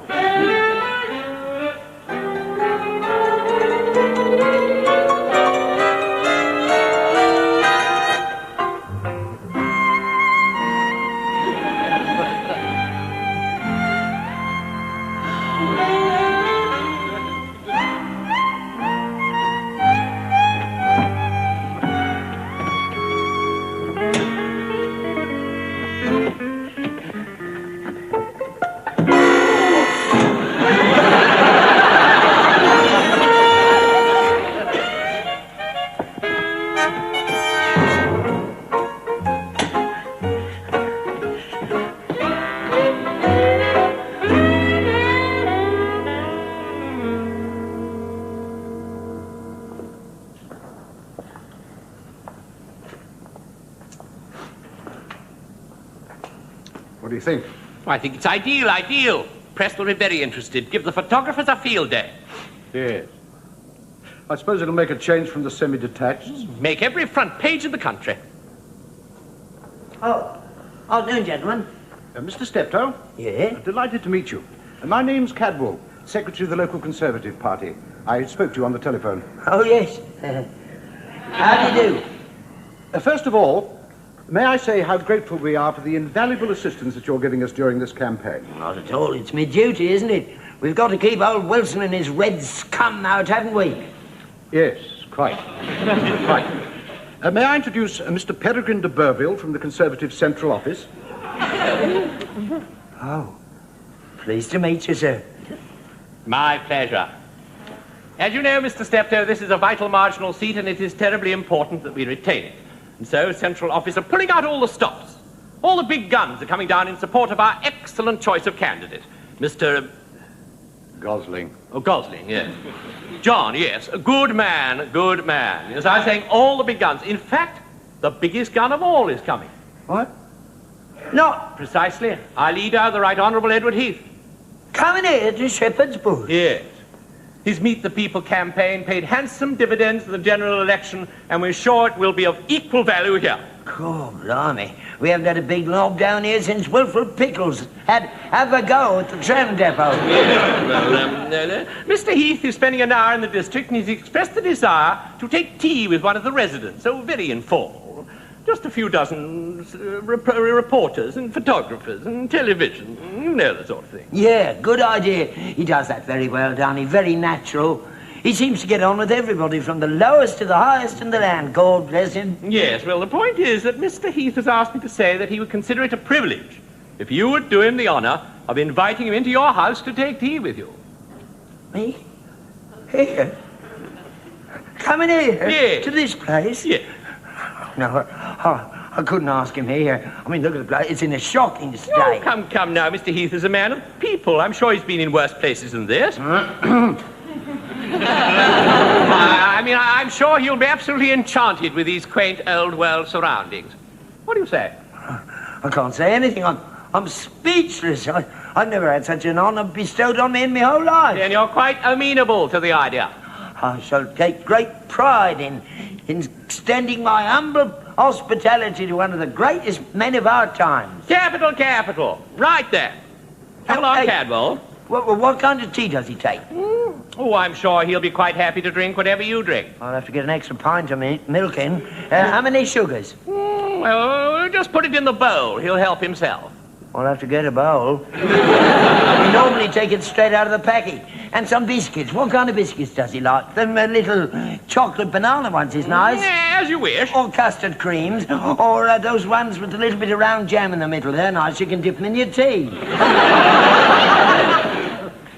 What do you think? I think it's ideal. Press will be very interested. Give the photographers a field day. Yes. I suppose it'll make a change from the semi-detached. Make every front page of the country. Oh, afternoon, gentlemen. Mr. Steptoe? Yeah? Delighted to meet you. My name's Cadwell, Secretary of the local Conservative Party. I spoke to you on the telephone. Oh, yes. How do you do? First of all, may I say how grateful we are for the invaluable assistance that you're giving us during this campaign? Not at all. It's my duty, isn't it? We've got to keep old Wilson and his Red scum out, haven't we? Yes, quite. Quite. May I introduce Mr. Peregrine de Burville from the Conservative Central Office? Oh, pleased to meet you, sir. My pleasure. As you know, Mr. Steptoe, this is a vital marginal seat, and it is terribly important that we retain it. And so, Central Office are pulling out all the stops. All the big guns are coming down in support of our excellent choice of candidate, Mr. Gosling. Oh, Gosling, yes. John, yes. A good man, good man. As I was saying, all the big guns. In fact, the biggest gun of all is coming. What? Not Precisely. Our leader, the Right Honourable Edward Heath. coming here to Shepherd's Bush. Yes. His Meet the People campaign paid handsome dividends in the general election, and we're sure it will be of equal value here. Oh, blimey. We haven't had a big lob down here since Wilfred Pickles have a go at the tram depot. Well, Mr. Heath is spending an hour in the district, and he's expressed the desire to take tea with one of the residents, so very informal. Just a few dozen reporters and photographers and television, you know, the sort of thing. Yeah, good idea. He does that very well, Donny, very natural. He seems to get on with everybody, from the lowest to the highest in the land. God bless him. Yes, well, the point is that Mr. Heath has asked me to say that he would consider it a privilege if you would do him the honour of inviting him into your house to take tea with you. Me? Here? Coming here? Yes. To this place? Yes. No, I couldn't ask him here. I mean, look at the place. It's in a shocking state. Oh, come now. Mr. Heath is a man of people. I'm sure he's been in worse places than this. I mean, I'm sure he'll be absolutely enchanted with these quaint old world surroundings. What do you say? I can't say anything. I'm speechless. I I've never had such an honour bestowed on me in my whole life. Then you're quite amenable to the idea. I shall take great pride in extending my humble hospitality to one of the greatest men of our times. Capital, capital. Right there. Come along, Cadwell. What kind of tea does he take? Oh, I'm sure he'll be quite happy to drink whatever you drink. I'll have to get an extra pint of milk in. How many sugars? Well, just put it in the bowl. He'll help himself. I'll have to get a bowl. We normally take it straight out of the packet. And some biscuits. What kind of biscuits does he like? Them little chocolate banana ones is nice. Yeah, as you wish. Or custard creams. Or those ones with a little bit of round jam in the middle. They're nice. You can dip them in your tea.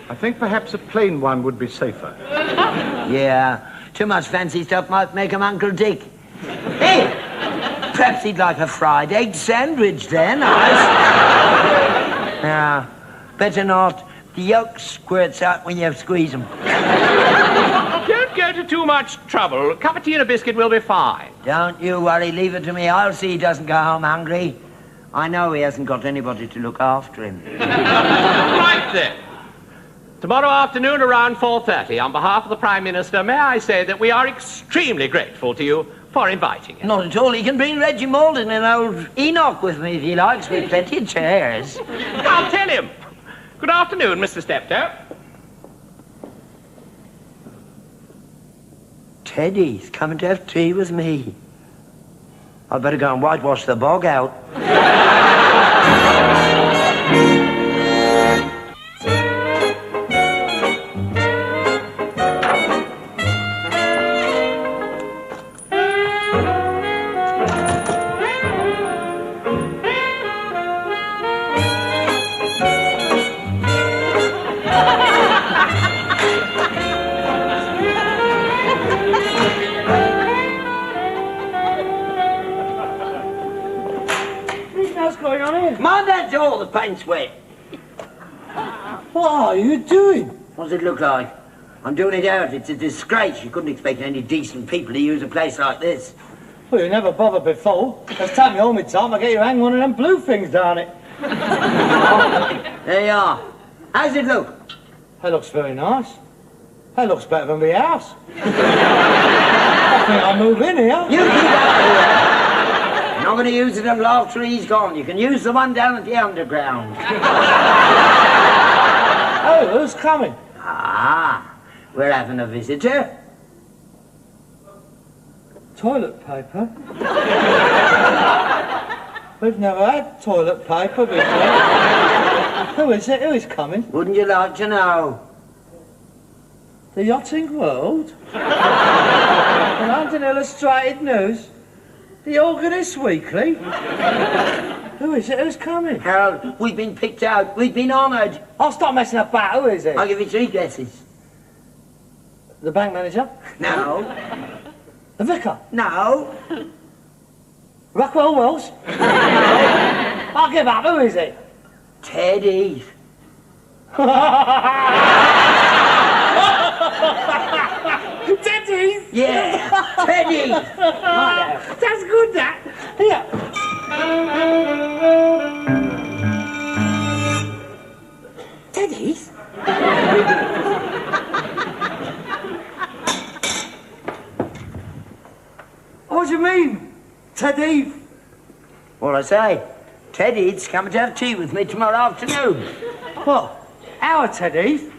I think perhaps a plain one would be safer. Yeah. Too much fancy stuff might make him Uncle Dick. Hey! Perhaps he'd like a fried egg sandwich there. Nice. Now, better not. The yolk squirts out when you squeeze them. Don't go to too much trouble. A cup of tea and a biscuit will be fine. Don't you worry. Leave it to me. I'll see he doesn't go home hungry. I know he hasn't got anybody to look after him. Right then. Tomorrow afternoon around 4:30, on behalf of the Prime Minister, may I say that we are extremely grateful to you for inviting us. Not at all. He can bring Reggie Malden and old Enoch with me if he likes, with plenty of chairs. I'll tell him. Good afternoon, Mr. Steptoe. Teddy's coming to have tea with me. I'd better go and whitewash the bog out. Mind that door, the paint's wet. What are you doing? What does it look like? I'm doing it out. It's a disgrace. You couldn't expect any decent people to use a place like this. Well, you never bothered before. Let's take me home in time. I'll get you to hang one of them blue things down it. There you are. How's it look? That looks very nice. That looks better than my house. I think I'll move in here. You keep out here. You're not going to use it until after he's gone. You can use the one down at the underground. Oh, who's coming? Ah, we're having a visitor. Toilet paper? We've never had toilet paper before. Who is it? Who is coming? Wouldn't you like to know? The Yachting World? The London Illustrated News? The Organist Weekly? Who is it? Who's coming? Harold, we've been picked out. We've been honoured. I'll stop messing about. Who is it? I'll give you 3 guesses. The bank manager? No. The vicar? No. Rockwell Wells? I'll give up. Who is it? Ted Heath. Ted Heath? Yeah, Ted Heath. That's good, that. Here. Ted Heath? What do you mean, Ted Heath? What I say? Ted Heath's coming to have tea with me tomorrow afternoon. What? Our Ted Heath?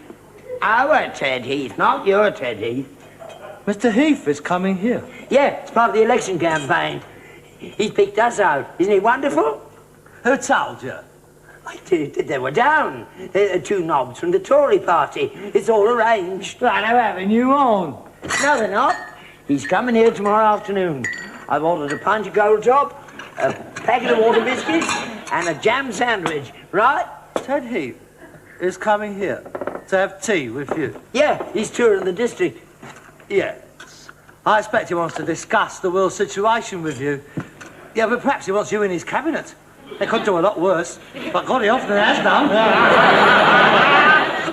Our Ted Heath, not your Ted Heath. Mr. Heath is coming here. Yeah, it's part of the election campaign. He's picked us out. Isn't he wonderful? Who told you? I did. They were down. 2 knobs from the Tory party. It's all arranged. Right, they're having you on. No, they're not. He's coming here tomorrow afternoon. I've ordered a pint of gold top, a packet of water biscuits, and a jam sandwich, right? Ted Heath is coming here to have tea with you. Yeah, he's touring the district. Yes. I expect he wants to discuss the world situation with you. Yeah, but perhaps he wants you in his cabinet. They could do a lot worse, but God, he often has done.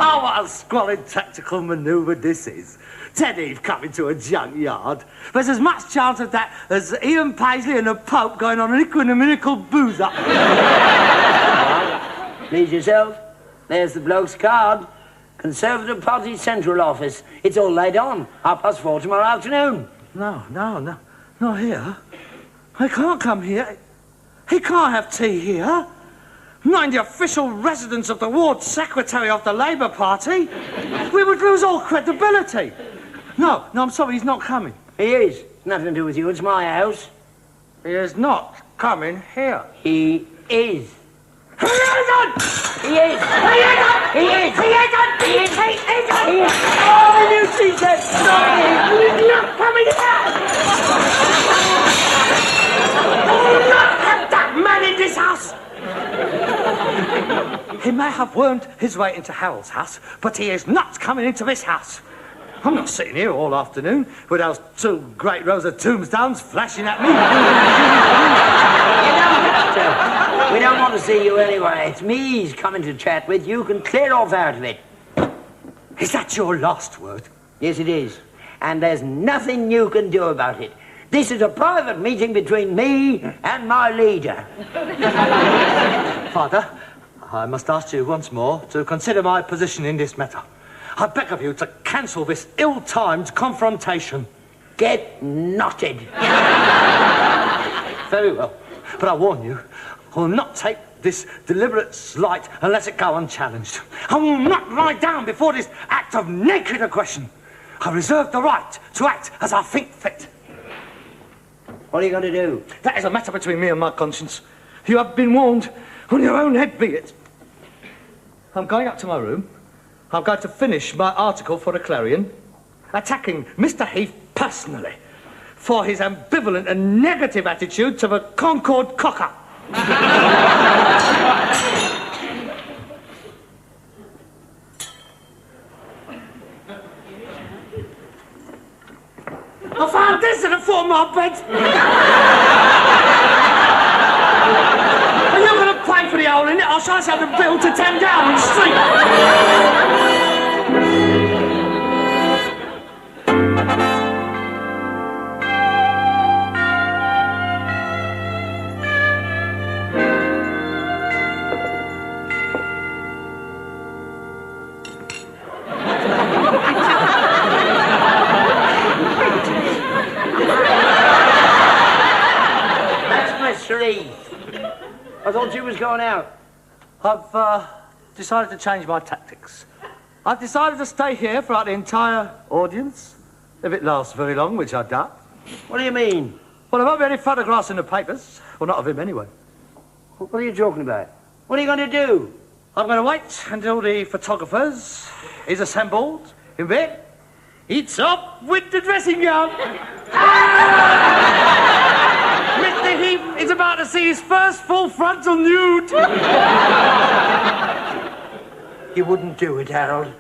Oh, what a squalid tactical manoeuvre this is. Ted Heath coming to a junkyard. There's as much chance of that as Ian Paisley and the Pope going on an equaniminical booze-up. Please yourself. There's the bloke's card. Conservative Party Central Office. It's all laid on. 4:30 tomorrow afternoon. No, not here. He can't come here. He can't have tea here. Not in the official residence of the ward secretary of the Labour Party. We would lose all credibility. No, I'm sorry, he's not coming. He is. Nothing to do with you. It's my house. He is not coming here. He is. He isn't! He is. He isn't! He is. He isn't! He is. He isn't! He is. Oh, you see that? He's not coming here! Oh, not have that man in this house! He may have wormed his way into Harold's house, but he is not coming into this house. I'm not sitting here all afternoon with those two great rows of tombstones flashing at me. You don't have to. We don't want to see you anyway. It's me he's coming to chat with. You can clear off out of it. Is that your last word? Yes, it is. And there's nothing you can do about it. This is a private meeting between me and my leader. Father, I must ask you once more to consider my position in this matter. I beg of you to cancel this ill-timed confrontation. Get knotted. Very well. But I warn you, I will not take this deliberate slight and let it go unchallenged. I will not lie down before this act of naked aggression. I reserve the right to act as I think fit. What are you going to do? That is a matter between me and my conscience. You have been warned. On your own head be it. I'm going up to my room. I'm going to finish my article for the Clarion, attacking Mr. Heath personally for his ambivalent and negative attitude to the Concord cocker. I found this in the foot of my bed. Are you going to pay for the hole in it? I'll try to have the bill to 10 Downing Street. I thought you was going out. I've decided to change my tactics. I've decided to stay here throughout the entire audience, if it lasts very long, which I doubt. What do you mean? Well, there won't be any photographs in the papers. Well, not of him, anyway. What are you talking about? What are you going to do? I'm going to wait until the photographers is assembled in bed. It's up with the dressing gown. Mr. Heath is about to see his first full frontal nude. You wouldn't do it, Harold.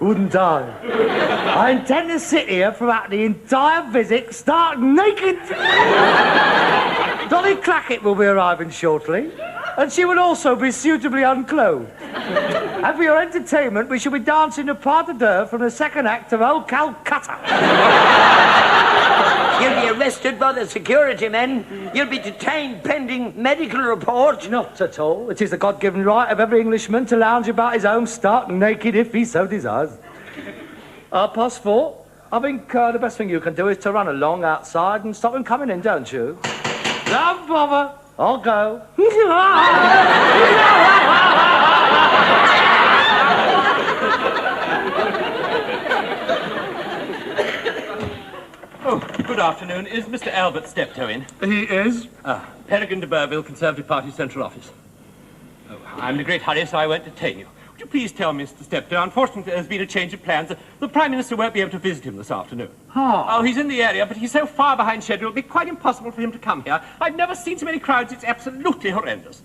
Wouldn't I? I intend to sit here throughout the entire visit, stark naked. Dolly Clackett will be arriving shortly, and she will also be suitably unclothed. And for your entertainment, we shall be dancing the pas de deux from the second act of Old Calcutta. You'll be arrested by the security men. You'll be detained pending medical report. Not at all. It is the God-given right of every Englishman to lounge about his home stark naked if he so desires. 4:30. I think the best thing you can do is to run along outside and stop him coming in, don't you? Don't bother. I'll go. Oh, good afternoon. Is Mr. Albert Steptoe in? He is. Peregrine de Burville, Conservative Party Central Office. Oh, I'm in a great hurry, so I won't detain you. Would you please tell Mr. Steptoe, unfortunately there's been a change of plans. The Prime Minister won't be able to visit him this afternoon. Oh, he's in the area, but he's so far behind schedule, it'll be quite impossible for him to come here. I've never seen so many crowds, it's absolutely horrendous.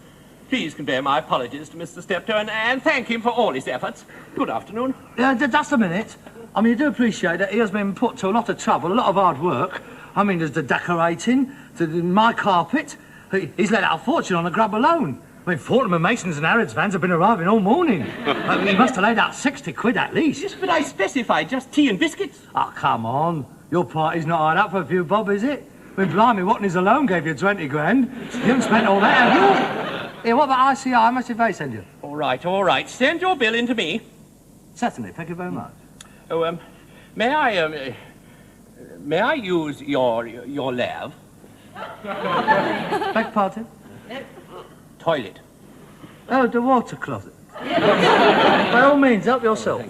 Please convey my apologies to Mr. Steptoe and thank him for all his efforts. Good afternoon. Just a minute. I mean, you do appreciate that he has been put to a lot of trouble, a lot of hard work. I mean, there's the decorating, my carpet. He's let out a fortune on the grub alone. I mean, Fortnum and Masons and Harrods vans have been arriving all morning. He must have laid out 60 quid at least. Yes, but I specified just tea and biscuits. Oh, come on. Your party's not hard up for a few bob, is it? I mean, blimey, Watney's alone gave you 20 grand. You haven't spent all that, have you? Yeah, what about ICR? How much did they send you? All right, all right. Send your bill in to me. Certainly, thank you very much. Oh, may I use your lav? Beg pardon? Toilet. Oh, the water closet. By all means, help yourself.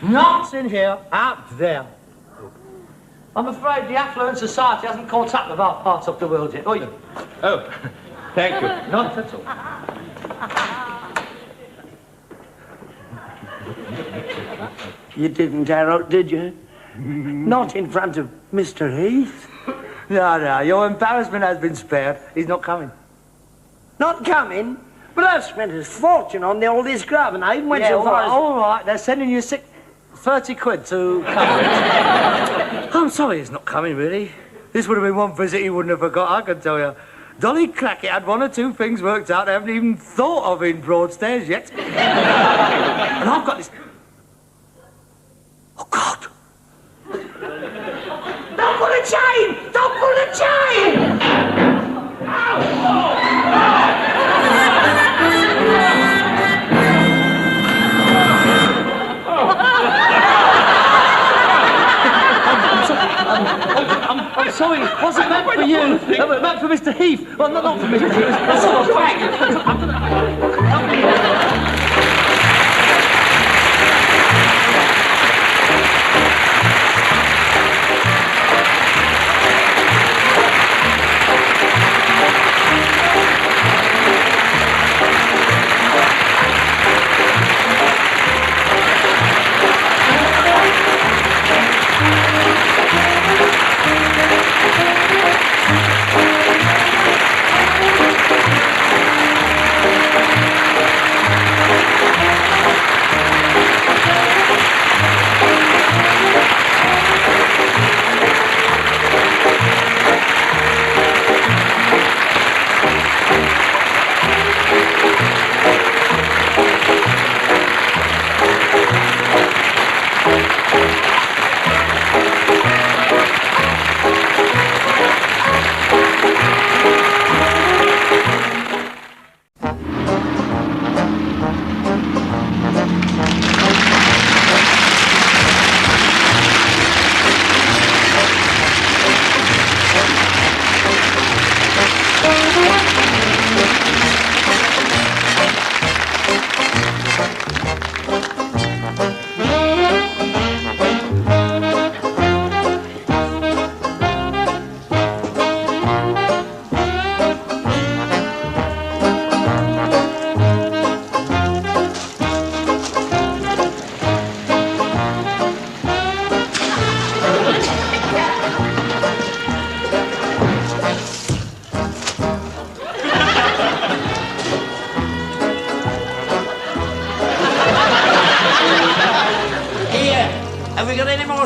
Not in here, out there. I'm afraid the affluent society hasn't caught up with our part of the world yet. Oi. Oh, thank you. Not at all. You didn't, Harold, did you? Not in front of Mr. Heath. No, your embarrassment has been spared. He's not coming. Not coming? But I've spent a fortune on all this grub, and I even went so far as... all right, they're sending you 30 quid to cover it. I'm sorry he's not coming, really. This would have been one visit he wouldn't have forgot, I can tell you. Dolly Clackett had one or two things worked out I haven't even thought of in Broadstairs yet. And I've got this... Oh, God! Don't pull the chain! Don't pull the chain! I'm sorry, it wasn't meant for you. It was meant for Mr. Heath. Well, not for Mr. Heath.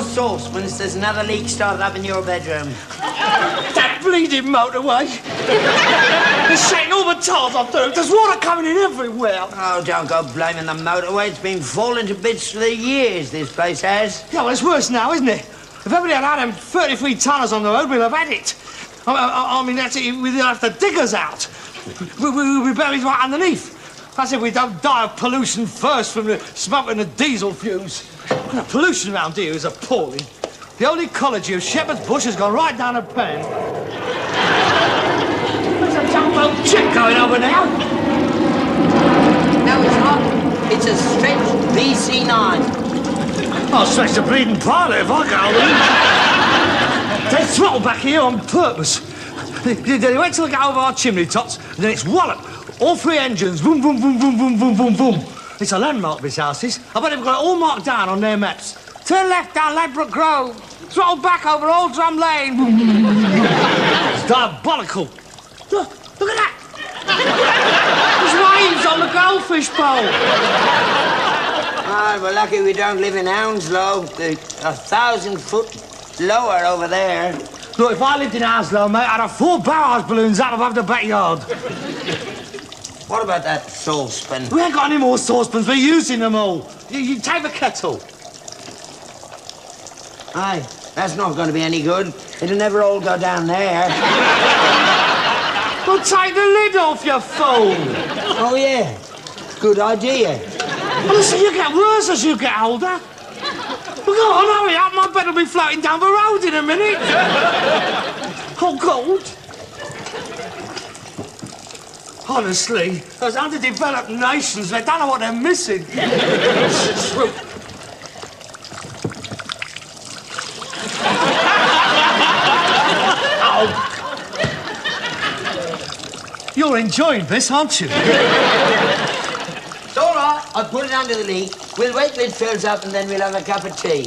Saucepans, there's another leak started up in your bedroom. That bleeding motorway! It's shaking all the tiles up through. There's water coming in everywhere. Oh, don't go blaming the motorway. It's been falling to bits for the years, this place has. Yeah, well, it's worse now, isn't it? If everybody had them 33-tonners on the road, we'd have had it. I mean, that's it. We'd have the diggers out. We'd be buried right underneath. That's if we don't die of pollution first from the smoking the diesel fumes. The pollution around here is appalling. The old ecology of Shepherd's Bush has gone right down a pan. There's a jumbo jet going over now. No, it's not. It's a Stretch BC9. I'll stretch the bleeding pilot if I go. They throttle back here on purpose. They wait till they get over our chimney tops, and then it's wallop. All three engines, boom, boom, boom, boom, boom, boom, boom, boom. It's a landmark, this house is. I bet they've got it all marked down on their maps. Turn left down Ladbroke Grove. Throttle back over Old Drum Lane. It's diabolical. Look at that. There's waves on the goldfish bowl. Ah, we're lucky we don't live in Hounslow. 1,000 foot lower over there. Look, if I lived in Hounslow, mate, I'd have 4 barrage balloons up above the backyard. What about that saucepan? We ain't got any more saucepans. We're using them all. You take the kettle. Aye, that's not going to be any good. It'll never all go down there. Well, take the lid off, you fool. Oh, yeah. Good idea. Listen, you get worse as you get older. Well, go on, hurry up. My bed will be floating down the road in a minute. Oh, God. Honestly, those underdeveloped nations, they don't know what they're missing. You're enjoying this, aren't you? It's all right. I'll put it under the leak. We'll wait till it fills up and then we'll have a cup of tea.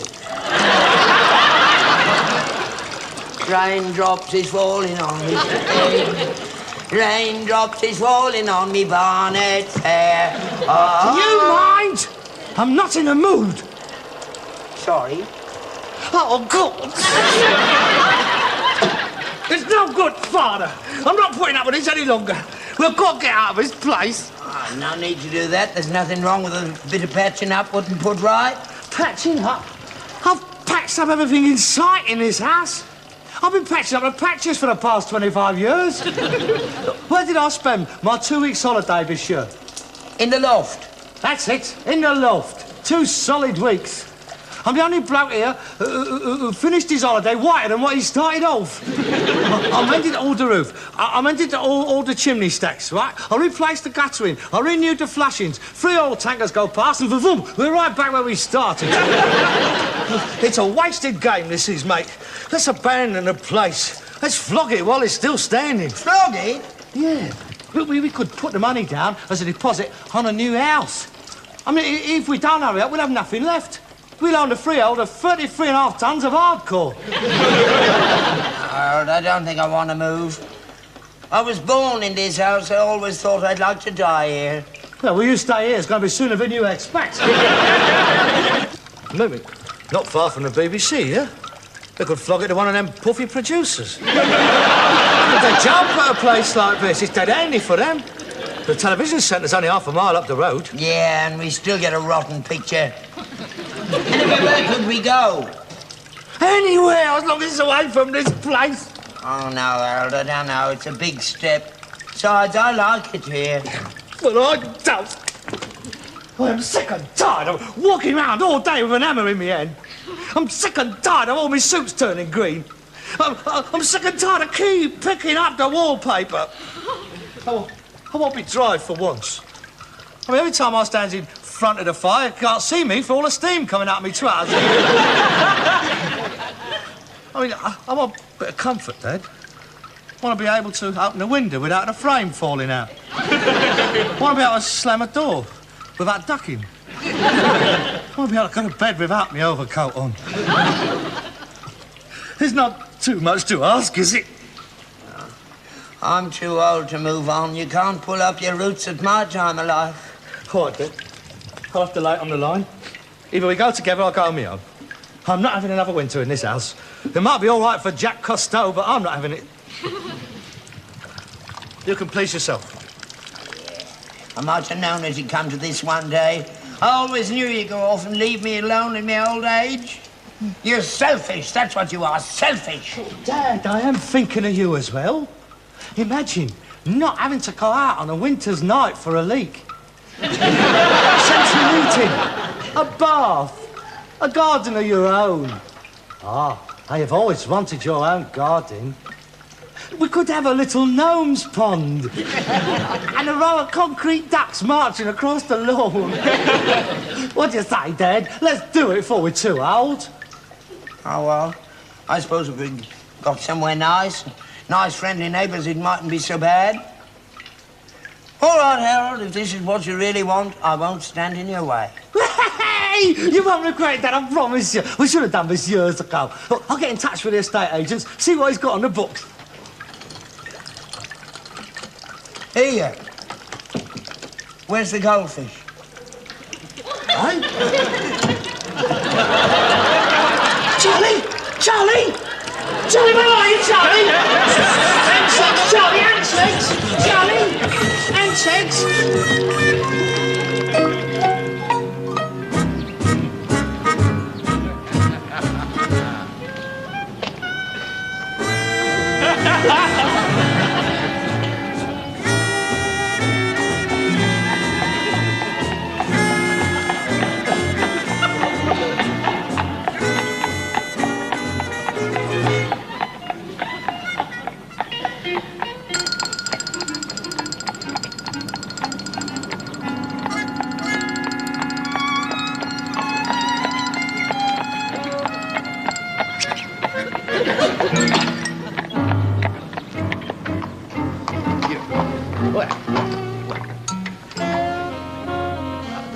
Raindrops is falling on me head. Raindrops is falling on me bonnet's hair. Oh. Do you mind? I'm not in a mood. Sorry. Oh, God. It's no good, Father. I'm not putting up with this any longer. We've got to get out of this place. Oh, no need to do that. There's nothing wrong with a bit of patching up, wouldn't put right. Patching up? I've patched up everything in sight in this house. I've been patching up the patches for the past 25 years. Where did I spend my 2 weeks holiday this year? In the loft. That's it, in the loft. 2 solid weeks. I'm the only bloke here who finished his holiday whiter than what he started off. I mended all the roof. I mended all the chimney stacks, right? I replaced the guttering. I renewed the flashings. 3 oil tankers go past and boom, we're right back where we started. It's a wasted game, this is, mate. Let's abandon the place. Let's flog it while it's still standing. Flog it? Yeah. We could put the money down as a deposit on a new house. I mean, if we don't hurry up, we'll have nothing left. We'll own the freehold of 33.5 tons of hardcore. Harold, I don't think I want to move. I was born in this house. I always thought I'd like to die here. Well, you stay here. It's going to be sooner than you expect. Maybe not far from the BBC, yeah? They could flog it to one of them puffy producers. If they jump at a place like this, it's dead handy for them. The television centre's only half a mile up the road. Yeah, and we still get a rotten picture. Anyway, where could we go? Anywhere, as long as it's away from this place. Oh, no, Harold, I don't know. It's a big step. Besides, I like it here. But I don't. I'm sick and tired of walking around all day with an hammer in my hand. I'm sick and tired of all my suits turning green. I'm sick and tired of keep picking up the wallpaper. I won't be dry for once. I mean, every time I stand in front of the fire, you can't see me for all the steam coming out of me trousers. I mean, I want a bit of comfort, Dad. I want to be able to open a window without the frame falling out. I want to be able to slam a door without ducking. I want to be able to go to bed without my overcoat on. There's not too much to ask, is it? I'm too old to move on. You can't pull up your roots at my time of life. All right, then. I'll have to lay it on the line. Either we go together or I go on my own. I'm not having another winter in this house. It might be all right for Jack Cousteau, but I'm not having it. You can please yourself. I might have known as you'd come to this one day. I always knew you'd go off and leave me alone in my old age. You're selfish, that's what you are, selfish. Dad, I am thinking of you as well. Imagine not having to go out on a winter's night for a leak. Central heating, a bath, a garden of your own. Ah, I have always wanted your own garden. We could have a little gnome's pond and a row of concrete ducks marching across the lawn. What do you say, Dad? Let's do it before we're too old. Oh, well, I suppose if we got somewhere nice, nice friendly neighbours, it mightn't be so bad. All right, Harold, if this is what you really want, I won't stand in your way. Hey! You won't regret that, I promise you. We should have done this years ago. Look, I'll get in touch with the estate agents, see what he's got on the books. Here. Where's the goldfish? Hey? Charlie! Charlie! Charlie, where are you, Charlie? Ants eggs, Charlie, ants eggs! Charlie! Ants eggs!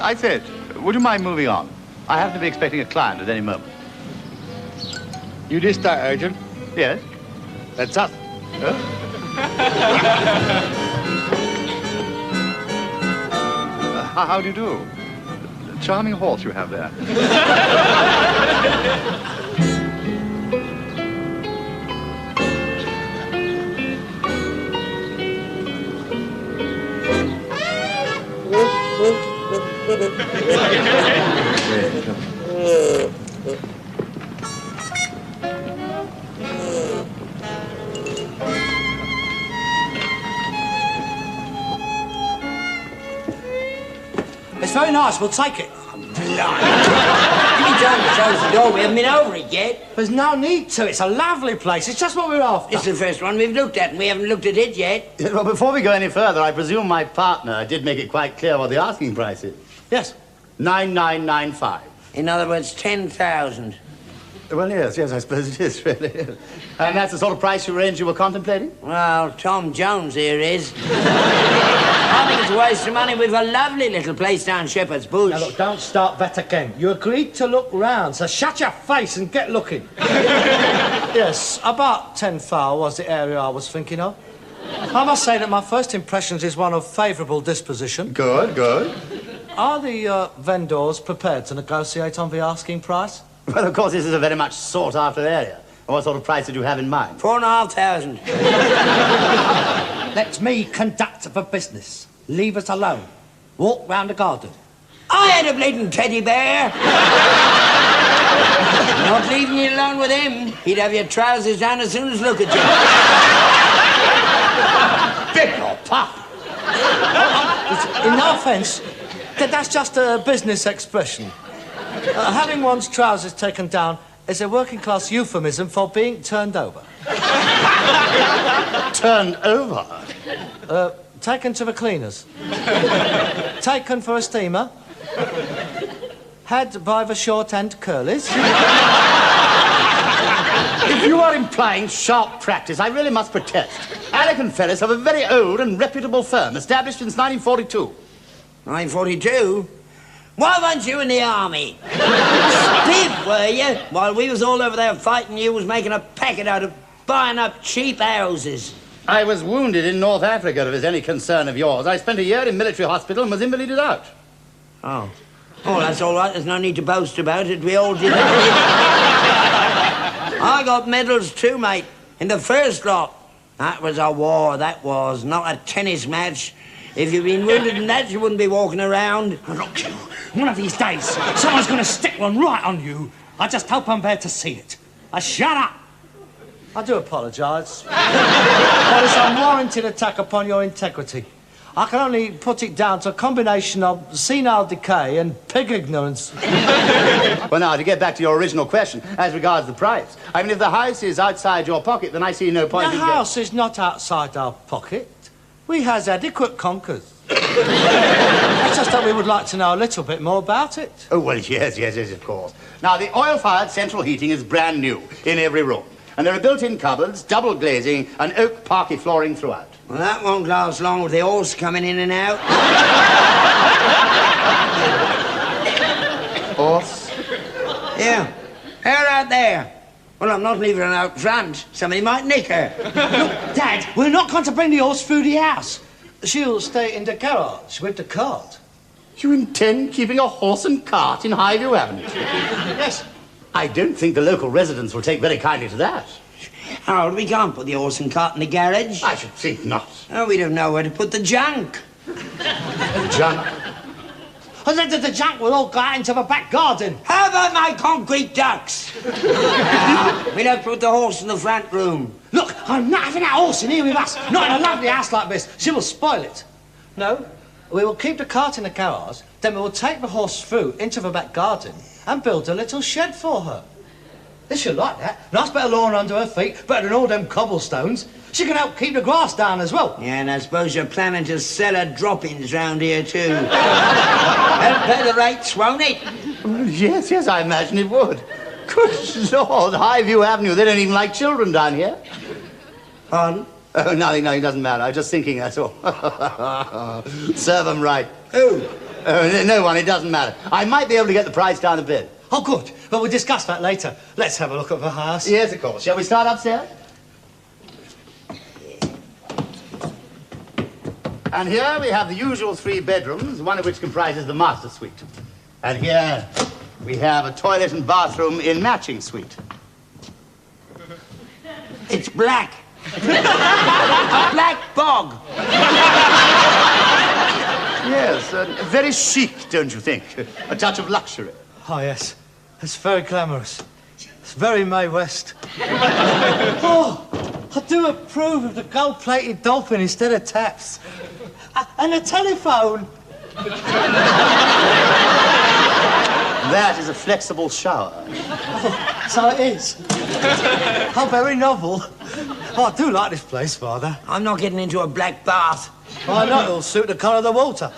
I said, would you mind moving on? I happen to be expecting a client at any moment. You the estate agent? Yes? That's us. How do you do? Charming horse you have there. It's very nice, we'll take it. Give me time to close the door. We haven't been over it yet. There's no need to. It's a lovely place. It's just what we're after. It's the first one we've looked at, and we haven't looked at it yet. Well, before we go any further, I presume my partner did make it quite clear what the asking price is. Yes. 9995. In other words, 10,000. Well, yes, I suppose it is, really. And that's the sort of price range you were contemplating? Well, Tom Jones here is. I think it's a waste of money. We've a lovely little place down Shepherd's Bush. Now, look, don't start that again. You agreed to look round, so shut your face and get looking. Yes, about 10 foul was the area I was thinking of. I must say that my first impressions is one of favourable disposition. Good, good. Are the vendors prepared to negotiate on the asking price? Well, of course, this is a very much sought-after area. What sort of price did you have in mind? 4,500. Let me conduct the business. Leave us alone. Walk round the garden. I ain't a bleeding teddy bear. Not leaving you alone with him. He'd have your trousers down as soon as look at you. Big or puff. In no offence, that's just a business expression. Having one's trousers taken down is a working-class euphemism for being turned over. Turned over? Taken to the cleaners. Taken for a steamer. Had by the short-end curlies. If you are implying sharp practice, I really must protest. Alec and Ferris have a very old and reputable firm, established since 1942. 1942? Why weren't you in the army? Spiv, were you? While we was all over there fighting, you was making a packet out of buying up cheap houses. I was wounded in North Africa, if it's any concern of yours. I spent a year in military hospital and was invalided out. Oh. Oh, that's all right. There's no need to boast about it. We all did it. I got medals too, mate, in the first lot. That was a war, that was, not a tennis match. If you'd been wounded in that, you wouldn't be walking around. Look, you, one of these days, someone's going to stick one right on you. I just hope I'm there to see it. Shut up! I do apologise. That is a unwarranted attack upon your integrity. I can only put it down to a combination of senile decay and pig ignorance. Well, now, to get back to your original question, as regards the price, I mean, if the house is outside your pocket, then I see no point in... The house is not outside our pocket. We has adequate conkers. It's just that we would like to know a little bit more about it. Oh, well, yes, of course. Now, the oil-fired central heating is brand new in every room. And there are built-in cupboards, double glazing, and oak parquet flooring throughout. Well, that won't last long with the horse coming in and out. Horse? Yeah. Her out there. Well, I'm not leaving her out front. Somebody might nick her. Look, Dad, we're not going to bring the horse through the house. She'll stay in the garage with the cart. You intend keeping a horse and cart in Highview Avenue? Yes. I don't think the local residents will take very kindly to that. Harold, we can't put the horse and cart in the garage. I should think not. Oh, we don't know where to put the junk. Junk? The junk will all go out into the back garden. How about my concrete ducks? We'll have to put the horse in the front room. Look, I'm not having that horse in here with us. Not in a lovely house like this. She will spoil it. No, we will keep the cart in the garage, then we will take the horse through into the back garden and build a little shed for her. She'll like that. Nice bit of lawn under her feet, better than all them cobblestones. She can help keep the grass down as well. Yeah, and I suppose you're planning to sell her droppings round here, too. That'll pay the rates, won't it? Well, yes, I imagine it would. Good Lord, Highview Avenue. They don't even like children down here. Pardon? Oh, nothing, doesn't matter. I was just thinking, that's all. Serve them right. Who? No one, it doesn't matter. I might be able to get the price down a bit. Oh, good. Well, we'll discuss that later. Let's have a look at the house. Yes, of course. Shall we start upstairs? And here we have the usual 3 bedrooms, one of which comprises the master suite. And here we have a toilet and bathroom in matching suite. It's black. A black bog. Yes, very chic, don't you think? A touch of luxury. Oh, yes. It's very glamorous. It's very Mae West. Oh, I do approve of the gold-plated dolphin instead of taps. And the telephone. That is a flexible shower. Oh, so it is. How very novel. Oh, I do like this place, Father. I'm not getting into a black bath. Why not? It'll suit the colour of the water.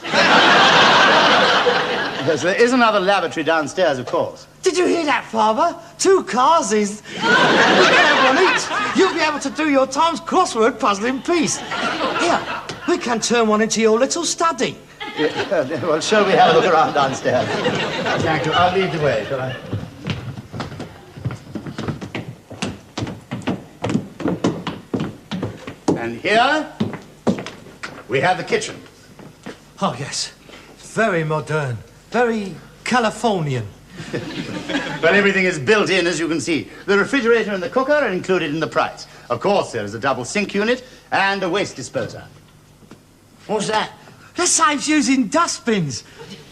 Yes, there is another lavatory downstairs, of course. Did you hear that, Father? 2 carses. We can have one each. You'll be able to do your Times crossword puzzle in peace. Here, we can turn one into your little study. Yeah, well, shall we have a look around downstairs? Thank you. I'll lead the way, shall I? And here we have the kitchen. Oh, yes. Very modern. Very Californian. Well, everything is built in, as you can see. The refrigerator and the cooker are included in the price. Of course, there is a double sink unit and a waste disposer. What's that? That saves using dustbins.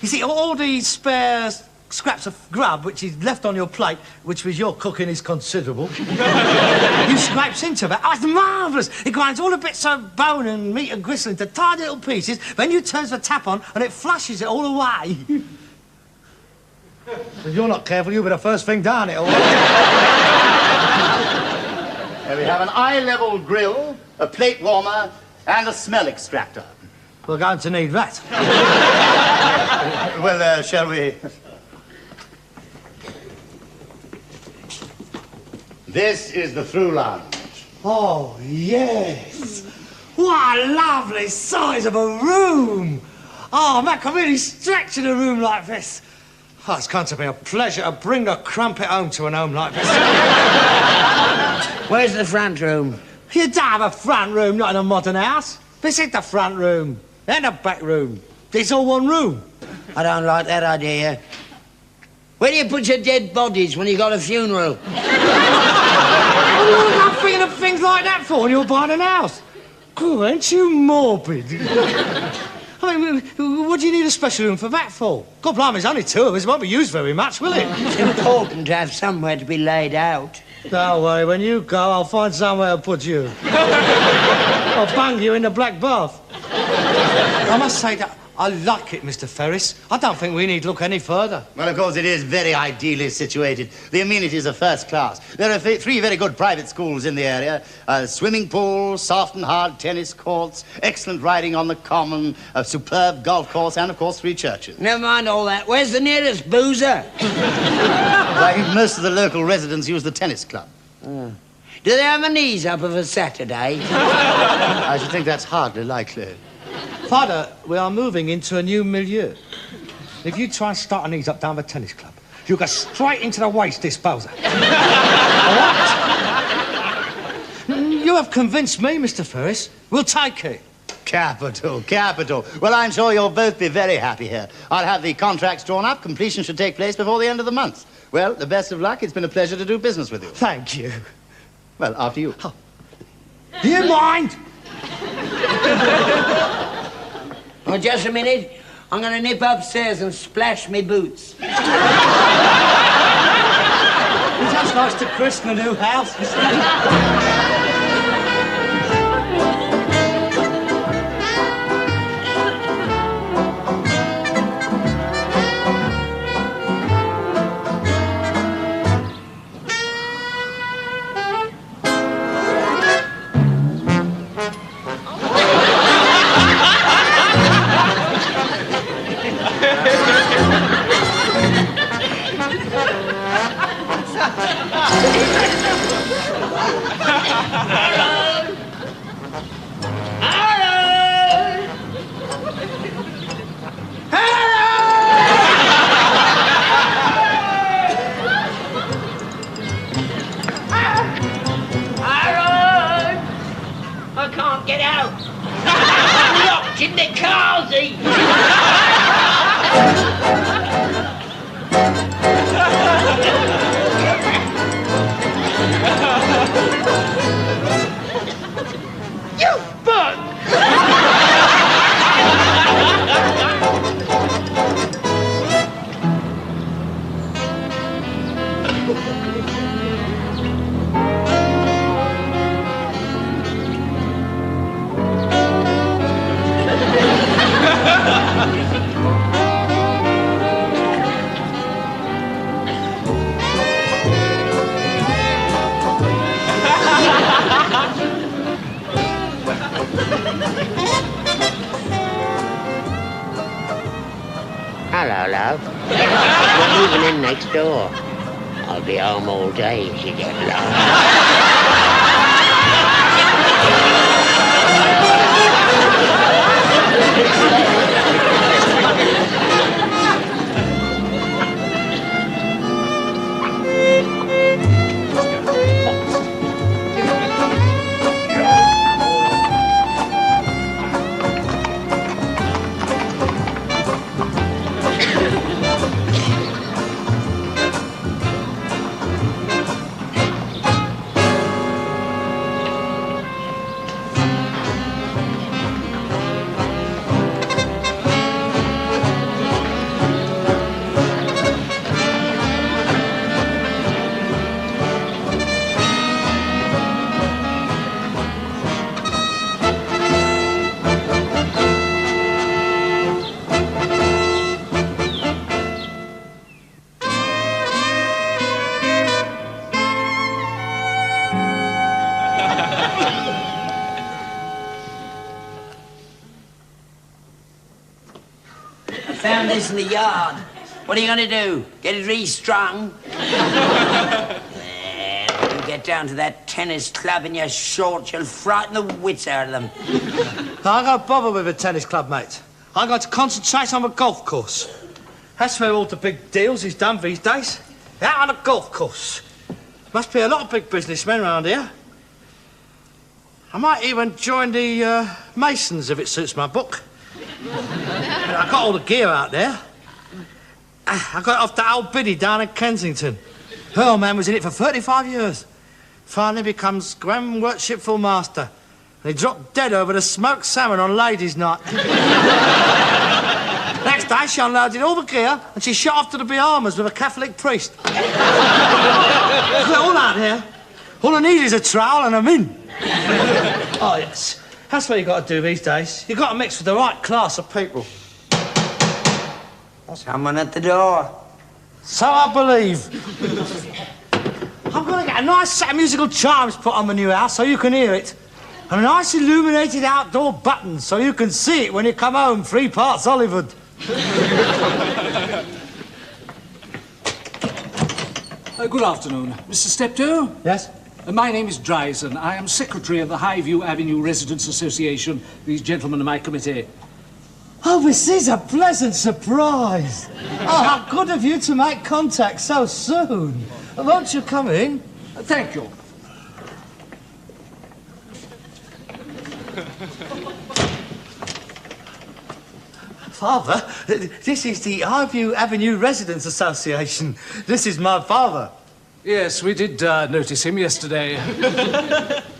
You see, all the spare scraps of grub which is left on your plate, which with your cooking is considerable, you scrapes into that. Oh, it's marvellous. It grinds all the bits of bone and meat and gristle into tiny little pieces. Then you turns the tap on and it flushes it all away. If you're not careful, you'll be the first thing down it all. Here we have an eye-level grill, a plate warmer, and a smell extractor. We're going to need that. Well, shall we? This is the through lounge. Oh, yes. What a lovely size of a room. Oh, man, can really stretch in a room like this. Oh, it's going to be a pleasure to bring the crumpet home to an home like this. Where's the front room? You don't have a front room, not in a modern house. This is the front room and the back room. It's all one room. I don't like that idea. Where do you put your dead bodies when you got a funeral? What am I thinking of things like that for when you're buying an house? Oh, ain't you morbid? I mean, what do you need a special room for that for? God blimey, there's only 2 of us. It won't be used very much, will it? It's important to have somewhere to be laid out. Don't worry, when you go, I'll find somewhere to put you. I'll bang you in the black bath. I must say that I like it, Mr. Ferris. I don't think we need to look any further. Well, of course, it is very ideally situated. The amenities are first class. There are 3 very good private schools in the area. A swimming pool, soft and hard tennis courts, excellent riding on the common, a superb golf course, and, of course, 3 churches. Never mind all that. Where's the nearest boozer? I think most of the local residents use the tennis club. Do they have a knees up of a Saturday? I should think that's hardly likely. Father, we are moving into a new milieu. If you try and start a knees up down the tennis club, you'll go straight into the waste disposer. All right? You have convinced me, Mr. Ferris. We'll take it. Capital, capital. Well, I'm sure you'll both be very happy here. I'll have the contracts drawn up. Completion should take place before the end of the month. Well, the best of luck. It's been a pleasure to do business with you. Thank you. Well, after you. Oh. Do you mind? Oh, just a minute. I'm going to nip upstairs and splash me boots. It's just nice to christen a new house. I can't get out. I'm locked in the carsy. You bug! Hello, love. You're moving in next door. I'll be home all day if you get Found this in the yard. What are you going to do? Get it restrung? When you get down to that tennis club in your shorts, you'll frighten the wits out of them. I don't bother with a tennis club, mate. I got to concentrate on the golf course. That's where all the big deals is done these days. Out on the golf course. Must be a lot of big businessmen around here. I might even join the Masons if it suits my book. I got all the gear out there. I got it off that old biddy down in Kensington. Her old man was in it for 35 years. Finally becomes Grand Worshipful Master. And he dropped dead over the smoked salmon on Ladies' Night. Next day, she unloaded all the gear and she shot off to the Bahamas with a Catholic priest. Got it all out here. All I need is a trowel and I'm in. Oh, yes. That's what you got to do these days. You got to mix with the right class of people. Someone at the door. So I believe. I'm going to get a nice set of musical chimes put on the new house so you can hear it. And a nice illuminated outdoor button so you can see it when you come home 3 parts Hollywood. Good afternoon. Mr. Steptoe? Yes? My name is Dryson. I am secretary of the Highview Avenue Residents Association. These gentlemen are my committee. Oh, this is a pleasant surprise. Oh, how good of you to make contact so soon. Won't you come in? Thank you. Father, this is the Highview Avenue Residents Association. This is my father. Yes, we did notice him yesterday.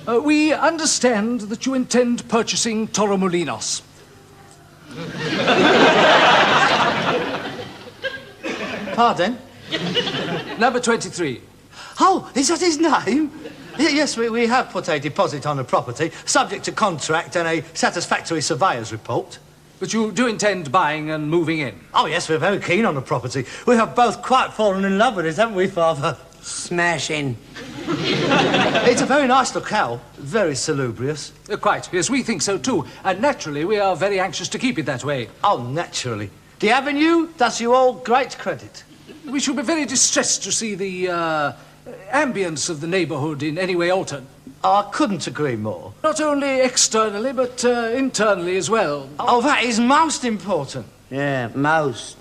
We understand that you intend purchasing Torremolinos. Pardon? Number 23. Oh, is that his name? Yes, we have put a deposit on the property, subject to contract and a satisfactory surveyor's report. But you do intend buying and moving in? Oh, yes, we're very keen on the property. We have both quite fallen in love with it, haven't we, Father? Smashing. It's a very nice locale, very salubrious. Quite, yes, we think so too. And naturally, we are very anxious to keep it that way. Oh, naturally. The avenue does you all great credit. We should be very distressed to see the ambience of the neighbourhood in any way altered? I couldn't agree more. Not only externally, but internally as well. Oh, that is most important. Yeah, most.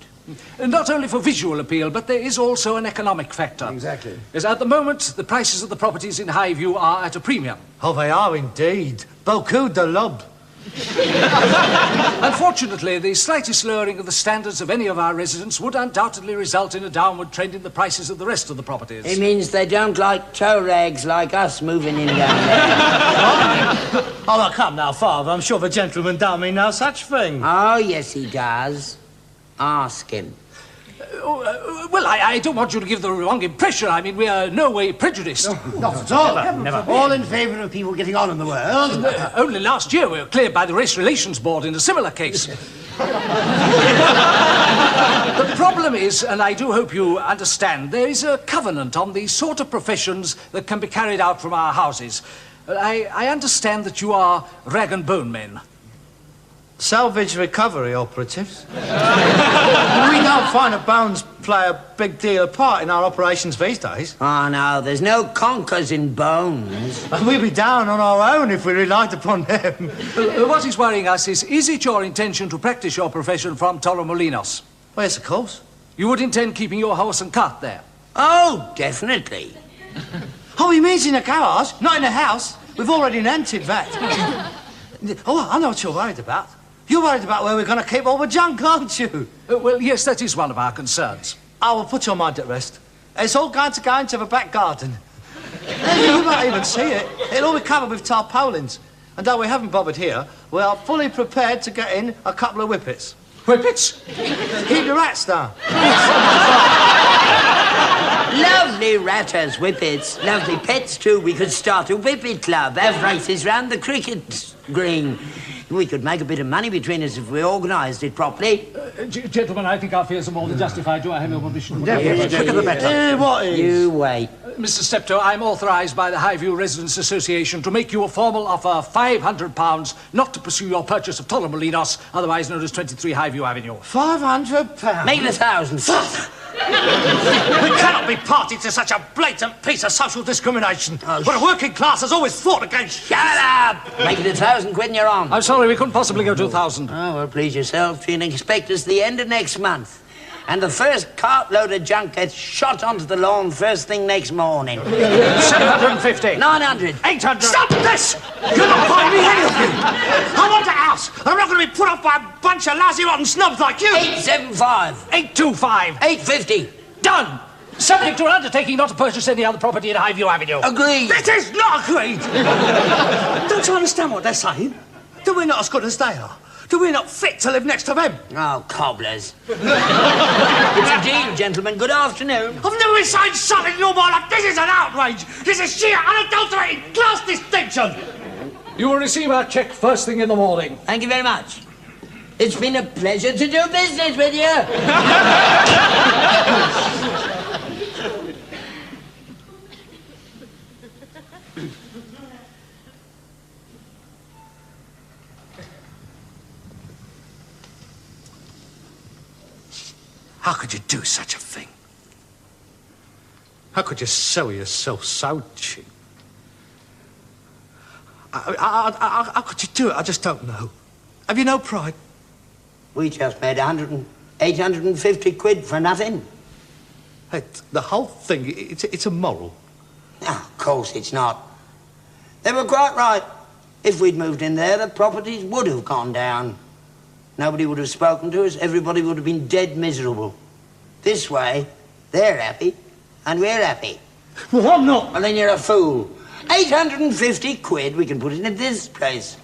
Not only for visual appeal, but there is also an economic factor. Exactly. As at the moment, the prices of the properties in Highview are at a premium. Oh, they are indeed. Beaucoup de lob. Unfortunately, the slightest lowering of the standards of any of our residents would undoubtedly result in a downward trend in the prices of the rest of the properties. It means they don't like tow rags like us moving in down there. Oh, well, come now, Father. I'm sure the gentleman don't mean no such thing. Oh, yes, he does. Ask him. Well, I don't want you to give the wrong impression. I mean, we are no way prejudiced. Not at all. Never. All in favour of people getting on in the world. Only last year we were cleared by the Race Relations Board in a similar case. The problem is, and I do hope you understand, there is a covenant on the sort of professions that can be carried out from our houses. I understand that you are rag and bone men. Salvage recovery operatives. We don't find that bones play a big deal of part in our operations these days. Oh, no, there's no conkers in bones. We'd be down on our own if we relied upon them. What is worrying us is it your intention to practice your profession from Torremolinos? Well, yes, of course. You would intend keeping your horse and cart there? Oh, definitely. Oh, he means in a garage, not in a house. We've already rented that. Oh, I know what you're worried about. You're worried about where we're going to keep all the junk, aren't you? Well, yes, that is one of our concerns. I will put your mind at rest. It's all going to go into the back garden. You won't even see it. It'll all be covered with tarpaulins. And though we haven't bothered here, we are fully prepared to get in a couple of whippets. Whippets? Keep the rats down. Lovely ratters, whippets. Lovely pets, too. We could start a whippet club, have races round the cricket green. We could make a bit of money between us if we organised it properly. Gentlemen, I think our fears are more than justified. Do I have your permission? Definitely. The quicker the better. What is? You wait. Mr. Steptoe, I'm authorised by the Highview Residents Association to make you a formal offer of £500 not to pursue your purchase of Torremolinos, otherwise known as 23 Highview Avenue. £500? Make it 1,000. We cannot be party to such a blatant piece of social discrimination. But the working class has always fought against... Shut up! Make it 1,000 quid and you're on. I'm sorry, we couldn't possibly go to 1,000. Oh, well, please yourself. You can expect us the end of next month. And the first cartload of junk gets shot onto the lawn first thing next morning. 750. 900. 800. Stop this! You're not buying me any of you! I want a house! I'm not going to be put off by a bunch of lousy rotten snobs like you! 875. 825. 850. Done! Subject to an undertaking not to purchase any other property at Highview Avenue. Agreed. It is not agreed! Don't you understand what they're saying? That we're not as good as they are? That we're not fit to live next to them? Oh, cobblers. It's a deal, gentlemen. Good afternoon. I've never been signed something in all my life. This is an outrage. This is sheer, unadulterated class distinction. You will receive our cheque first thing in the morning. Thank you very much. It's been a pleasure to do business with you. How could you do such a thing? How could you sell yourself so cheap? How could you do it? I just don't know. Have you no pride? We just made 850 quid for nothing. Hey, the whole thing, it's immoral. No, of course it's not. They were quite right. If we'd moved in there, the properties would have gone down. Nobody would have spoken to us. Everybody would have been dead miserable. This way, they're happy, and we're happy. Well, I'm not. Well, then you're a fool. 850 quid, we can put it in this place.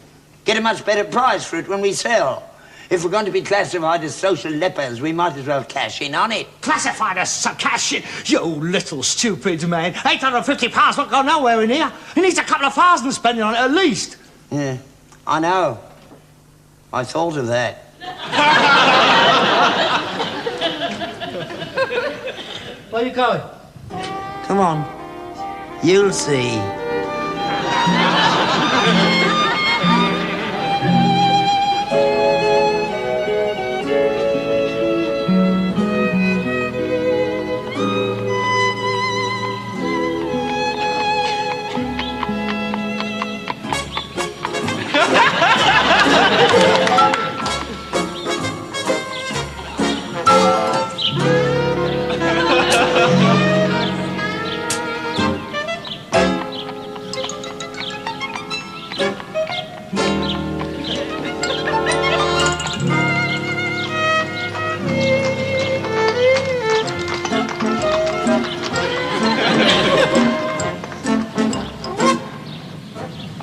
Get a much better price for it when we sell. If we're going to be classified as social lepers, we might as well cash in on it. Classified as cash in? You little stupid man. £850 won't go nowhere in here. He needs a couple of thousand spending on it at least. Yeah, I know. I thought of that. Where are you going? Come on. You'll see.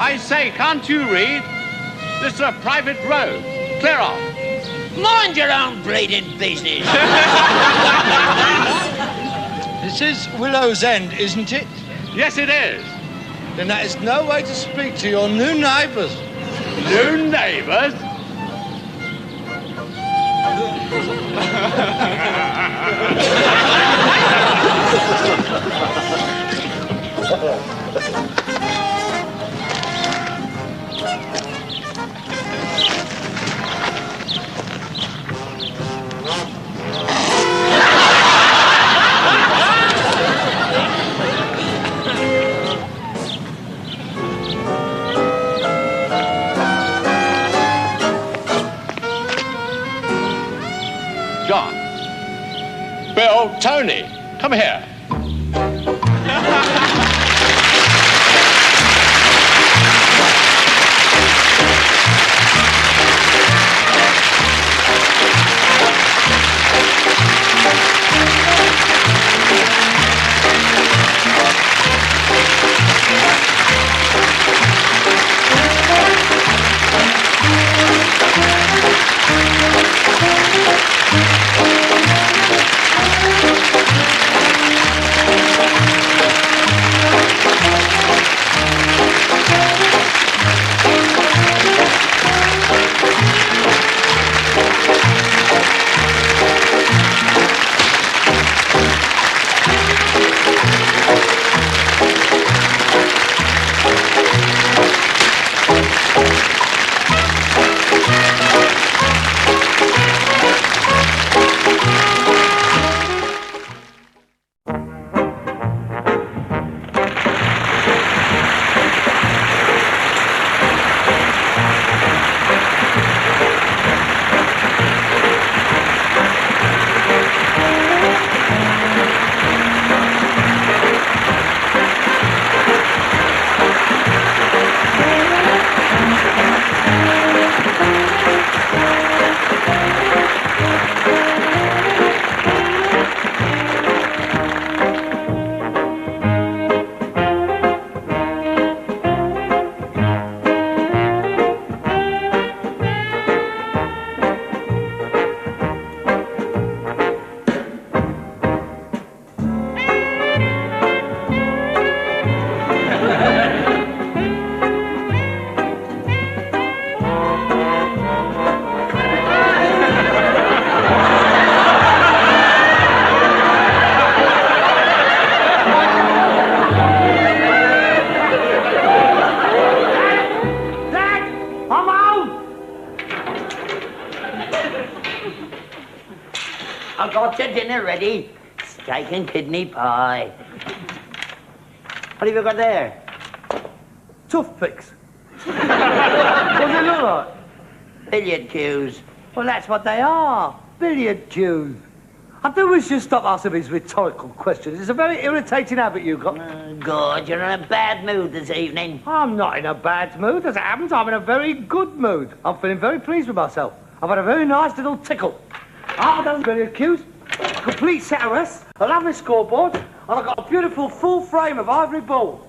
I say, can't you read? This is a private road. Clear off. Mind your own bleeding business. This is Willow's End, isn't it? Yes, it is. Then that is no way to speak to your new neighbours. New neighbours? John. Bill, Tony, come here. I've got your dinner ready. Steak and kidney pie. What have you got there? Toothpicks. What does it look like? Billiard cues. Well, that's what they are. Billiard cues. I do wish you'd stop asking these rhetorical questions. It's a very irritating habit you've got. Good, you're in a bad mood this evening. I'm not in a bad mood. As it happens, I'm in a very good mood. I'm feeling very pleased with myself. I've had a very nice little tickle. Half a dozen billiard cues, a complete set of rests, a lovely scoreboard, and I've got a beautiful full frame of ivory balls.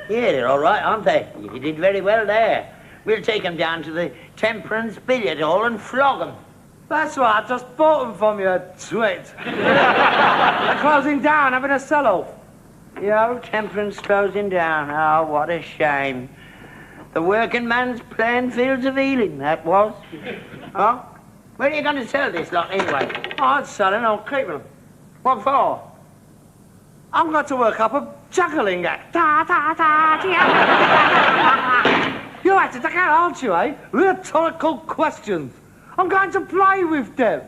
Yeah, they're all right, aren't they? You did very well there. We'll take them down to the Temperance Billiard Hall and flog them. That's right, I just bought them from you, twit. They're closing down, having a sell-off. The old Temperance closing down. Oh, what a shame. The working man's playing fields of Ealing, that was. Huh? Where are you going to sell this lot, anyway? Oh, I'm selling, I'll keep them. What for? I'm going to work up a juggling act. You have to take out, aren't you, eh? Rhetorical questions. I'm going to play with them.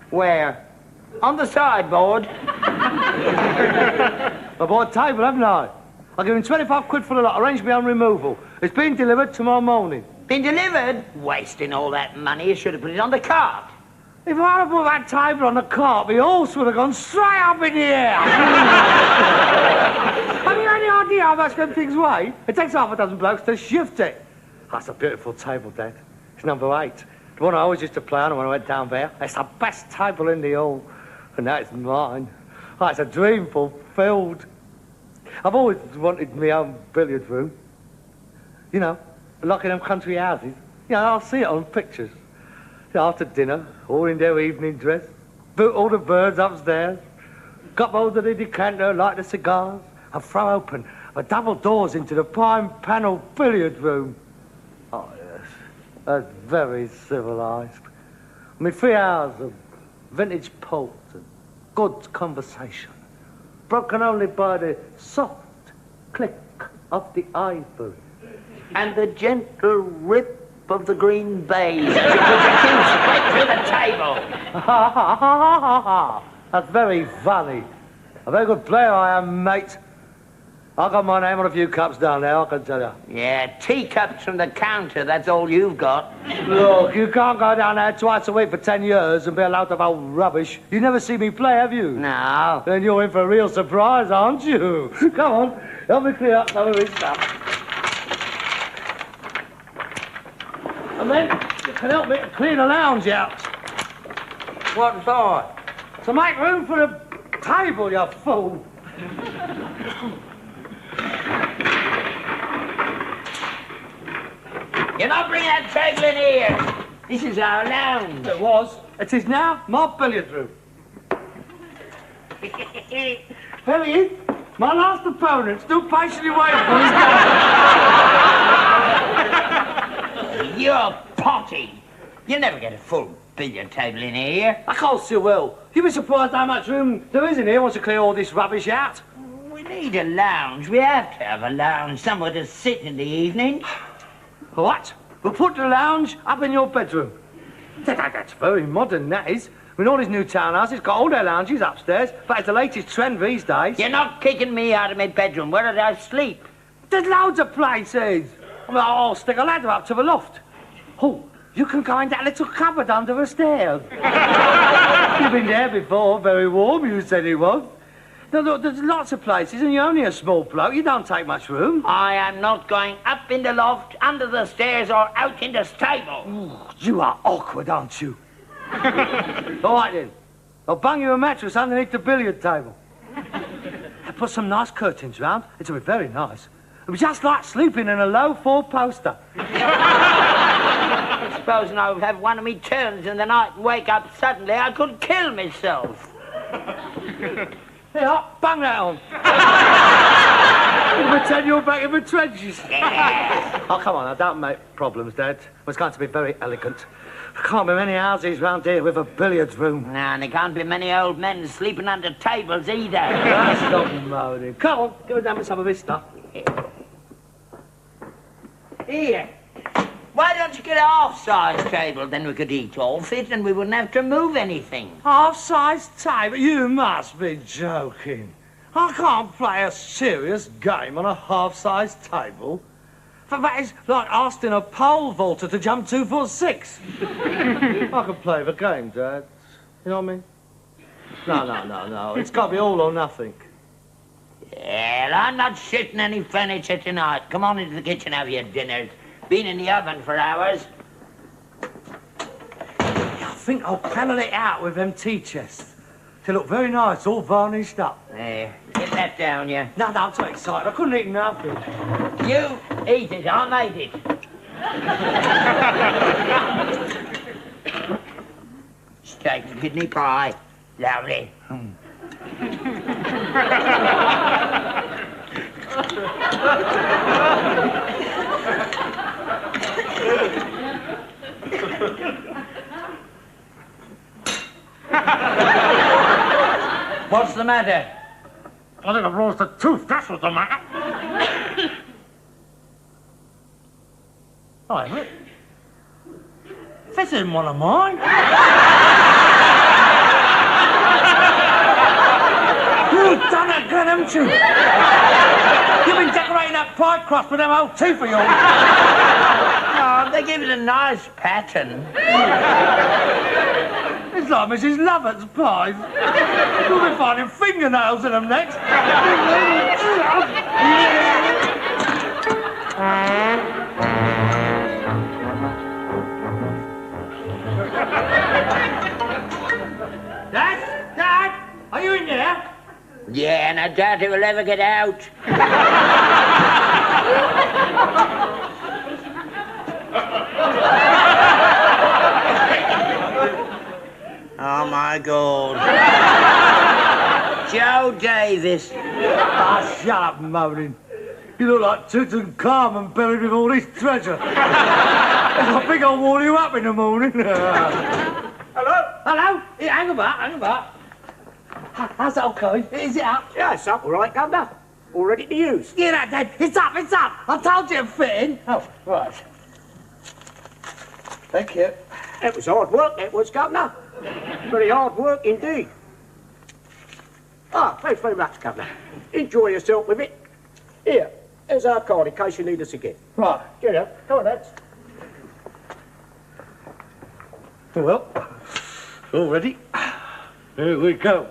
Where? On the sideboard? I bought a table, haven't I? I'll give him 25 quid for the lot, arrange me on removal. It's being delivered tomorrow morning. Been delivered? Wasting all that money, you should have put it on the cart. If I had put that table on the cart, the horse would have gone straight up in the air. Have you any idea how much them things weigh? It takes half a dozen blokes to shift it. That's a beautiful table, Dad. It's number 8. The one I always used to play on when I went down there. It's the best table in the hall. And that is mine. Oh, it's a dream fulfilled. I've always wanted my own billiard room. You know, like in them country houses. You know, I'll see it on pictures. You know, after dinner, all in their evening dress, boot all the birds upstairs, got hold of the decanter, light the cigars, and throw open the double doors into the prime panel billiard room. Oh, yes, that's very civilised. I mean, 3 hours of vintage port and good conversation, broken only by the soft click of the ivory and the gentle rip of the green baize as you put your cue straight through the table. Ha ha ha ha ha! That's very funny. A very good player I am, mate. I got my name on a few cups down there, I can tell you. Yeah, teacups from the counter, that's all you've got. Look, you can't go down there twice a week for 10 years and be a load of old rubbish. You never see me play, have you? No. Then you're in for a real surprise, aren't you? Come on, help me clear up some of this stuff. And then you can help me to clean the lounge out. What for? To make room for the table, you fool. You're not bringing that table in here. This is our lounge. It was. It is now my billiard room. There he is. My last opponent, still patiently waiting for his You're potty. You'll never get a full billiard table in here. Of course you will. You'll be surprised how much room there is in here once you clear all this rubbish out. We need a lounge. We have to have a lounge, somewhere to sit in the evening. What? We'll put the lounge up in your bedroom. That's very modern, that is. I mean, all these new townhouses got all their lounges upstairs, but it's the latest trend these days. You're not kicking me out of my bedroom. Where did I sleep? There's loads of places. I mean, I'll stick a ladder up to the loft. Oh, you can go in that little cupboard under the stairs. You've been there before, very warm, you said it was. No, look, there's lots of places, and you're only a small bloke. You don't take much room. I am not going up in the loft, under the stairs, or out in the stable. Ooh, you are awkward, aren't you? All right, then. I'll bung you a mattress underneath the billiard table. I'll put some nice curtains round. It'll be very nice. It'll be just like sleeping in a low four-poster. Supposing I would have one of me turns in the night and wake up suddenly, I could kill myself. Here, bang that on. You'll pretend you're back in the trenches. Yeah. Oh, come on, now, don't make problems, Dad. It's going to be very elegant. There can't be many houses round here with a billiard room. No, and there can't be many old men sleeping under tables either. Stop moaning. Come on, go down with some of this stuff. Here. Why don't you get a half-size table? Then we could eat off it and we wouldn't have to move anything. Half-size table? You must be joking. I can't play a serious game on a half-size table. That is like asking a pole vaulter to jump 2'6". I can play the game, Dad. You know what I mean? No. It's got to be all or nothing. Well, I'm not shitting any furniture tonight. Come on into the kitchen, have your dinners. Been in the oven for hours. I think I'll panel it out with them tea chests. They look very nice, all varnished up. There, get that down, you. No, I'm too excited. I couldn't eat nothing. You eat it, I made it. Steak and kidney pie. Lovely. What's the matter? I think I've lost a tooth, that's what's the matter. Oh, isn't it? This isn't one of mine. You've done it again, haven't you? You've been decorating that pie crust with them old teeth of yours. Oh, they give it a nice pattern. It's like Mrs. Lovett's pies. You'll be finding fingernails in them next. Dad? Are you in there? Yeah, and I doubt it will ever get out. Oh, my God. Joe Davis. Ah, shut up, moaning. You look like Tutankhamun buried with all his treasure. I think I'll warm you up in the morning. Hello? Hello? Yeah, hang about. How's that all going? Is it up? Yeah, it's up, all right, Governor. All ready to use. Yeah, that then. It's up. I told you to fit in. Oh, right. Thank you. It was hard work, it was, Governor. Very hard work indeed. Ah, thanks very much, Governor. Enjoy yourself with it. Here, here's our card in case you need us again. Right. Cheerio. Come on, lads. Well, all ready. Here we go.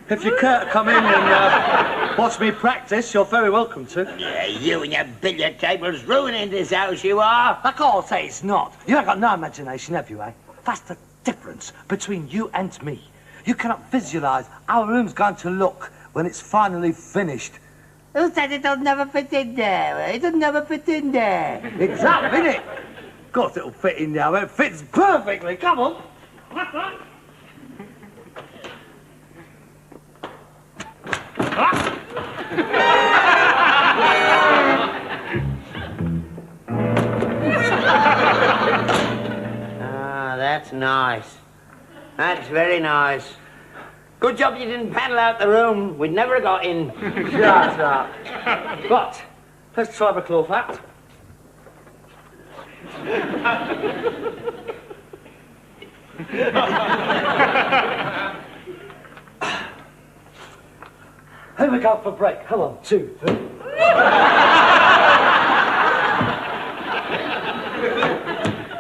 If you care to come in and watch me practice, you're very welcome to. Yeah, you and your billiard tables ruining this house, you are. I can't say it's not. You ain't got no imagination, have you, eh? That's the difference between you and me. You cannot visualise how a room's going to look when it's finally finished. Who said it'll never fit in there? It'll never fit in there. Exactly, innit? Of course it'll fit in there. It fits perfectly. Come on. Ah, that's nice. That's very nice. Good job you didn't paddle out the room. We'd never have got in. Shut up. But, let's try the cloth hat. Here we go for break. Come on, 2, 3.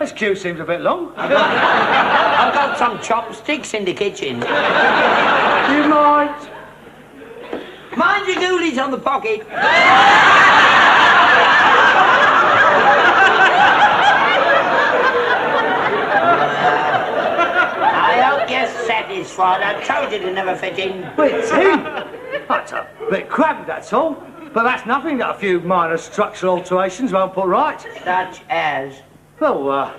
This queue seems a bit long. I've got some chopsticks in the kitchen. You might. Mind your ghoulies on the pocket. I hope you're satisfied. I told you to never fit in. Fit in? That's a bit cramped, that's all. But that's nothing that a few minor structural alterations won't put right. Such as? Well,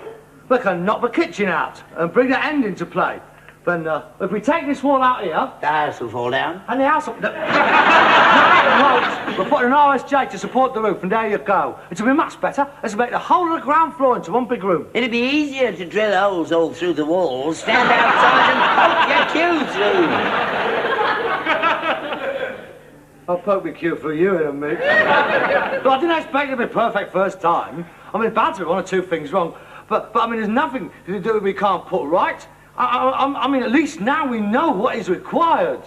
we can knock the kitchen out and bring the end into play. Then, if we take this wall out here... The house will fall down. And the house will... No, it won't. We'll put an RSJ to support the roof, and there you go. It'll be much better. It'll make the whole of the ground floor into one big room. It'll be easier to drill holes all through the walls, stand outside and poke your queue through. I'll poke my queue through you in a minute. But I didn't expect it to be perfect first time. I mean, it's bound to be one or two things wrong. But I mean, there's nothing to do we can't put right. I mean, at least now we know what is required.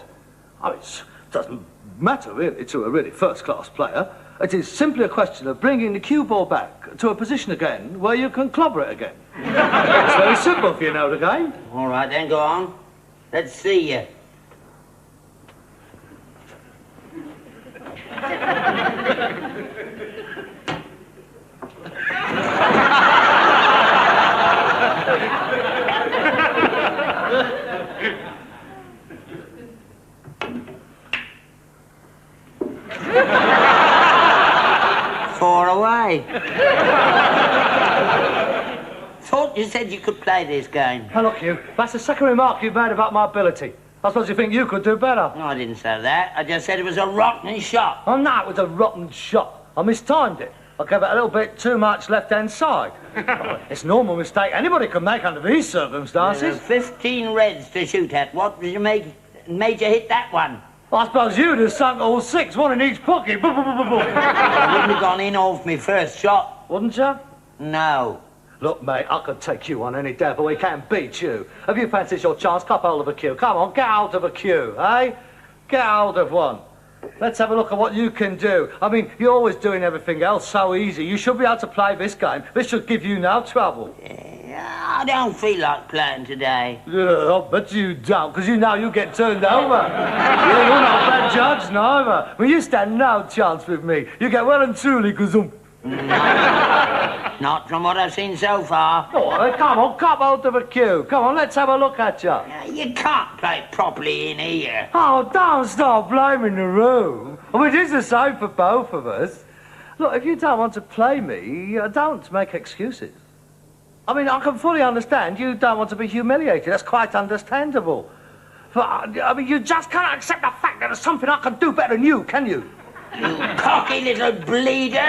I mean, it doesn't matter, really, to a really first-class player. It is simply a question of bringing the cue ball back to a position again where you can clobber it again. It's very simple if you know the game. All right, then, go on. Let's see you. Far away. Thought you said you could play this game. Now, look, you, that's the second remark you've made about my ability. I suppose you think you could do better. No, I didn't say that. I just said it was a rotten shot. Oh, no, it was a rotten shot. I mistimed it. I gave it a little bit too much left-hand side. It's a normal mistake anybody can make under these circumstances. There are 15 reds to shoot at. What did you made you hit that one? Well, I suppose you'd have sunk all 6, one in each pocket. I wouldn't have gone in off me first shot. Wouldn't you? No. Look, mate, I could take you on any day, but we can't beat you. Have you fancied your chance? Cup hold of a queue. Come on, get out of a queue, eh? Get hold of one. Let's have a look at what you can do. I mean, you're always doing everything else so easy. You should be able to play this game. This should give you no trouble. Yeah, I don't feel like playing today. Yeah, I bet you don't, because you know you get turned over. You're not a bad judge, neither. Well, you stand no chance with me. You get well and truly gazumped. Not from what I've seen so far. Oh, come on, come out of a queue. Come on, let's have a look at you. You can't play properly in here. Oh, don't start blaming the room. I mean, it is the same for both of us. Look, if you don't want to play me, don't make excuses. I mean, I can fully understand you don't want to be humiliated. That's quite understandable. But, I mean, you just can't accept the fact that there's something I can do better than you, can you? You cocky little bleeder.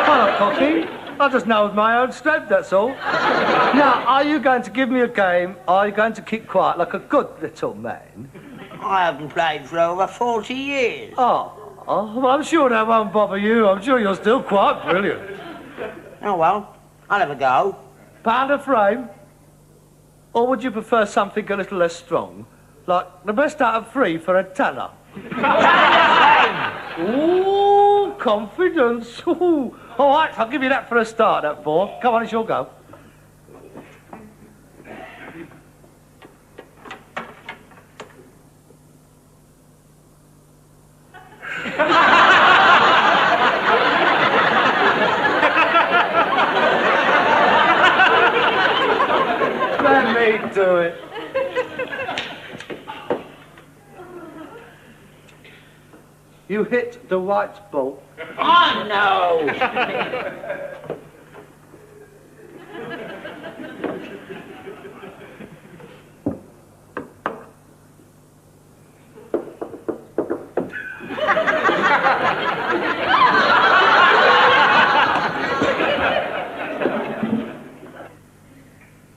I'm not cocky. I just know my own strength, that's all. Now, are you going to give me a game, or are you going to keep quiet like a good little man? I haven't played for over 40 years. Oh, well, I'm sure that won't bother you. I'm sure you're still quite brilliant. Oh, well, I'll have a go. Pound a frame? Or would you prefer something a little less strong? Like the best out of 3 for a tenner? Ooh, confidence. Ooh. All right, I'll give you that for a start, that ball. Come on, it's your go. Let me do it. You hit the white ball. Oh, no!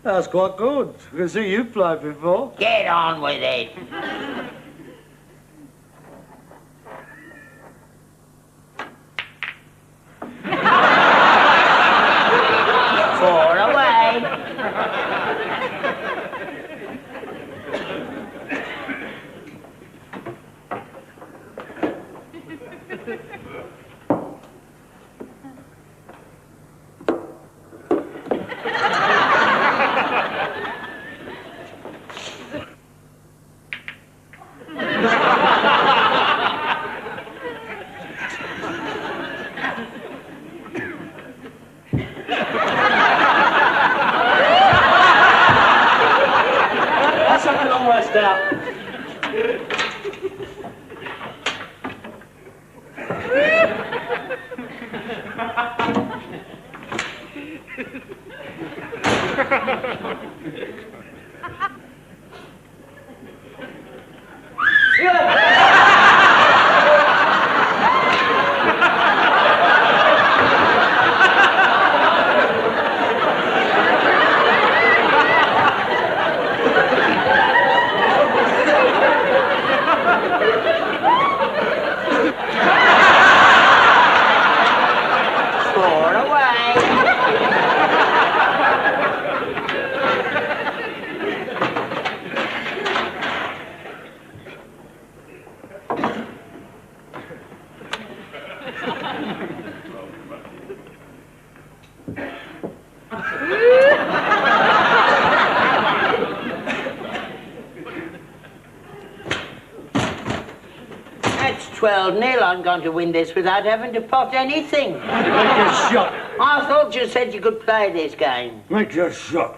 That's quite good. I can see you've played before. Get on with it. Four away. That's a long rest out. Four away. That's 12-0. I'm going to win this without having to pot anything. Make your shot. I thought you said you could play this game. Make your shot.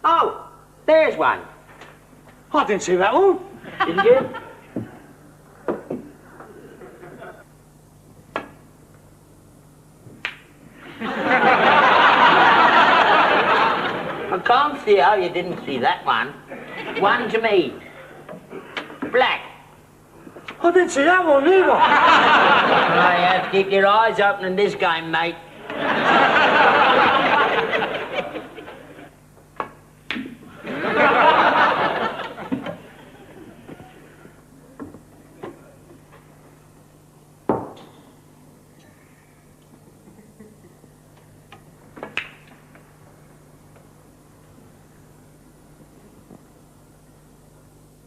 Oh, there's one. I didn't see that one. Didn't you? I can't see how you didn't see that one. One to me. Black. I didn't see that one either. I have to keep your eyes open in this game, mate.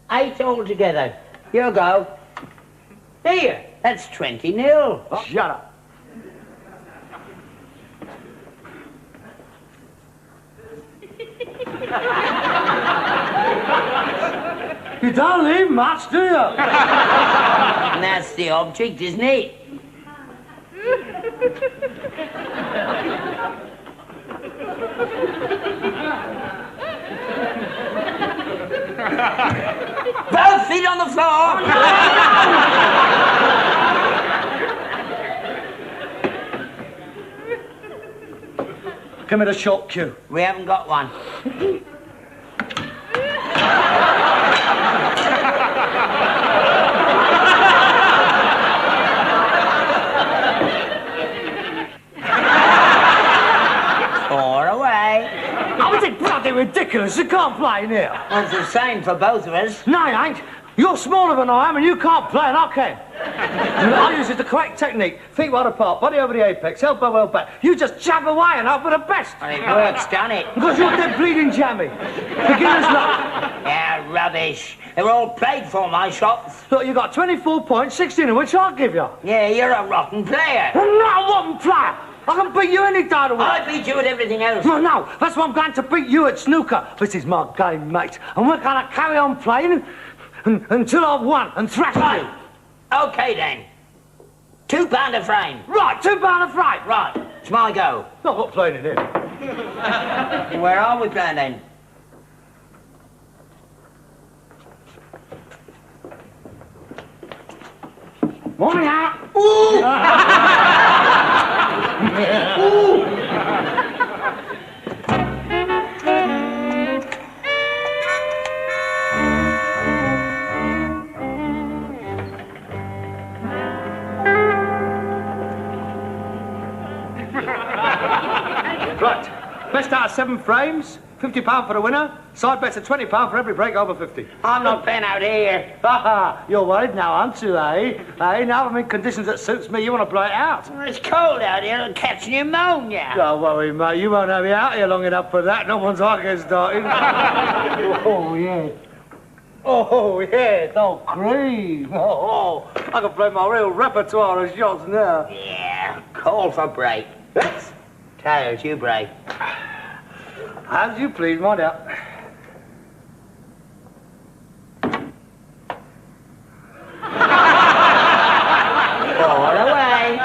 Eight altogether. You go. Here, that's 20-0. Oh, shut up. You don't leave much, do you? And that's the object, isn't it? Both feet on the floor! Give me the short cue. We haven't got one. Far away. Oh, it's bloody ridiculous. You can't play now. Well, it's the same for both of us. No, it ain't. You're smaller than I am and you can't play and I can. I use the correct technique. Feet wide apart, body over the apex, elbow well back. You just jab away and hope for the best. Well, it works, don't it? Because you're dead bleeding jammy. Beginner's luck. Yeah, rubbish. They're all played for, my shots. Look, you got 24 points, 16 of which I'll give you. Yeah, you're a rotten player. I'm not a rotten player. I can beat you any day of the week. I beat you at everything else. No, that's why I'm going to beat you at snooker. This is my game, mate. And we're going to carry on playing until I've won and thrashed you. OK, then. £2 a frame. Right, £2 a frame. Right, it's my go. No, I'm not playing it here. Where are we playing, then? Morning out. Ooh! Ooh! Right, best out of 7 frames, £50 for the winner. Side bets are £20 for every break over 50. I'm not playing out here. You're worried now, aren't you, eh? Now I'm in conditions that suits me, you want to play it out. Well, it's cold out here, I'll catch pneumonia. Don't worry, mate, you won't have me out here long enough for that. No one's eye gets started. Oh, yeah. Oh, yeah, don't grieve. Oh, I can play my real repertoire of shots now. Yeah, call for break. Tails, you break. As you please, mind out. All away.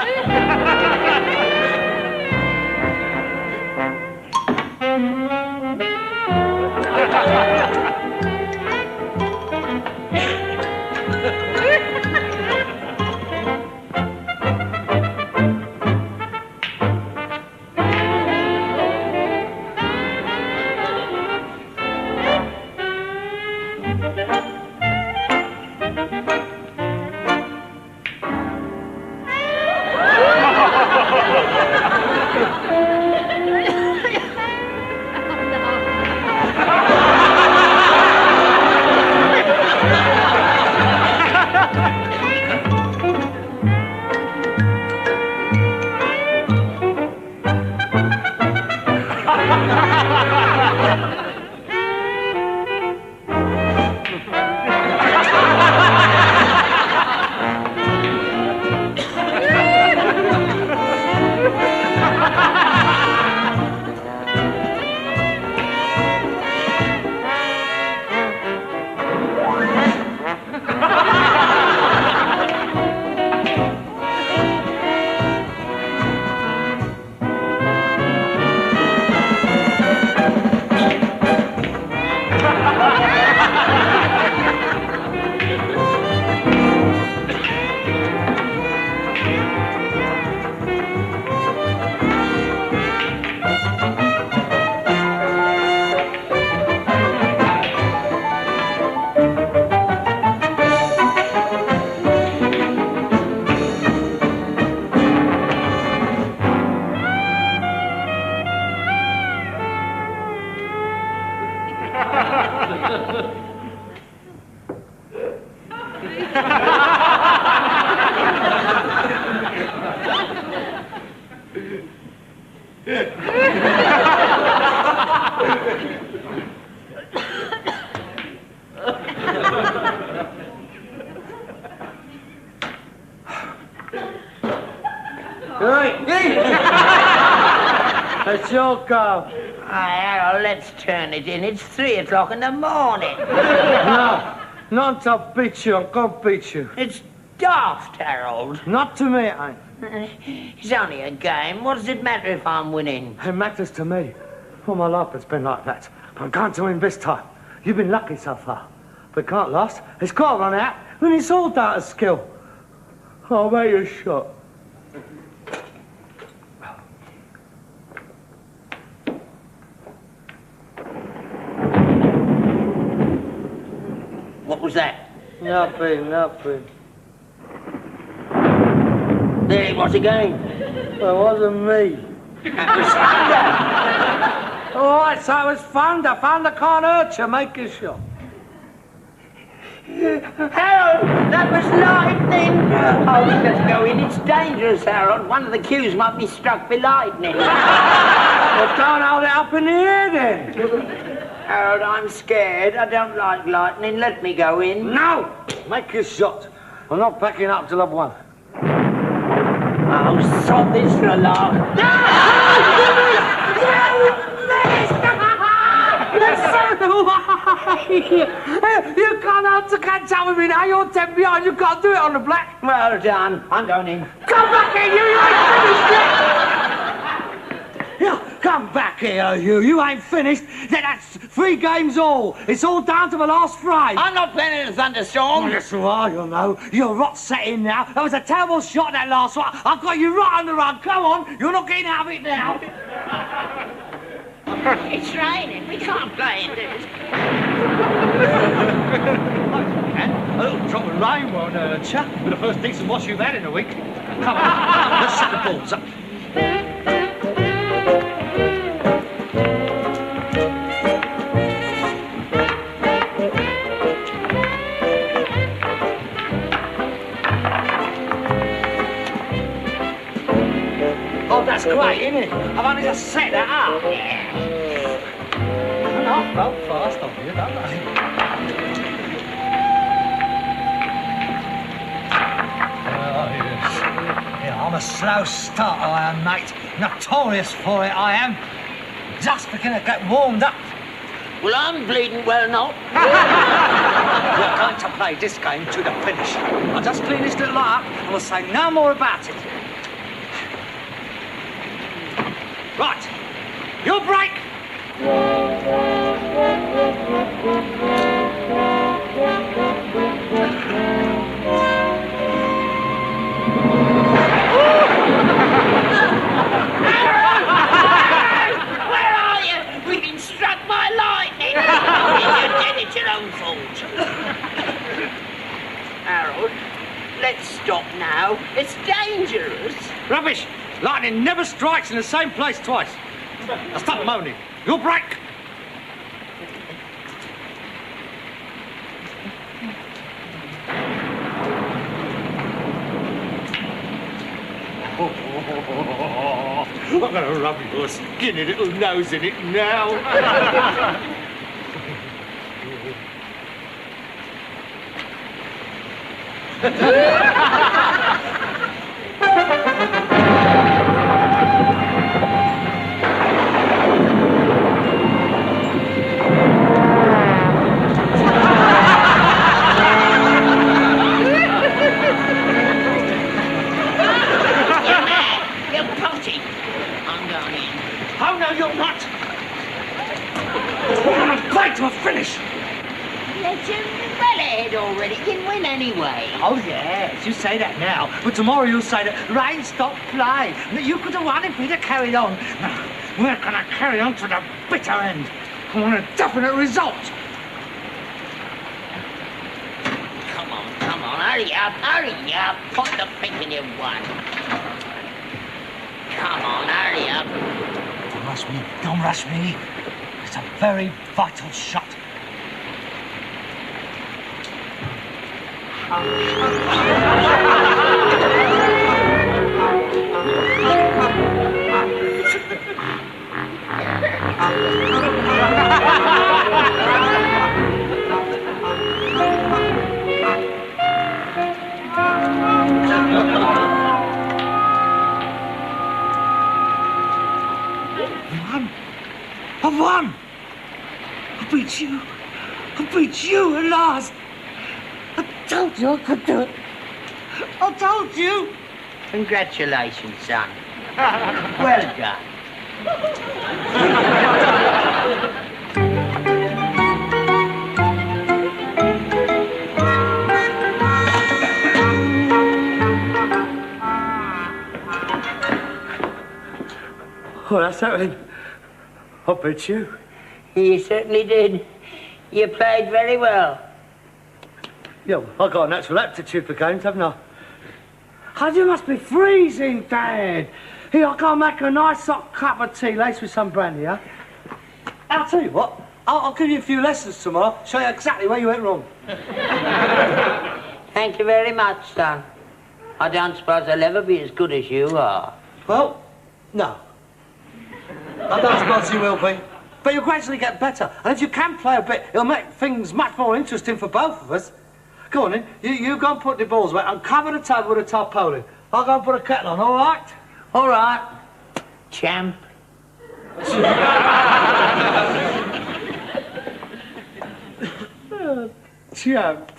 It's your go. Let's turn it in. It's 3 o'clock in the morning. No, Not to beat you, I'm gonna beat you. It's daft, Harold. Not to me, it ain't. It's only a game. What does it matter if I'm winning? It matters to me. All my life it's been like that. But I'm going to win this time. You've been lucky so far. But it can't last. It's got to run out. And it's all down to skill. I'll make a shot. What was that? Nothing. There it was again. Well, it wasn't me. All right, so it was thunder. Thunder can't hurt you. Make a shot. Harold, that was lightning. Oh, let's go in. It's dangerous, Harold. One of the cues might be struck by lightning. Well, don't hold it up in the air, then. Harold, I'm scared. I don't like lightning. Let me go in. No! Make your shot. I'm not backing up till I've won. Oh, sod this for a laugh. You can't have to catch up with me now. You're 10 behind. You've got to do it on the black. Well done. I'm going in. Come back here, you ain't finished yet. Yeah, come back here, you. You ain't finished. That's 3 games all. It's all down to the last frame. I'm not playing in a thunderstorm. Oh, yes, you are, you know. You're rot set in now. That was a terrible shot, that last one. I've got you right on the run. Come on. You're not getting out of it now. It's raining. We can't play in this. A little drop of rain won't hurt you. But the first decent wash you've had in a week. Come on, let's set the balls up. Oh, that's great, isn't it? I've only just set that up. And I felt fast on you, don't I? I'm a slow starter, I am, mate. Notorious for it, I am. Just beginning to get warmed up. Well, I'm bleeding well not. We're going to play this game to the finish. I'll just clean this little lot up and we'll say no more about it. Right. You break. Where are you? We've been struck by lightning. You're dead. It's your own fault. Harold, let's stop now. It's dangerous. Rubbish. Lightning never strikes in the same place twice. Now stop moaning. You'll break. I'm going to rub your skinny little nose in it now. Oh, no, you're not. I'm playing to a finish. Let you well ahead already. You can win anyway. Oh, yes, you say that now. But tomorrow you'll say that rain stopped play. That you could have won if we'd have carried on. No, we're going to carry on to the bitter end. I want a definite result. Come on, hurry up. Put the picking you won. Come on, hurry up. Don't rush me. It's a very vital shot. I won! I beat you at last! told you I could do it. I told you. Congratulations, son. Well done. Oh, that's happening. I bet you. You certainly did. You played very well. Yeah, well, I got a natural aptitude for games, haven't I? God, you must be freezing, Dad. Here, I can't make a nice hot cup of tea laced with some brandy, huh? I'll tell you what, I'll give you a few lessons tomorrow, show you exactly where you went wrong. Thank you very much, son. I don't suppose I'll ever be as good as you are. Well, no. I don't suppose you will be. But you'll gradually get better. And if you can play a bit, it'll make things much more interesting for both of us. Go on then, you go and put the balls away and cover the table with a tarpaulin. I'll go and put a kettle on, all right? All right, champ. Champ.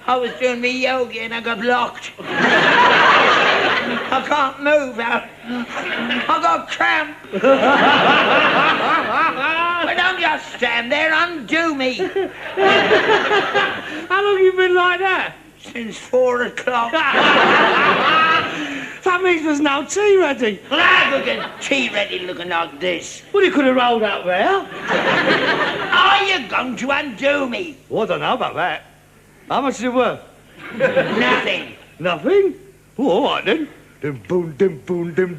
I was doing me yoga and I got locked. I can't move. I got cramp. But don't just stand there, undo me. How long have you been like that? Since 4 o'clock. That means there's no tea ready. Well, I could get tea ready looking like this. Well, you could have rolled up there. Are you going to undo me? Well, I don't know about that. How much is it worth? Nothing. Nothing? Oh, all right then. Dim boom, dry boom, dim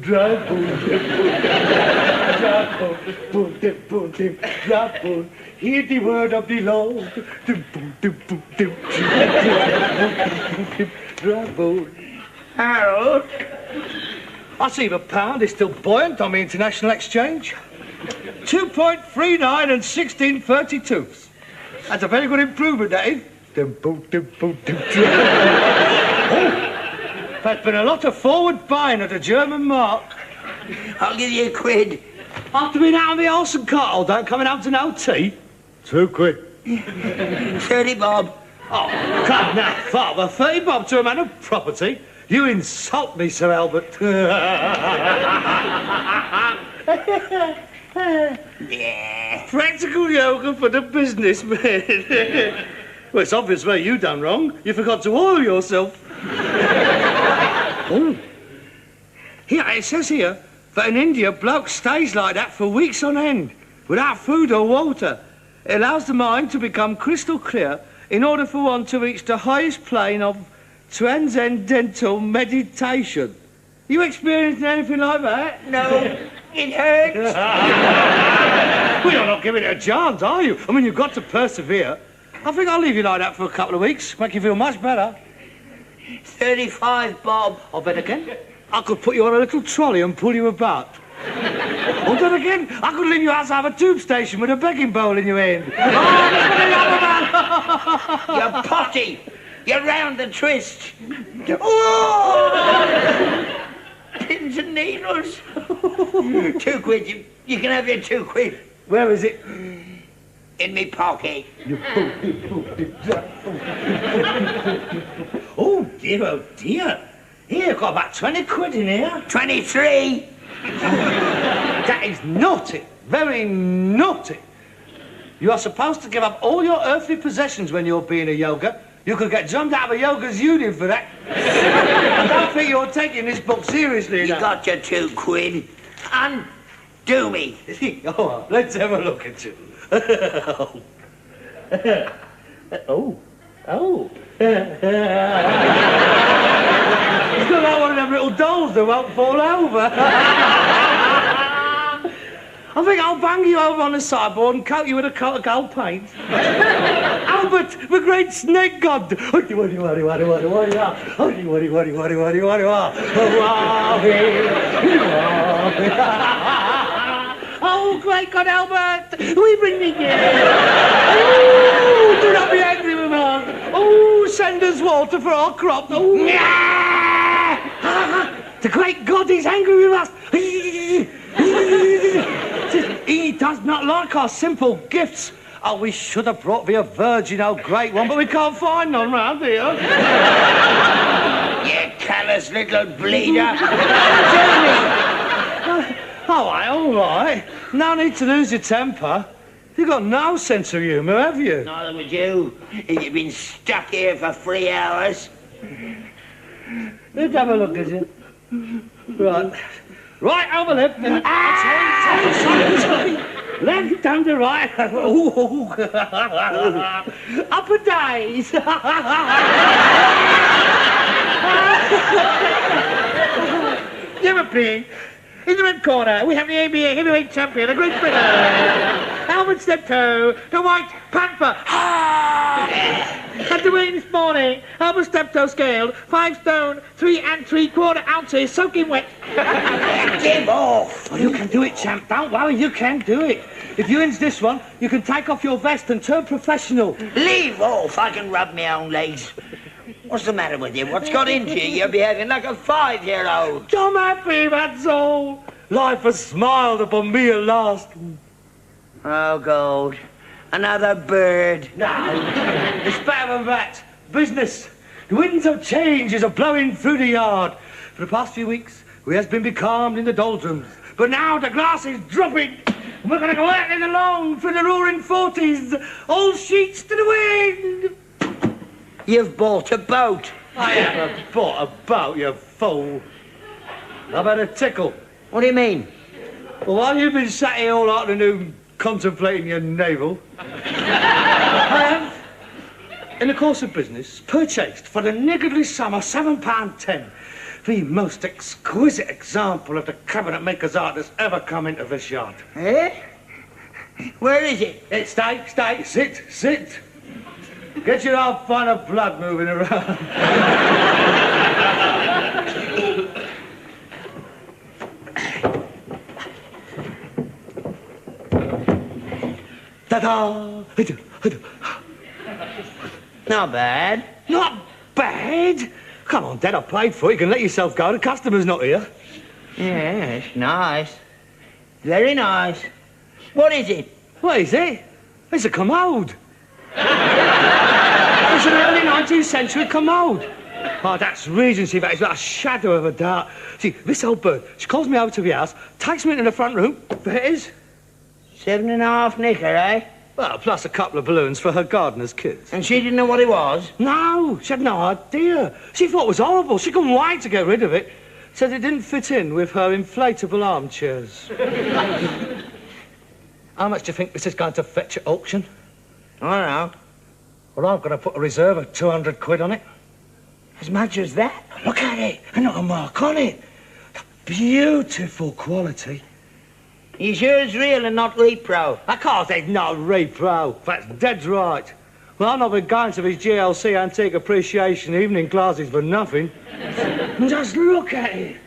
boom, dry boom. Hear the word of the Lord. Dim boom, dry boom. Harold, I see the pound is still buoyant on the international exchange. 2.39 and 16/32. That's a very good improvement, that is. Dim boom, there's been a lot of forward buying of the German mark. I'll give you £1. After being out on the horse and cattle, don't coming out to no tea. £2. 30 bob. Oh, come now, Father. 30 bob to a man of property. You insult me, Sir Albert. Yeah. Practical yoga for the businessman. Well, it's obvious where you done wrong. You forgot to oil yourself. Oh. Here, it says here that in India, bloke stays like that for weeks on end, without food or water. It allows the mind to become crystal clear in order for one to reach the highest plane of transcendental meditation. You experienced anything like that? No, it hurts. Well, you're not giving it a chance, are you? I mean, you've got to persevere. I think I'll leave you like that for a couple of weeks. Make you feel much better. 35 bob. I'll bet again. I could put you on a little trolley and pull you about. Or then again, I could leave you outside a tube station with a begging bowl in your hand. You're potty. You're round the twist. Oh! Pins and needles. £2. You can have your £2. Where is it? In me pocket. Oh, dear, oh, dear. Here, I've got about 20 quid in here. 23. That is naughty. Very naughty. You are supposed to give up all your earthly possessions when you're being a yoga. You could get jumped out of a yoga's union for that. I don't think you're taking this book seriously enough. You got your £2. Undo me. Oh, let's have a look at you. Oh. It's got like one of them little dolls that won't fall over. I think I'll bang you over on the sideboard and coat you with a coat of gold paint. Albert, the great snake god. Oh, great God, Albert! We bring thee here! Oh, do not be angry with us! Oh, send us water for our crop! Oh, the great God is angry with us! He does not like our simple gifts. Oh, we should have brought thee a virgin, oh great one, but we can't find none round here. You callous little bleeder. All right. No need to lose your temper. You've got no sense of humour, have you? Neither would you, if you've been stuck here for 3 hours. Let's have a look at you. Right. Right, over left. Sorry. Left down to right. Up a days. Never please. In the red corner, we have the ABA heavyweight champion, the Great Britain, Albert Steptoe, the White Panther. At the weigh this morning, Albert Steptoe scaled 5 stone, 3 3/4 ounces, soaking wet. Give off. Oh, you can do it, champ. Don't worry, you can do it. If you wins this one, you can take off your vest and turn professional. Leave off. I can rub my own legs. What's the matter with you? What's got into you? You're behaving like a 5-year-old. I'm happy, that's all. Life has smiled upon me at last. Oh, God. Another bird. No, it's better than that. Business. The winds of change is a-blowing through the yard. For the past few weeks, we has been becalmed in the doldrums. But now the glass is dropping. And we're going to go out in along through the roaring 40s. All sheets to the wind. You've bought a boat. I haven't bought a boat, you fool. I've had a tickle. What do you mean? Well, while you've been sat here all afternoon contemplating your navel, I have in the course of business, purchased for the niggardly sum of £7.10 the most exquisite example of the cabinet maker's art that's ever come into this yard. Eh? Where is it? Stay, sit. Get your old fine of blood moving around. Ta-da! Not bad. Not bad? Come on, Dad, I paid for it. You can let yourself go. The customer's not here. Yeah, it's nice. Very nice. What is it? What is it? It's a commode. It's an early 19th century commode. Oh, that's Regency, that is without a shadow of a doubt. See, this old bird, she calls me over to the house, takes me into the front room. There it is. 7.5 knicker, eh? Well, plus a couple of balloons for her gardener's kids. And she didn't know what it was? No, she had no idea. She thought it was horrible. She couldn't wait to get rid of it. Said it didn't fit in with her inflatable armchairs. How much do you think this is going to fetch at auction? I don't know. Well, I'm going to put a reserve of 200 quid on it. As much as that? Look at it. And not a mark on it. Beautiful quality. You sure it's real and not repro? Of course it's not repro. That's dead right. Well, I've not been going to these GLC Antique Appreciation evening classes for nothing. And just look at it.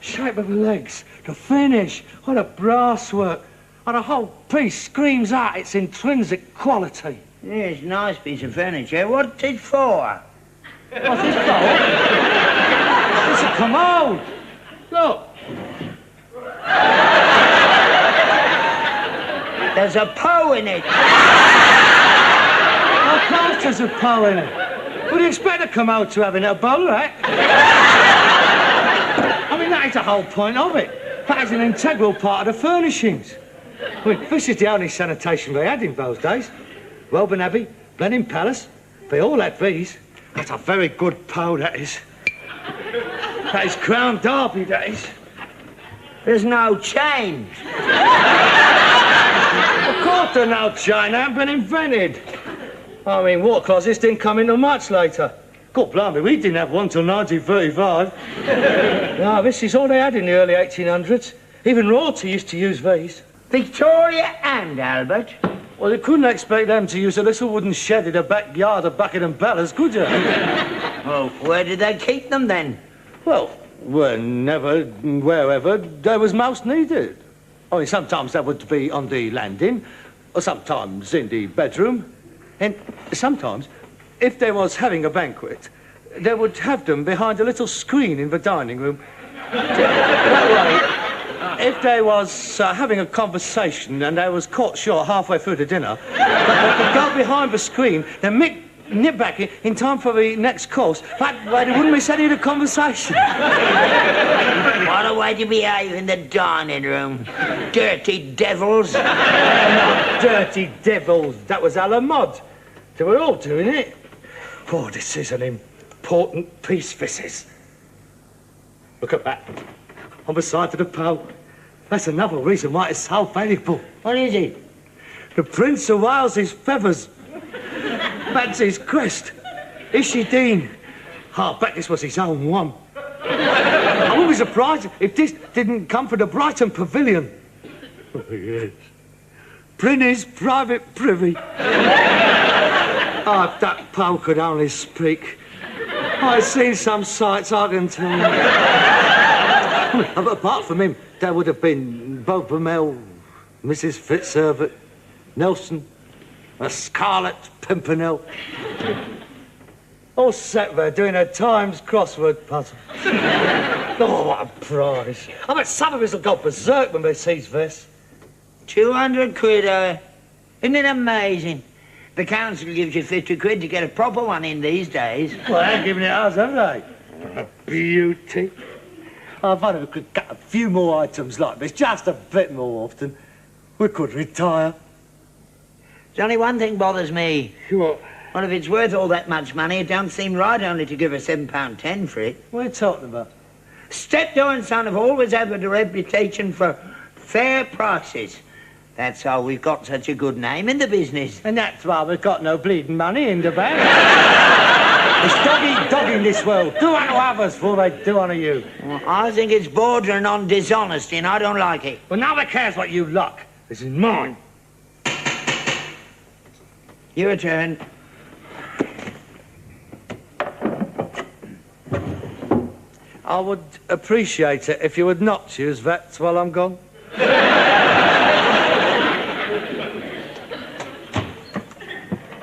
Shape of the legs, the finish, all the brass work. And the whole piece screams out its intrinsic quality. Yeah, it's a nice piece of furniture. What's it for? What's it for? It's a commode. Look. There's a Poe in it. Of course there's a Poe in it. What do you expect a commode to have in a bowl rack? I mean, that is the whole point of it. That is an integral part of the furnishings. I mean, this is the only sanitation they had in those days. Welburn Abbey, Blenheim Palace, they all had these. That's a very good Poe, that is. That is Crown Derby, that is. There's no change. Of course there's no chain, they haven't been invented. I mean, water closets didn't come in until much later. God blimey, we didn't have one till 1935. No, this is all they had in the early 1800s. Even royalty used to use these. Victoria and Albert. Well, you couldn't expect them to use a little wooden shed in the backyard of Buckingham Palace, could you? Well, where did they keep them then? Well, wherever they was most needed. I mean, sometimes that would be on the landing, or sometimes in the bedroom, and sometimes, if they was having a banquet, they would have them behind a little screen in the dining room. That way, if they was having a conversation and they was caught short halfway through the dinner, they could go behind the screen, then nip back in time for the next course. That way they wouldn't miss any of the conversation. What a way to behave in the dining room. Dirty devils. Not dirty devils. That was a la mode. They were all doing it. Oh, this is an important piece, this is. Look at that. On the side of the Poe. That's another reason why it's so valuable. What is it? The Prince of Wales's feathers. That's his crest. Ishideen. I bet this was his own one. I wouldn't be surprised if this didn't come from the Brighton Pavilion. Oh, yes. Prinny's private privy. Oh, if that Poe could only speak. I've seen some sights, I can tell you. But apart from him, there would have been Beau Brummel, Mrs. Fitzherbert, Nelson, a Scarlet Pimpernel. All sat there doing a Times crossword puzzle. Oh, what a prize. I bet some of us will go berserk when they see this. 200 quid, isn't it amazing? The council gives you 50 quid to get a proper one in these days. Well, they ain't giving it us, have they? A beauty. I wonder if we could get a few more items like this, just a bit more often. We could retire. There's only one thing bothers me. What? Well, if it's worth all that much money, it don't seem right only to give her £7.10 for it. What are you talking about? Steptoe and Son have always had a reputation for fair prices. That's how we've got such a good name in the business. And that's why we've got no bleeding money in the bank. It's dog in this world. Do unto others before they do unto you. Well, I think it's bordering on dishonesty, and I don't like it. Well, nobody cares what you like. This is mine. Your turn. I would appreciate it if you would not choose vets while I'm gone.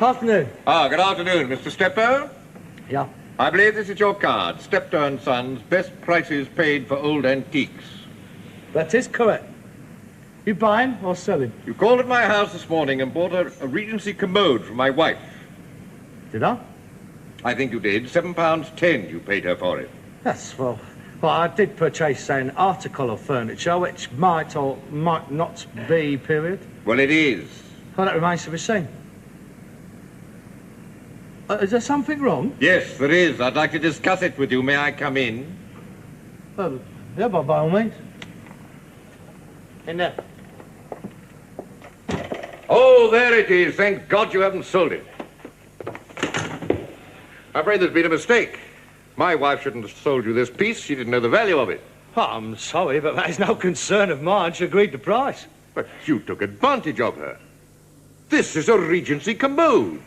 Afternoon. Ah, good afternoon, Mr. Steptoe. Yeah. I believe this is your card. Steptoe and Sons, best prices paid for old antiques. That is correct. You buying or selling? You called at my house this morning and bought a Regency commode from my wife. Did I? I think you did. £7.10 you paid her for it. Yes, well, I did purchase an article of furniture which might or might not be, period. Well, it is. Well, that remains to be seen. Is there something wrong? Yes, there is. I'd like to discuss it with you. May I come in? Well, yeah, by all means. In there. Oh, there it is. Thank God you haven't sold it. I'm afraid there's been a mistake. My wife shouldn't have sold you this piece. She didn't know the value of it. Oh, I'm sorry, but that is no concern of mine. She agreed the price. But you took advantage of her. This is a Regency commode.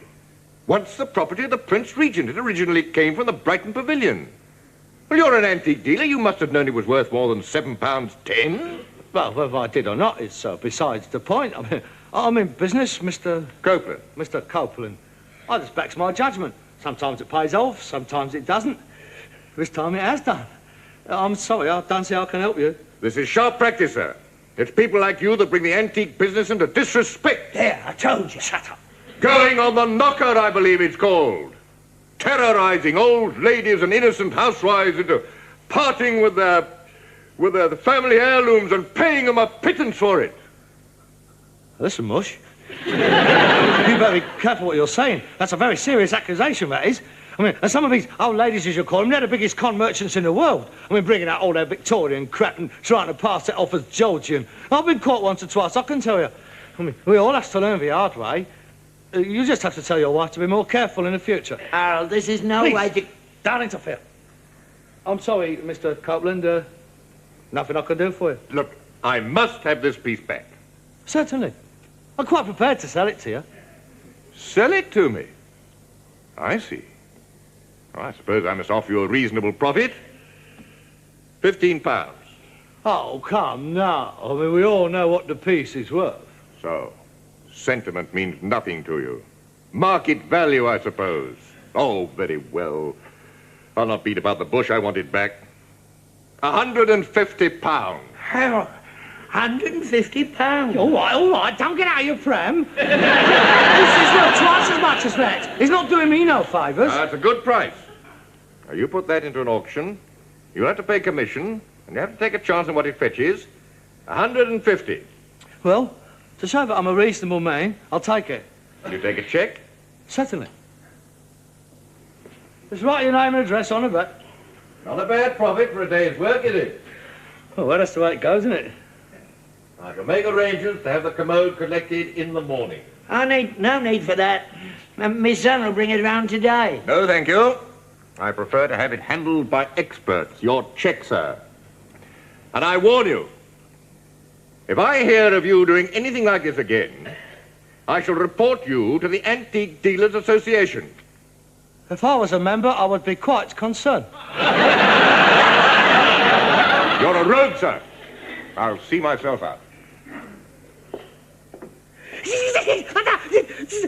Once the property of the Prince Regent. It originally came from the Brighton Pavilion. Well, you're an antique dealer. You must have known it was worth more than £7.10. Well, whether I did or not is besides the point. I mean, I'm in business, Mr. Copeland. Mr. Copeland. I just backs my judgment. Sometimes it pays off, sometimes it doesn't. This time it has done. I'm sorry, I don't see how I can help you. This is sharp practice, sir. It's people like you that bring the antique business into disrespect. There, I told you. Shut up. Going on the knocker, I believe it's called. Terrorizing old ladies and innocent housewives into parting with their family heirlooms and paying them a pittance for it. Listen, Mush. You better be careful what you're saying. That's a very serious accusation, that is. I mean, and some of these old ladies, as you call them, they're the biggest con merchants in the world. I mean, bringing out all their Victorian crap and trying to pass it off as Georgian. I've been caught once or twice, I can tell you. I mean, we all have to learn the hard way. You just have to tell your wife to be more careful in the future. Harold, this is no Please, way to... don't interfere. I'm sorry, Mr. Copeland. Nothing I can do for you. Look, I must have this piece back. Certainly. I'm quite prepared to sell it to you. Sell it to me? I see. Well, I suppose I must offer you a reasonable profit. £15. Oh, come now. I mean, we all know what the piece is worth. So, sentiment means nothing to you. Market value, I suppose. Oh, very well. I'll not beat about the bush. I want it back. £150. Harold, £150. All right. Don't get out of your pram. This is worth twice as much as that. He's not doing me no favours. That's a good price. Now, you put that into an auction, you'll have to pay commission, and you have to take a chance on what it fetches. £150. Well, to show that I'm a reasonable man, I'll take it. You take a cheque? Certainly. Just write your name and address on it, but... Not a bad profit for a day's work, is it? Oh, well, that's the way it goes, isn't it? I can make arrangements to have the commode collected in the morning. No need for that. My son will bring it round today. No, thank you. I prefer to have it handled by experts. Your cheque, sir. And I warn you, if I hear of you doing anything like this again, I shall report you to the Antique Dealers Association. If I was a member, I would be quite concerned. You're a rogue, sir. I'll see myself out.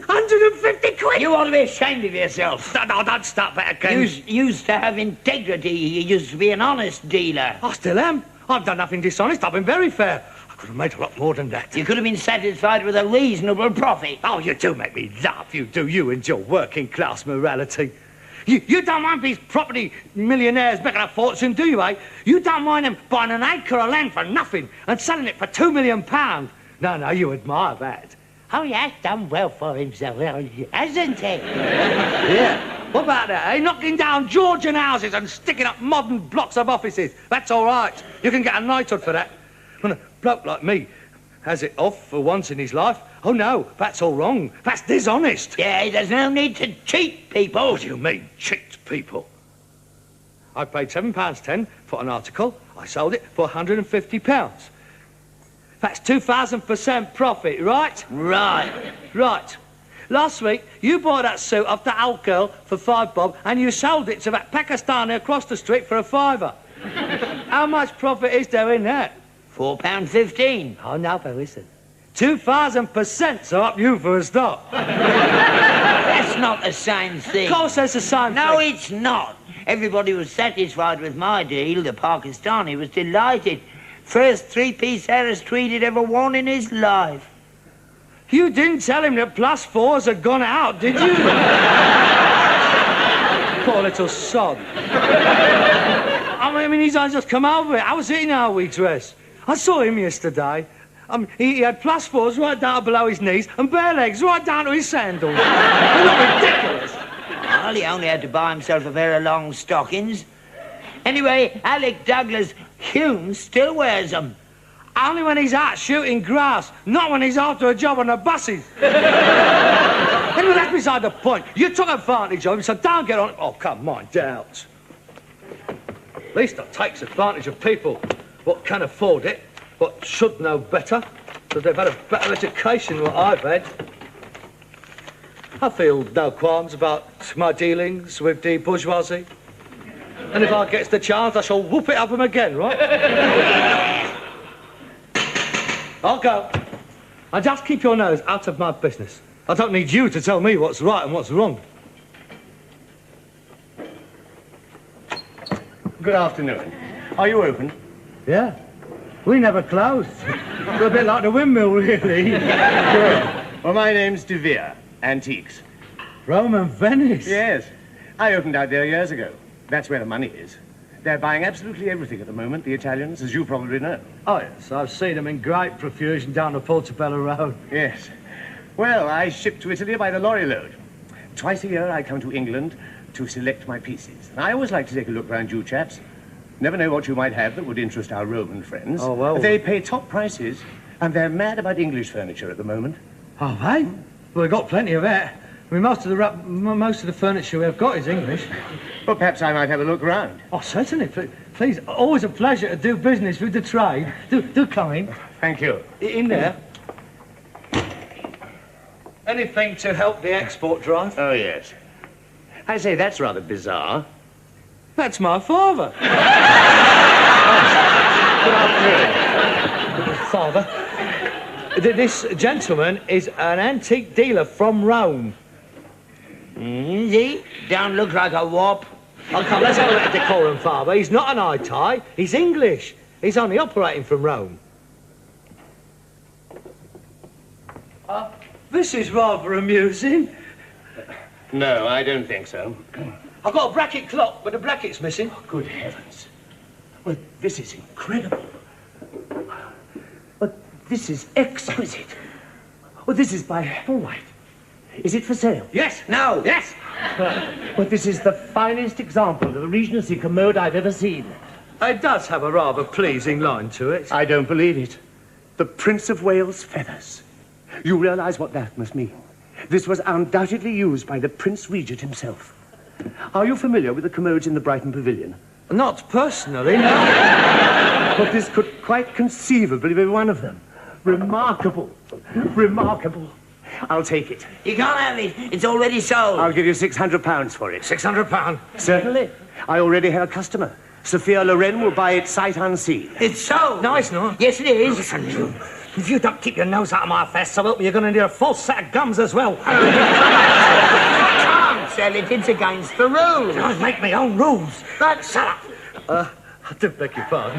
150 quid! You ought to be ashamed of yourself. No, don't stop that again. You used to have integrity. You used to be an honest dealer. I still am. I've done nothing dishonest. I've been very fair. I could have made a lot more than that. You could have been satisfied with a reasonable profit. Oh, you do make me laugh. You do. You and your working-class morality. You don't mind these property millionaires making a fortune, do you, eh? You don't mind them buying an acre of land for nothing and selling it for £2 million. No, you admire that. Oh, he has done well for himself, hasn't he? Yeah. What about that, eh? Knocking down Georgian houses and sticking up modern blocks of offices. That's all right. You can get a knighthood for that. When a bloke like me has it off for once in his life. Oh, no, that's all wrong. That's dishonest. Yeah, there's no need to cheat people. What do you mean, cheat people? I paid £7.10 for an article. I sold it for £150. That's 2,000% profit, right? Right. Right. Last week, you bought that suit off the old girl for £5 bob, and you sold it to that Pakistani across the street for a £5. How much profit is there in that? £4.15. Oh, no, there isn't. 2,000%, so up you for a stop. That's not the same thing. Of course that's the same thing. No, it's not. Everybody was satisfied with my deal. The Pakistani was delighted. First three-piece Harris tweed he'd ever worn in his life. You didn't tell him that +4s had gone out, did you? Poor little sod. I mean, he's just come over. How was it in how we dress? I saw him yesterday. He had +4s right down below his knees and bare legs right down to his sandals. They look ridiculous. Well, he only had to buy himself a pair of long stockings. Anyway, Alec Douglas Hume still wears them. Only when he's out shooting grass, not when he's after a job on the buses. Anyway, that's beside the point. You took advantage of him, so don't get on... Oh, come on, doubt. At least it takes advantage of people what can afford it, what should know better, because they've had a better education than what I've had. I feel no qualms about my dealings with the bourgeoisie. And if I get the chance, I shall whoop it up them again, right? I'll go. And just keep your nose out of my business. I don't need you to tell me what's right and what's wrong. Good afternoon. Are you open? Yeah. We never close. We're a bit like the windmill, really. Good. Well, my name's De Vere, Antiques. Rome and Venice? Yes. I opened out there years ago. That's where the money is. They're buying absolutely everything at the moment, the Italians, as you probably know. Oh, yes. I've seen them in great profusion down the Portobello Road. Yes. Well, I ship to Italy by the lorry load. Twice a year I come to England to select my pieces. I always like to take a look round you chaps. Never know what you might have that would interest our Roman friends. Oh, well... They pay top prices, and they're mad about English furniture at the moment. Oh, hey? Well, we've got plenty of that. I mean, most of the furniture we've got is English. Well, perhaps I might have a look round. Oh, certainly. Please, always a pleasure to do business with the trade. Do come in. Thank you. In there. Anything to help the export drive? Oh, yes. I say, that's rather bizarre. That's my father. Good afternoon. Father, this gentleman is an antique dealer from Rome. Is he? Don't look like a wop. Oh, come, let's have a bit of decorum, Father. He's not an high-tie. He's English. He's only operating from Rome. This is rather amusing. No, I don't think so. I've got a bracket clock, but the bracket's missing. Oh, good heavens. Well, this is incredible. Well, this is exquisite. Well, this is by Applewhite. Is it for sale? Yes. No. Yes. Well, this is the finest example of the Regency commode I've ever seen. It does have a rather pleasing line to it. I don't believe it. The Prince of Wales feathers. You realize what that must mean? This was undoubtedly used by the Prince Regent himself. Are you familiar with the commodes in the Brighton Pavilion? Not personally, no. But this could quite conceivably be one of them. Remarkable. Remarkable. I'll take it. You can't have it. It's already sold. I'll give you £600 for it. £600? Certainly. I already have a customer. Sophia Loren will buy it sight unseen. It's sold. No, it's not. Yes, it is. Listen, you. If you don't keep your nose out of my face, so help me, you're going to need a full set of gums as well. Can't sell it. It's against the rules. I make my own rules. But shut up. I do beg your pardon.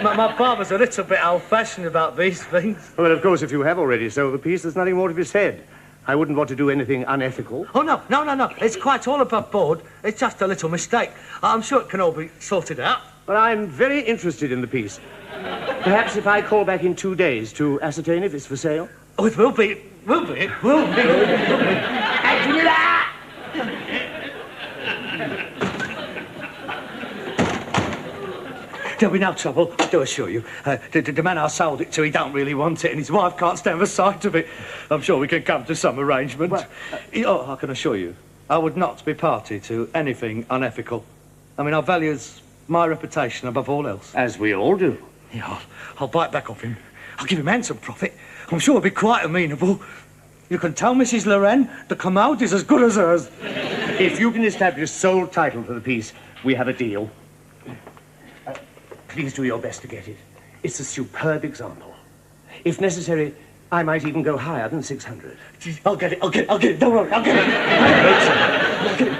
my father's a little bit old-fashioned about these things. Well, of course, if you have already sold the piece, there's nothing more to be said. I wouldn't want to do anything unethical. Oh, no. It's quite all above board. It's just a little mistake. I'm sure it can all be sorted out. But I'm very interested in the piece. Perhaps if I call back in 2 days to ascertain if it's for sale? Oh, it will be. Will be. There'll be no trouble, I do assure you. The man I sold it to, he don't really want it, and his wife can't stand the sight of it. I'm sure we can come to some arrangement. I can assure you, I would not be party to anything unethical. I mean, I value my reputation above all else. As we all do. Yeah, I'll bite back off him. I'll give him handsome profit. I'm sure it'll be quite amenable. You can tell Mrs. Loren the commode is as good as hers. If you can establish sole title to the piece, we have a deal. Please do your best to get it. It's a superb example. If necessary, I might even go higher than 600. I'll get it, I'll get it, don't worry, I'll get it. I'll get it.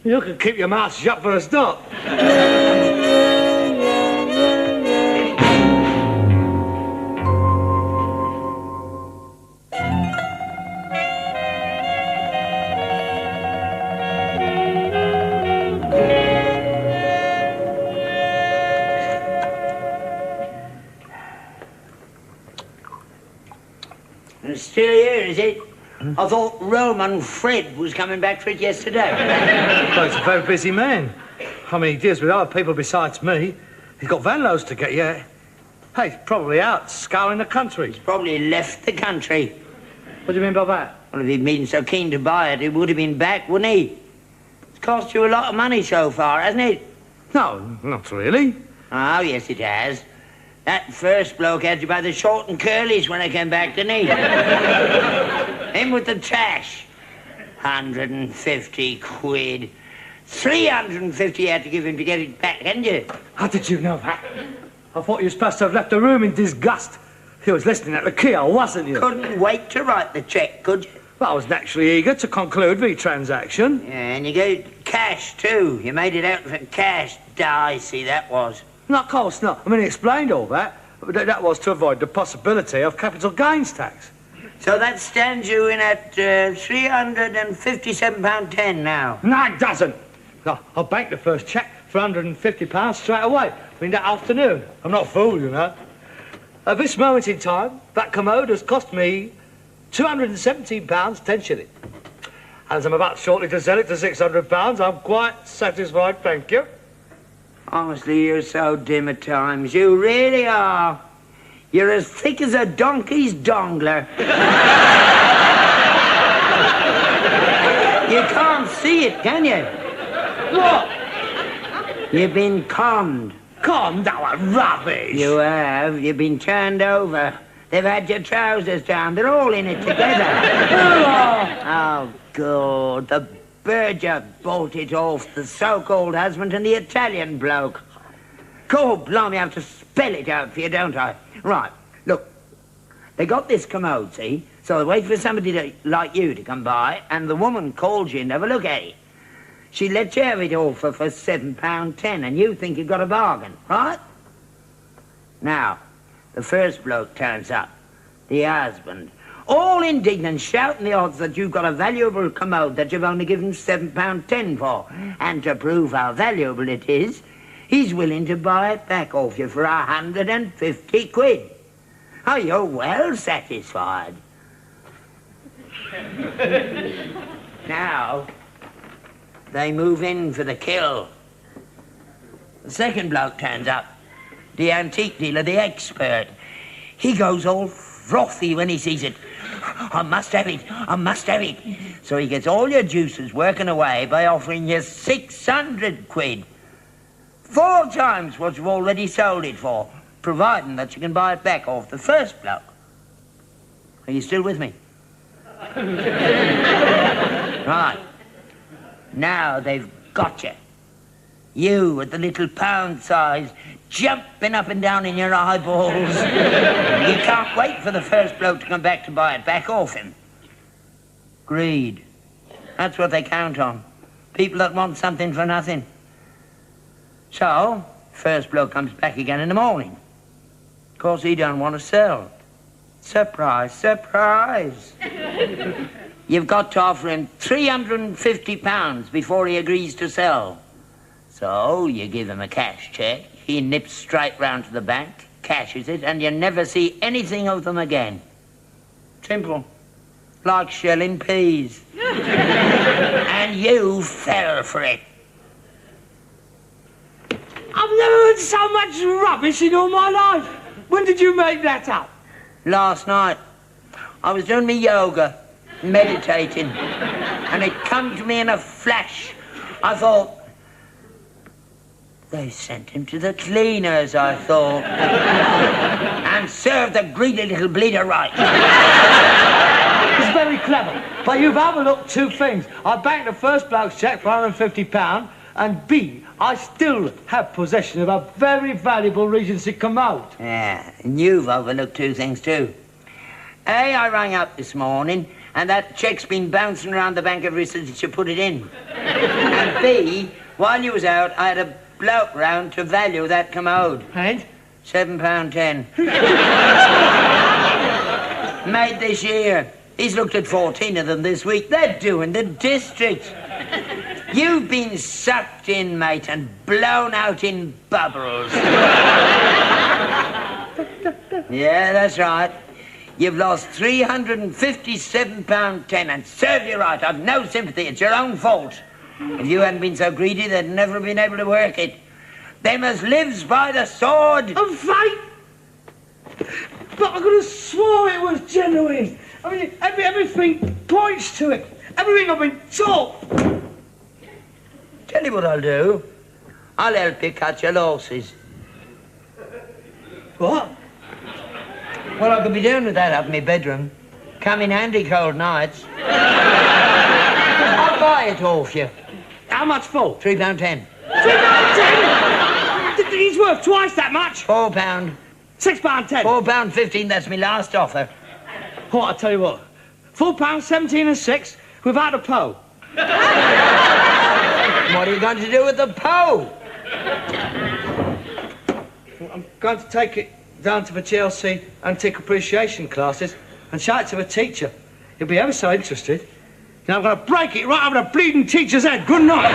You can keep your mouth shut for a start. It's still here, is it? I thought Roman Fred was coming back for it yesterday. Well, he's a very busy man. I mean, he deals with other people besides me. He's got van loads to get, yeah. Hey, he's probably out scouring the country. He's probably left the country. What do you mean by that? Well, if he'd been so keen to buy it, he would have been back, wouldn't he? It's cost you a lot of money so far, hasn't it? No, not really. Oh, yes, it has. That first bloke had you by the short and curlies when I came back, didn't he? Him with the trash. 150 quid. 350 you had to give him to get it back, hadn't you? How did you know that? I thought you were supposed to have left the room in disgust. You was listening at the keyhole, wasn't you? Couldn't wait to write the cheque, could you? Well, I was naturally eager to conclude the transaction. Yeah, and you gave cash, too. You made it out for cash. Dicey, that was. No, of course not. I mean, he explained all that. But that was to avoid the possibility of capital gains tax. So that stands you in at £357.10 now. No, it doesn't. No, I'll bank the first cheque for £150 straight away. I mean, that afternoon. I'm not a fool, you know. At this moment in time, that commode has cost me £217, 10 shillings. As I'm about shortly to sell it to £600, I'm quite satisfied, thank you. Honestly, you're so dim at times. You really are. You're as thick as a donkey's dongler. You can't see it, can you? What? You've been conned. Conned? Oh, rubbish. You have. You've been turned over. They've had your trousers down. They're all in it together. Oh, good. The Berger bought it off the so-called husband and the Italian bloke. God, blimey, I have to spell it out for you, don't I? Right, look. They got this commode, see? So they wait for somebody like you to come by, and the woman calls you and have a look at it. She lets you have it all for £7.10, and you think you got a bargain, right? Now, the first bloke turns up, the husband, all indignant, shouting the odds that you've got a valuable commode that you've only given £7.10 for. And to prove how valuable it is, he's willing to buy it back off you for 150 quid. Oh, you're well satisfied. Now, they move in for the kill. The second bloke turns up, the antique dealer, the expert. He goes all frothy when he sees it. I must have it, I must have it. So he gets all your juices working away by offering you 600 quid. 4 times what you've already sold it for, providing that you can buy it back off the first bloke. Are you still with me? Right. Now they've got you. You with the little pound size jumping up and down in your eyeballs. You can't wait for the first bloke to come back to buy it back off him. Greed. That's what they count on. People that want something for nothing. So, first bloke comes back again in the morning. Of course, he don't want to sell. Surprise, surprise. You've got to offer him £350 before he agrees to sell. So, you give him a cash cheque, He nips straight round to the bank, cashes it, and you never see anything of them again. Simple. Like shelling peas. And you fell for it. I've never heard so much rubbish in all my life. When did you make that up? Last night, I was doing my yoga, meditating, and it come to me in a flash. I thought, they sent him to the cleaners, I thought, and served the greedy little bleeder right. It's very clever, but you've overlooked two things. I banked the first bloke's cheque for £150, and B, I still have possession of a very valuable Regency commode. Yeah, and you've overlooked two things too. A, I rang up this morning, and that cheque's been bouncing around the bank ever since you put it in. And B, while you was out, I had a bloke round to value that commode. And? £7.10. Made this year. He's looked at 14 of them this week. They're doing the district. You've been sucked in, mate, and blown out in bubbles. Yeah, that's right. You've lost £357.10, and serve you right. I've no sympathy. It's your own fault. If you hadn't been so greedy, they'd never have been able to work it. Them as lives by the sword. And fate! But I could have swore it was genuine. I mean, everything points to it. Everything I've been taught. Tell you what I'll do. I'll help you cut your losses. What? Well, I could be doing with that up in my bedroom. Come in handy cold nights. I'll buy it off you. How much for? £3.10. £3.10? He's worth twice that much. £4. £6.10. £4.15, that's my last offer. Oh, I'll tell you what. £4.17 and 6 without a po. What are you going to do with the po? I'm going to take it down to the Chelsea Antique Appreciation classes and show it to the teacher. He'll be ever so interested. Now I'm going to break it right over the bleeding teacher's head. Good night.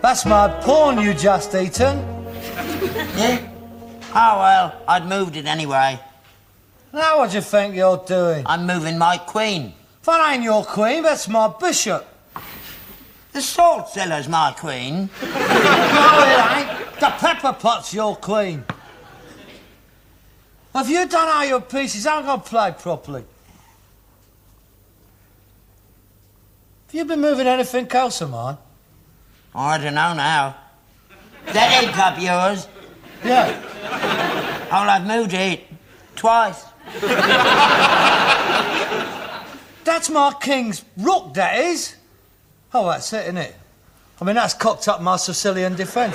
That's my pawn you just eaten. Yeah? Oh, well, I'd moved it anyway. Now what do you think you're doing? I'm moving my queen. That ain't your queen, that's my bishop. The salt cellar's my queen. No, it ain't. The pepper pot's your queen. If you don't know your pieces, I'm going to play properly. Have you been moving anything else of mine? Oh, I don't know now. That egg cup yours? Yeah. Oh, I've moved it. Twice. That's my king's rook, that is. Oh, that's it, isn't it? I mean, that's cocked up my Sicilian defence.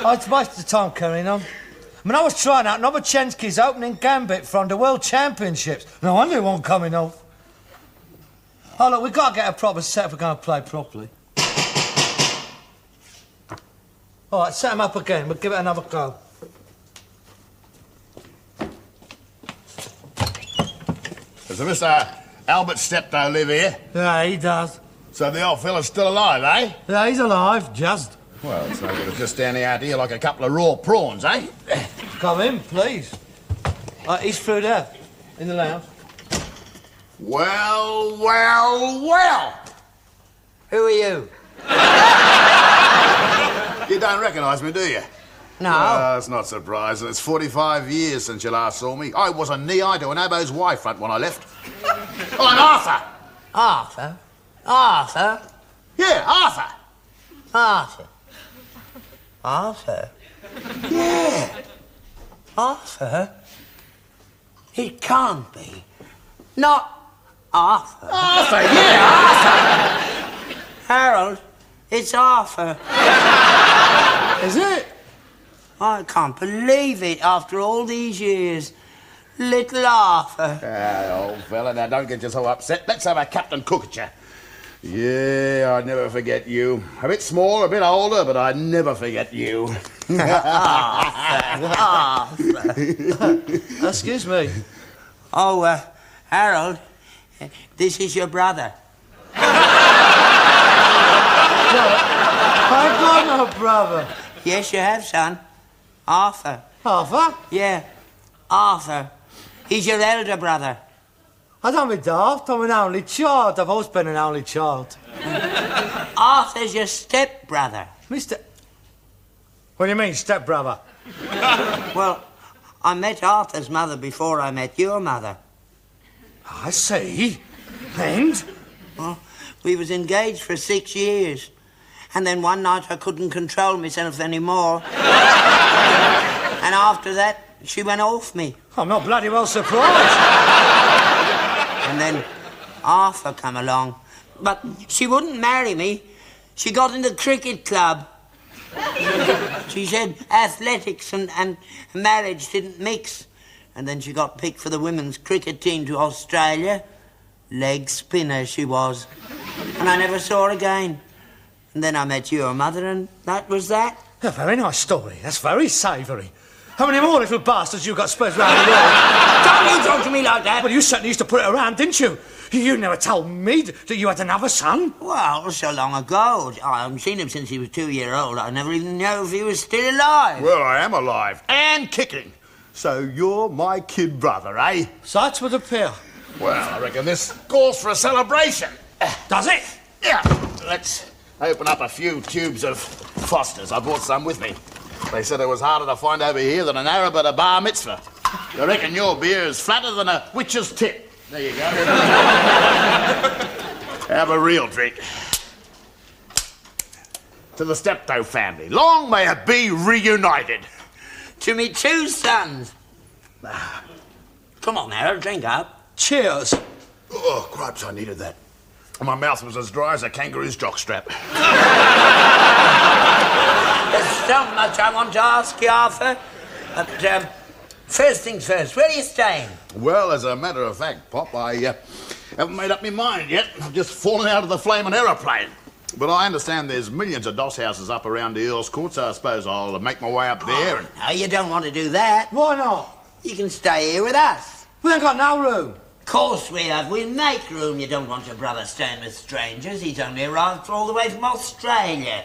It's wasted the time carrying on. I mean, I was trying out Novochensky's opening gambit from the World Championships. No wonder it won't coming off. Oh, look, we've got to get a proper set if we're going to play properly. All right, set him up again. We'll give it another go. Does Mr. Albert Steptoe live here? Yeah, he does. So the old fella's still alive, eh? Yeah, he's alive, just. Well, it's no good of just standing out here like a couple of raw prawns, eh? Come in, please. He's through there, in the lounge. Well, well, well! Who are you? You don't recognise me, do you? No. That's not surprising. It's 45 years since you last saw me. I was a knee-eye to an abo's wife front when I left. Oh, I'm Arthur! Arthur? Arthur? Yeah, Arthur! Arthur? Arthur? Yeah. Arthur? It can't be. Not Arthur. Arthur, yeah, Arthur! Harold, it's Arthur. Is it? I can't believe it after all these years. Little Arthur. Old fella, now don't get yourself upset. Let's have a Captain Cook at you. Yeah, I'd never forget you. A bit small, a bit older, but I'd never forget you. Arthur. Excuse me. Oh, Harold, this is your brother. I've got no brother. Yes, you have, son. Arthur. Arthur? Yeah, Arthur. He's your elder brother. I don't be daft. I'm an only child. I've always been an only child. Arthur's your step-brother. Mr. What do you mean, step-brother? Well, I met Arthur's mother before I met your mother. I see. And? Well, we was engaged for 6 years. And then one night I couldn't control myself anymore. And after that, she went off me. I'm not bloody well surprised. And then Arthur come along. But she wouldn't marry me. She got in the cricket club. She said athletics and marriage didn't mix. And then she got picked for the women's cricket team to Australia. Leg spinner she was. And I never saw her again. And then I met your mother, and that was that. A very nice story. That's very savoury. How many more little bastards you got spread round the world? Don't you talk to me like that! Well, you certainly used to put it around, didn't you? You never told me that you had another son. Well, so long ago. I haven't seen him since he was 2 years old. I never even knew if he was still alive. Well, I am alive and kicking. So you're my kid brother, eh? Such would appear. Well, I reckon this calls for a celebration. Does it? Yeah. Let's open up a few tubes of Foster's. I brought some with me. They said it was harder to find over here than an Arab at a bar mitzvah. I reckon your beer is flatter than a witch's tit. There you go. Have a real drink. To the Steptoe family. Long may it be reunited. To me 2 sons. Come on, Harold, drink up. Cheers. Oh, cripes, I needed that. My mouth was as dry as a kangaroo's jockstrap. There's so much I want to ask you, Arthur. But, first things first, where are you staying? Well, as a matter of fact, Pop, I haven't made up my mind yet. I've just fallen out of the flaming aeroplane. But I understand there's millions of doss houses up around the Earl's Court, so I suppose I'll make my way up there and... No, you don't want to do that. Why not? You can stay here with us. We ain't got no room. Of course we have. We'll make room. You don't want your brother staying with strangers. He's only arrived all the way from Australia.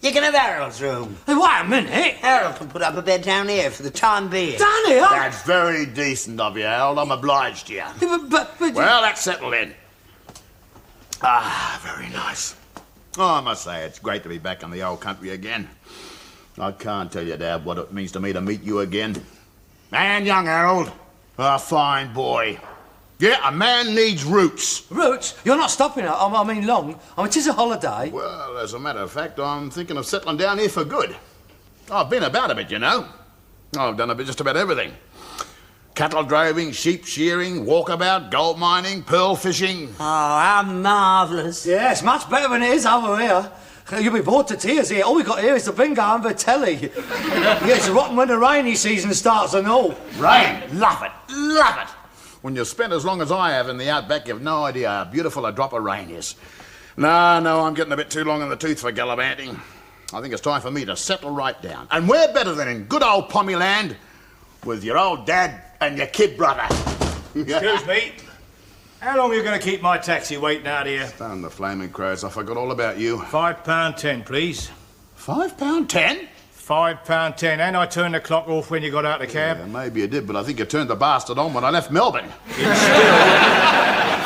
You can have Harold's room. Hey, wait a minute. Harold can put up a bed down here for the time being. Down here? That's very decent of you, Harold. I'm obliged to you. But Well, that's settled in. Ah, very nice. Oh, I must say, it's great to be back in the old country again. I can't tell you, Dad, what it means to me to meet you again. And young Harold, a fine boy. Yeah, a man needs roots. Roots? You're not stopping it. I mean long. I mean, it is a holiday. Well, as a matter of fact, I'm thinking of settling down here for good. I've been about a bit, you know. I've done a bit just about everything. Cattle droving, sheep shearing, walkabout, gold mining, pearl fishing. Oh, how marvellous. Yeah, it's much better than it is over here. You'll be bored to tears here. All we got here is the bingo and the telly. Yeah, it's rotten when the rainy season starts and all. Rain, love it, love it. When you've spent as long as I have in the outback, you've no idea how beautiful a drop of rain is. No, I'm getting a bit too long in the tooth for gallivanting. I think it's time for me to settle right down. And where better than in good old Pommy land with your old dad and your kid brother. Excuse me. How long are you going to keep my taxi waiting out here? Down the flaming crows, I forgot all about you. £5.10, please. £5.10? £5.10, and I turned the clock off when you got out of the cab. Yeah, maybe you did, but I think you turned the bastard on when I left Melbourne. It's still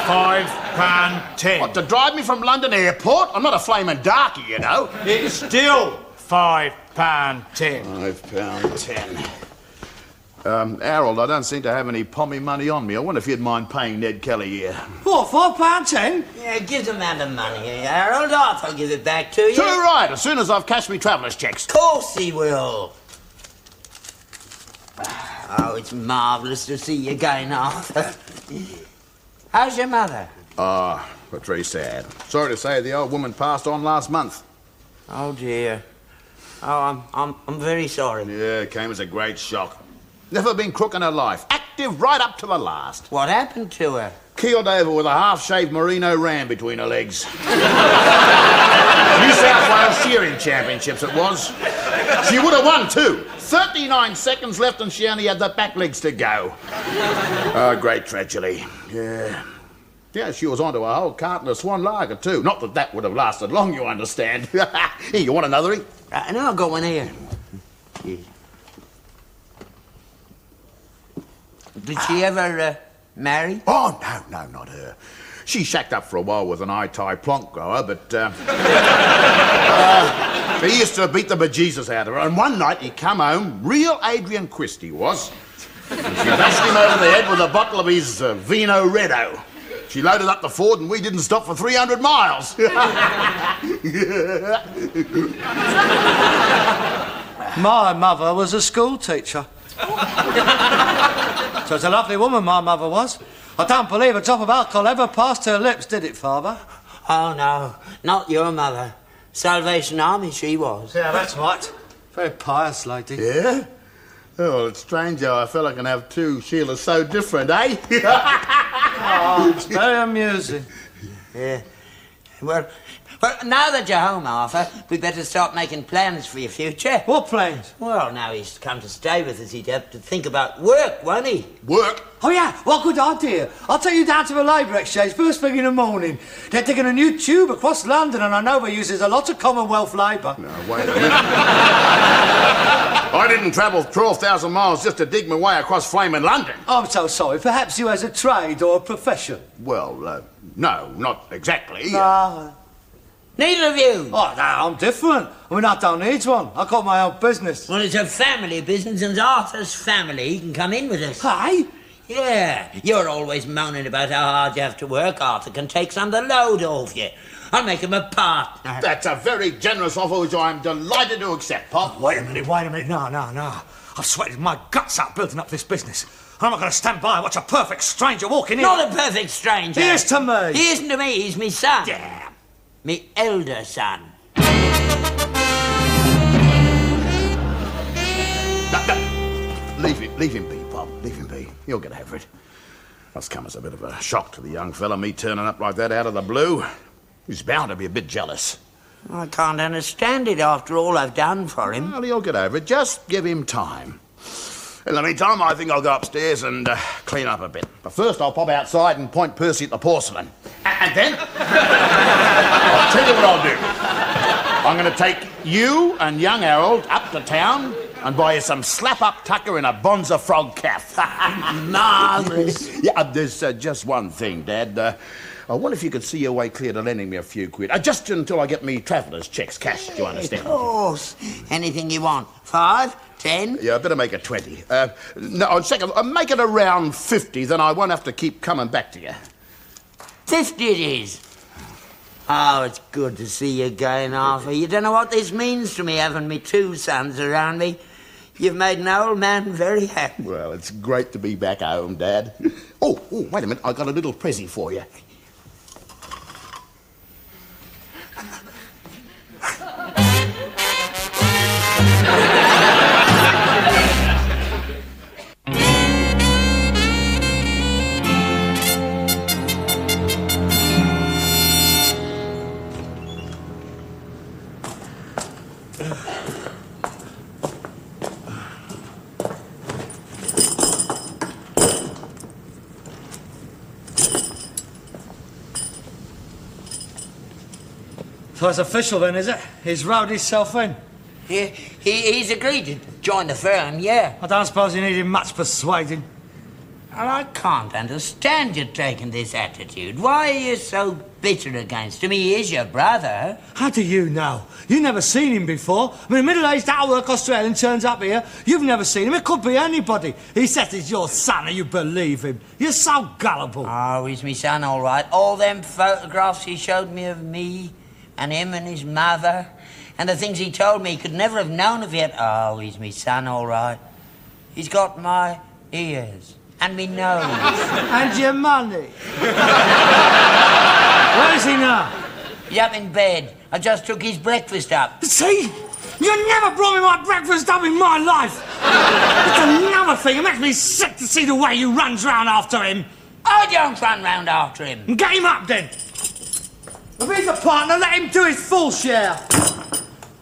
£5.10. What, to drive me from London Airport? I'm not a flaming darky, you know. It's still £5.10. £5.10. Harold, I don't seem to have any pommy money on me. I wonder if you'd mind paying Ned Kelly here. What, £5.10? Yeah, give the man the money, Harold. I'll give it back to you. Too right, as soon as I've cashed me traveller's checks. Of course he will. Oh, it's marvellous to see you again, Arthur. How's your mother? But very sad. Sorry to say the old woman passed on last month. Oh, dear. Oh, I'm very sorry. Yeah, it came as a great shock. Never been crook in her life. Active right up to the last. What happened to her? Keeled over with a half-shaved merino ram between her legs. New South Wales shearing championships it was. She would have won too. 39 seconds left and she only had the back legs to go. Oh, great tragedy. Yeah. Yeah, she was onto a whole carton of Swan Lager too. Not that that would have lasted long, you understand. Here, you want another? No, I'll go in here. Yeah. Did she ever marry? Oh, no, not her. She shacked up for a while with an eye-tie plonk grower, but he used to beat the bejesus out of her. And one night he come home, real Adrian Christie was, and she bashed him over the head with a bottle of his Vino Reddo. She loaded up the Ford and we didn't stop for 300 miles. My mother was a school teacher. So it's a lovely woman, my mother was. I don't believe a drop of alcohol ever passed her lips, did it, Father? Oh, no, not your mother. Salvation Army she was. Yeah, that's right. Very pious lady. Yeah? Oh, it's strange how a fella can have two Sheilas so different, eh? Oh, it's very amusing. Yeah. Well, now that you're home, Arthur, we'd better start making plans for your future. What plans? Well, now he's come to stay with us, he'd have to think about work, won't he? Work? Oh, yeah, what good idea. I'll take you down to the Labour Exchange first thing in the morning. They're digging a new tube across London and I know they uses a lot of Commonwealth labour. No, wait a minute. I didn't travel 12,000 miles just to dig my way across flaming London. I'm so sorry. Perhaps you has a trade or a profession? Well, no, not exactly. No. Neither of you? Oh, no, I'm different. I mean, I don't need one. I've got my own business. Well, it's a family business and Arthur's family. He can come in with us. Hey? Yeah. You're always moaning about how hard you have to work. Arthur can take some of the load off you. I'll make him a partner. That's a very generous offer which I'm delighted to accept, Pop. Wait a minute. No. I've sweated my guts out building up this business. I'm not going to stand by and watch a perfect stranger walking in. Not a perfect stranger. He is to me. He isn't to me. He's me son. Yeah. Me elder son. No. Leave him be, Bob. Leave him be. He'll get over it. That's come as a bit of a shock to the young fella, me turning up like that out of the blue. He's bound to be a bit jealous. I can't understand it after all I've done for him. Well, he'll get over it. Just give him time. In the meantime, I think I'll go upstairs and clean up a bit. But first, I'll pop outside and point Percy at the porcelain. And then, I'll tell you what I'll do. I'm going to take you and young Harold up to town and buy you some slap-up tucker in a bonza frog calf. Marvellous. Yeah, there's just one thing, Dad. I wonder if you could see your way clear to lending me a few quid. Just until I get me traveller's checks cashed, you understand? Of course. Anything you want. 5, 10? Yeah, I better make it 20. No, second, make it around 50, then I won't have to keep coming back to you. 50 it is. Oh, it's good to see you again, Arthur. You don't know what this means to me, having me two sons around me. You've made an old man very happy. Well, it's great to be back home, Dad. Oh, wait a minute. I got a little present for you. So it's official then, is it? He's rowed himself in. He's agreed to join the firm, yeah. I don't suppose he needed much persuading. Well, I can't understand you taking this attitude. Why are you so bitter against him? He is your brother. How do you know? You've never seen him before. I mean, a middle-aged out-of-work Australian turns up here. You've never seen him. It could be anybody. He says he's your son and you believe him. You're so gullible. Oh, he's my son, all right. All them photographs he showed me of me and him and his mother and the things he told me he could never have known of yet. Oh, he's my son, all right. He's got my ears. And me nose. And your money. Where is he now? He's up in bed. I just took his breakfast up. See? You never brought me my breakfast up in my life. It's another thing. It makes me sick to see the way you runs round after him. I don't run round after him. Get him up, then. If he's a partner, let him do his full share.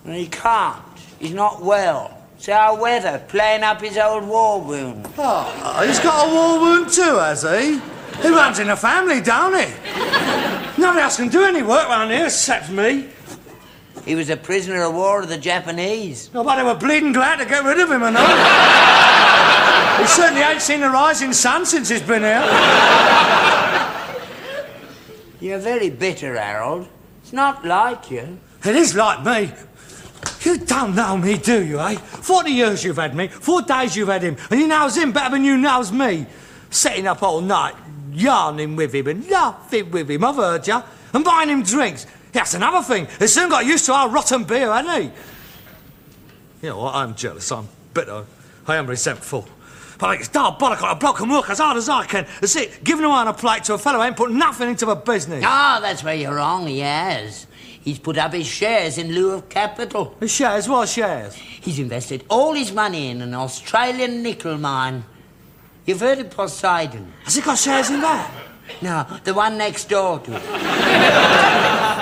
He can't. He's not well. It's our weather, playing up his old war wound. Oh, he's got a war wound too, has he? He runs in the family, don't he? Nobody else can do any work round here except me. He was a prisoner of war of the Japanese. Nobody were bleeding glad to get rid of him, I know. He certainly ain't seen the rising sun since he's been here. You're very bitter, Harold. It's not like you. It is like me. You don't know me, do you, eh? 40 years you've had me, 4 days you've had him, and you knows him better than you knows me. Setting up all night, yarning with him and laughing with him, I've heard ya, and buying him drinks. That's another thing. He soon got used to our rotten beer, hasn't he? You know what, I'm jealous, I'm bitter, I am resentful. But it's diabolical, a bloke can work as hard as I can. That's it, giving away on a plate to a fellow who ain't put nothing into the business. Ah, that's where you're wrong, he has. He's put up his shares in lieu of capital. His shares? What shares? He's invested all his money in an Australian nickel mine. You've heard of Poseidon? Has he got shares in that? No, the one next door to it.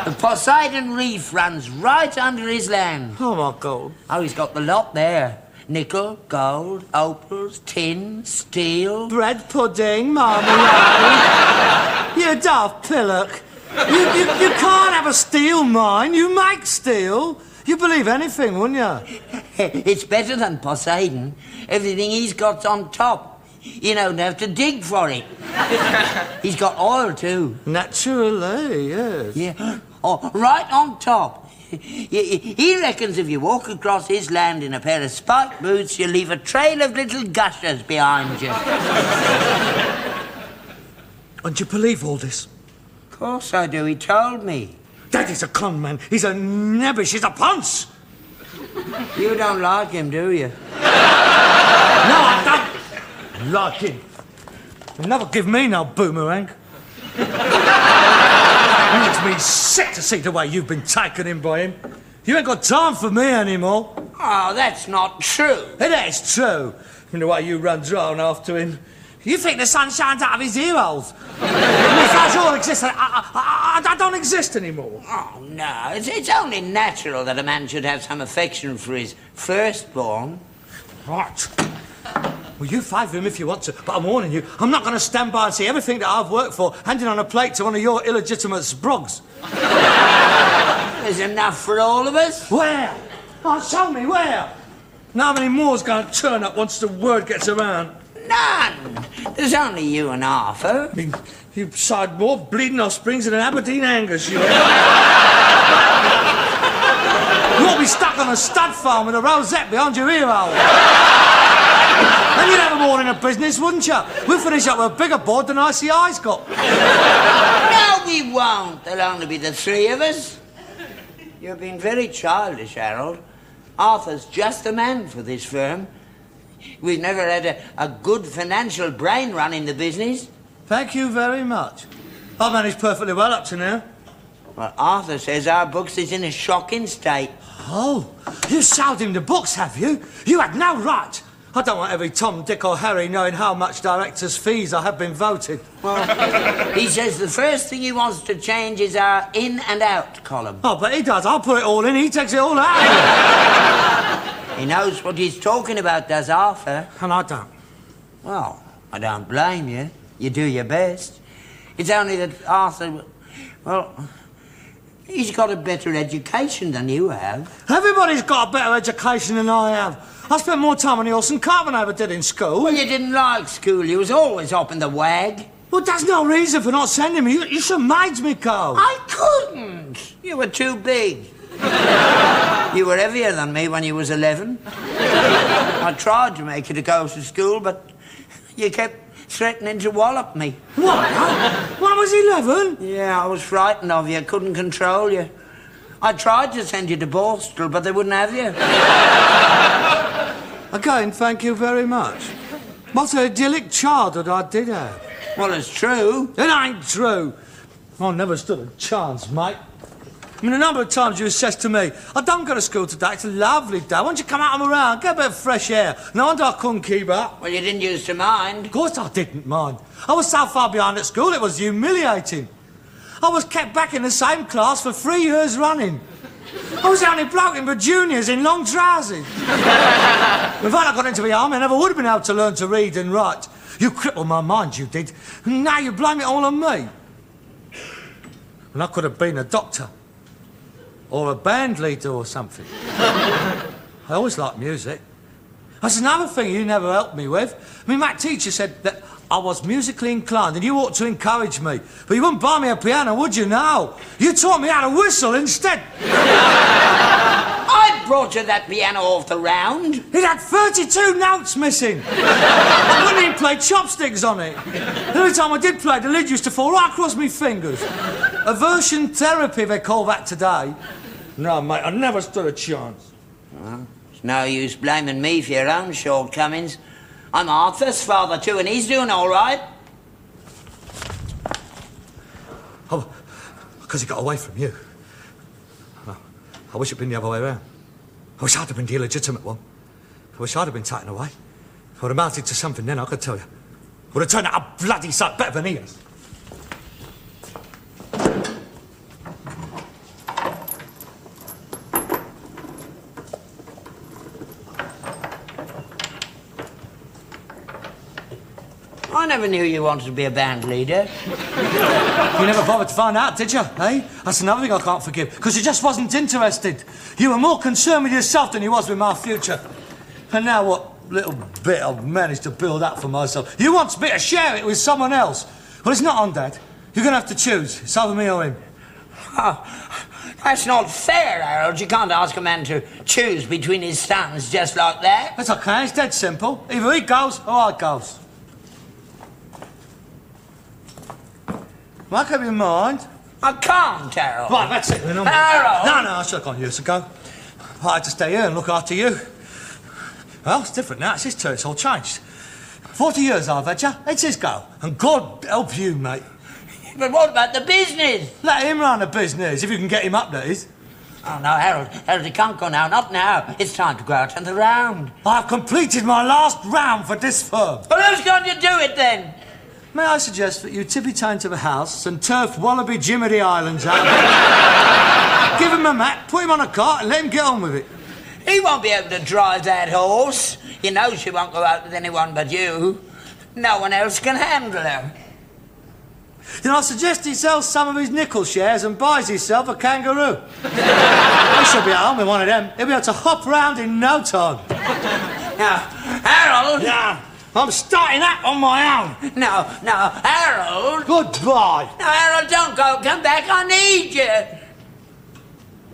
The Poseidon Reef runs right under his land. Oh, my God. Oh, he's got the lot there. Nickel, gold, opals, tin, steel... Bread pudding, marmalade. You daft pillock. You can't have a steel mine. You make steel. You believe anything, wouldn't you? It's better than Poseidon. Everything he's got's on top. You don't have to dig for it. He's got oil, too. Naturally, yes. Yeah. Oh, right on top. He reckons if you walk across his land in a pair of spiked boots, you'll leave a trail of little gushers behind you. And you believe all this? Of course I do. He told me. Daddy's a con man. He's a nebbish. He's a ponce. You don't like him, do you? No, I don't. I like him. He'll never give me no boomerang. It makes me sick to see the way you've been taken in by him. You ain't got time for me anymore. Oh, that's not true. It is true. In the way you run round after him. You think the sun shines out of his ear holes? If I all exist, I don't exist anymore. Oh, no. It's only natural that a man should have some affection for his firstborn. Right. Well, you favour him if you want to, but I'm warning you, I'm not going to stand by and see everything that I've worked for handed on a plate to one of your illegitimate sprogs. There's enough for all of us. Where? Oh, show me, where? Now how many more's going to turn up once the word gets around? None. There's only you and Arthur. You've side more bleeding offsprings than an Aberdeen Angus, you are. You ought to be stuck on a stud farm with a rosette behind your ear hole. Then you'd have them all in a business, wouldn't you? We'll finish up with a bigger board than ICI's got. No, we won't. There'll only be the 3 of us. You've been very childish, Harold. Arthur's just the man for this firm. We've never had a good financial brain running the business. Thank you very much. I've managed perfectly well up to now. Well, Arthur says our books is in a shocking state. Oh, you sold him the books, have you? You had no right. I don't want every Tom, Dick or Harry knowing how much directors' fees I have been voted. Well, he says the first thing he wants to change is our in and out column. Oh, but he does. I'll put it all in. He takes it all out. He knows what he's talking about, does Arthur? And I don't. Well, I don't blame you. You do your best. It's only that Arthur, well, he's got a better education than you have. Everybody's got a better education than I have. I spent more time on the horse and cart than I ever did in school. Well, you didn't like school. You was always up in the wag. Well, that's no reason for not sending me. You should have made me go. I couldn't. You were too big. You were heavier than me when you was 11. I tried to make you to go to school, but you kept threatening to wallop me. What? When I was 11? Yeah, I was frightened of you. Couldn't control you. I tried to send you to Borstal, but they wouldn't have you. Again, thank you very much. What an idyllic childhood I did have. Well, it's true. It ain't true. I never stood a chance, mate. I mean, the number of times you says to me, I don't go to school today, it's a lovely day. Why don't you come out and around, get a bit of fresh air? No wonder I couldn't keep up. Well, you didn't used to mind. Of course I didn't mind. I was so far behind at school, it was humiliating. I was kept back in the same class for 3 years running. I was the only bloke in the juniors in long trousers. If I'd have got into the army, I never would have been able to learn to read and write. You crippled my mind, you did. And now you blame it all on me. And I could have been a doctor. Or a band leader or something. I always liked music. That's another thing you never helped me with. I mean, my teacher said that I was musically inclined and you ought to encourage me. But you wouldn't buy me a piano, would you? No. You taught me how to whistle instead. I brought you that piano off the round. It had 32 notes missing. I wouldn't even play chopsticks on it. Every time I did play, the lid used to fall right across my fingers. Aversion therapy, they call that today. No, mate, I never stood a chance. Well, it's no use blaming me for your own shortcomings. I'm Arthur's father, too, and he's doing all right. Oh, because he got away from you. Oh, I wish it'd been the other way around. I wish I'd have been the illegitimate one. I wish I'd have been taken away. If I'd amounted to something then, I could tell you. Would have turned out a bloody sight better than he is. I never knew you wanted to be a band leader. You never bothered to find out, did you, eh? That's another thing I can't forgive, because you just wasn't interested. You were more concerned with yourself than you was with my future. And now what little bit I've managed to build up for myself, you want me to share it with someone else. Well, it's not on, Dad. You're going to have to choose. It's either me or him. Oh, that's not fair, Harold. You can't ask a man to choose between his sons just like that. That's okay. It's dead simple. Either he goes or I goes. Make up your mind. I can't, Harold. Right, that's it. Harold! No, I should have gone years ago. I had to stay here and look after you. Well, it's different now. It's his turn. It's all changed. 40 years I've had you. It's his go. And God help you, mate. But what about the business? Let him run the business, if you can get him up, that is. Oh, no, Harold. Harold, he can't go now. Not now. It's time to go out on the round. I've completed my last round for this firm. Well, who's going to do it, then? May I suggest that you tippy-toe to the house and turf Wallaby Jim of the Islands out? Give him a mat, put him on a cart and let him get on with it. He won't be able to drive that horse. You know she won't go out with anyone but you. No one else can handle her. Then I suggest he sells some of his nickel shares and buys himself a kangaroo. He should be at home with one of them. He'll be able to hop round in no time. Now, Harold... Yeah. I'm starting that on my own. No, Harold. Goodbye. No, Harold, don't go. Come back. I need you.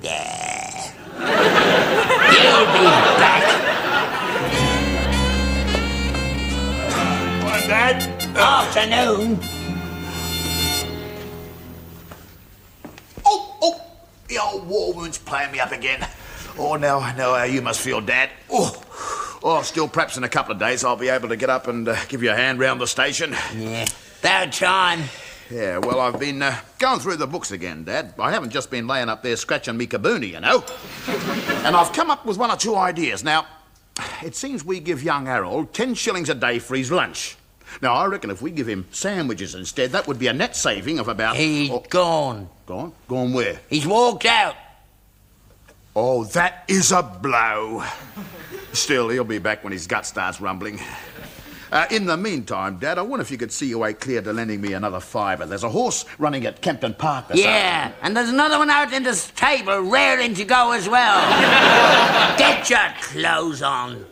Yeah. You'll be back. What's that? Afternoon. Oh, the old war wound's playing me up again. Oh, now you must feel, Dad. Oh, Oh, still, perhaps in a couple of days I'll be able to get up and give you a hand round the station. Yeah, about time. Yeah, well, I've been going through the books again, Dad. I haven't just been laying up there scratching me kaboony, you know. And I've come up with one or two ideas. Now, it seems we give young Harold 10 shillings a day for his lunch. Now, I reckon if we give him sandwiches instead, that would be a net saving of about... He's gone. Gone? Gone where? He's walked out. Oh, that is a blow. Still, he'll be back when his gut starts rumbling. In the meantime, Dad, I wonder if you could see your way clear to lending me another fiver. There's a horse running at Kempton Park this Yeah, and there's another one out in the stable raring to go as well. Get your clothes on.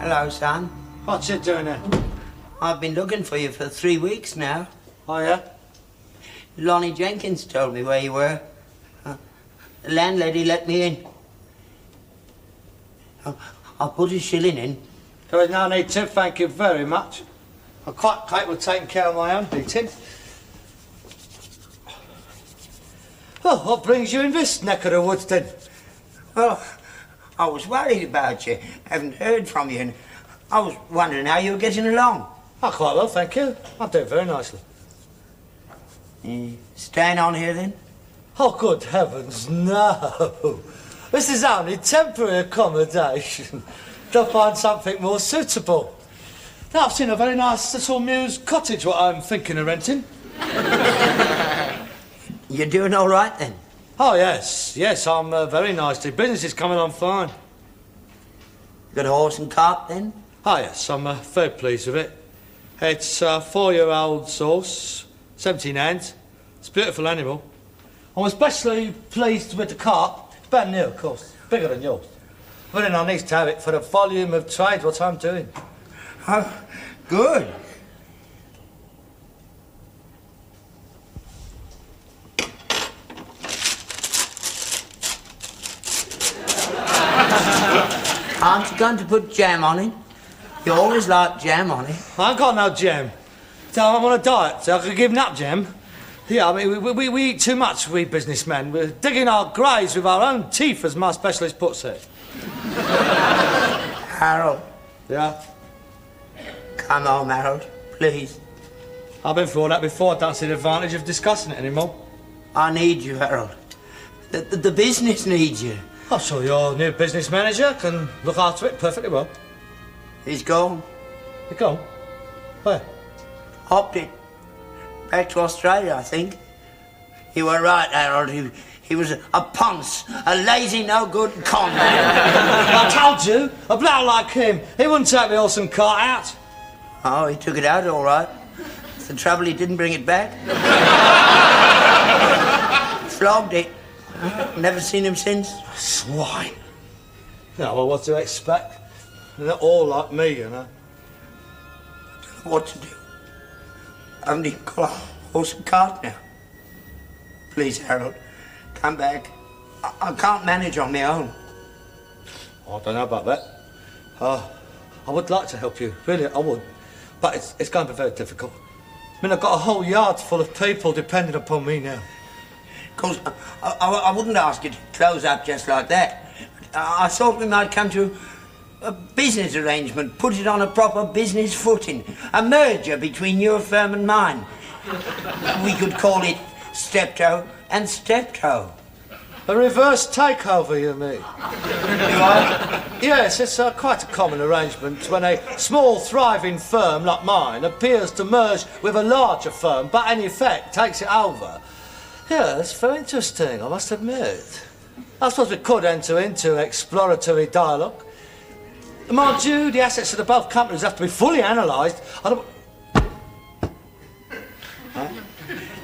Hello, son. What's you doing there? I've been looking for you for 3 weeks now. Oh, yeah? Lonnie Jenkins told me where you were. The landlady let me in. I'll put a shilling in. There is no need to, thank you very much. I'm quite capable of taking care of my own beating. Well, what brings you in this neck of the woods, then? Well, I was worried about you. Haven't heard from you, and I was wondering how you were getting along. Oh, quite well, thank you. I'm doing very nicely. Staying on here, then? Oh, good heavens, no. This is only temporary accommodation. They'll find something more suitable. Now, I've seen a very nice little mews cottage what I'm thinking of renting. You're doing all right, then? Oh, yes. Yes, I'm very nicely. Business is coming on fine. You got a horse and cart, then? Oh, yes, I'm very pleased with it. It's a 4-year-old horse, 17 hands. It's a beautiful animal. I'm especially pleased with the cart. It's brand new, of course. Bigger than yours. But then I need to have it for the volume of trade what I'm doing. Oh, good. Aren't you going to put jam on it? You always like jam on it. I ain't got no jam. So I'm on a diet, so I could give nut jam. Yeah, I mean, we eat too much, we businessmen. We're digging our graves with our own teeth, as my specialist puts it. Harold. Yeah? Come home, Harold, please. I've been through all that before. I don't see the advantage of discussing it anymore. I need you, Harold. The business needs you. I'm sure your new business manager can look after it perfectly well. He's gone. He's gone? Where? Hopped it. Back to Australia, I think. You were right, Harold. He was a ponce, a lazy, no-good con man. I told you, a bloke like him, he wouldn't take the horse and cart out. Oh, he took it out all right. It's the trouble he didn't bring it back. Flogged it. Never seen him since. Swine. No, well, what to expect? They're not all like me, you know. What to do? I haven't even got a horse and cart now. Please, Harold, come back. I can't manage on my own. Oh, I don't know about that. I would like to help you, really, I would. But it's going to be very difficult. I mean, I've got a whole yard full of people depending upon me now. Of course, I wouldn't ask you to close up just like that. I thought we might come to a business arrangement, put it on a proper business footing. A merger between your firm and mine. We could call it Steptoe and Steptoe. A reverse takeover, you mean? Yes, it's quite a common arrangement when a small, thriving firm like mine appears to merge with a larger firm, but in effect takes it over. Yeah, it's very interesting, I must admit. I suppose we could enter into exploratory dialogue. Mind you, the assets of the both companies have to be fully analysed. That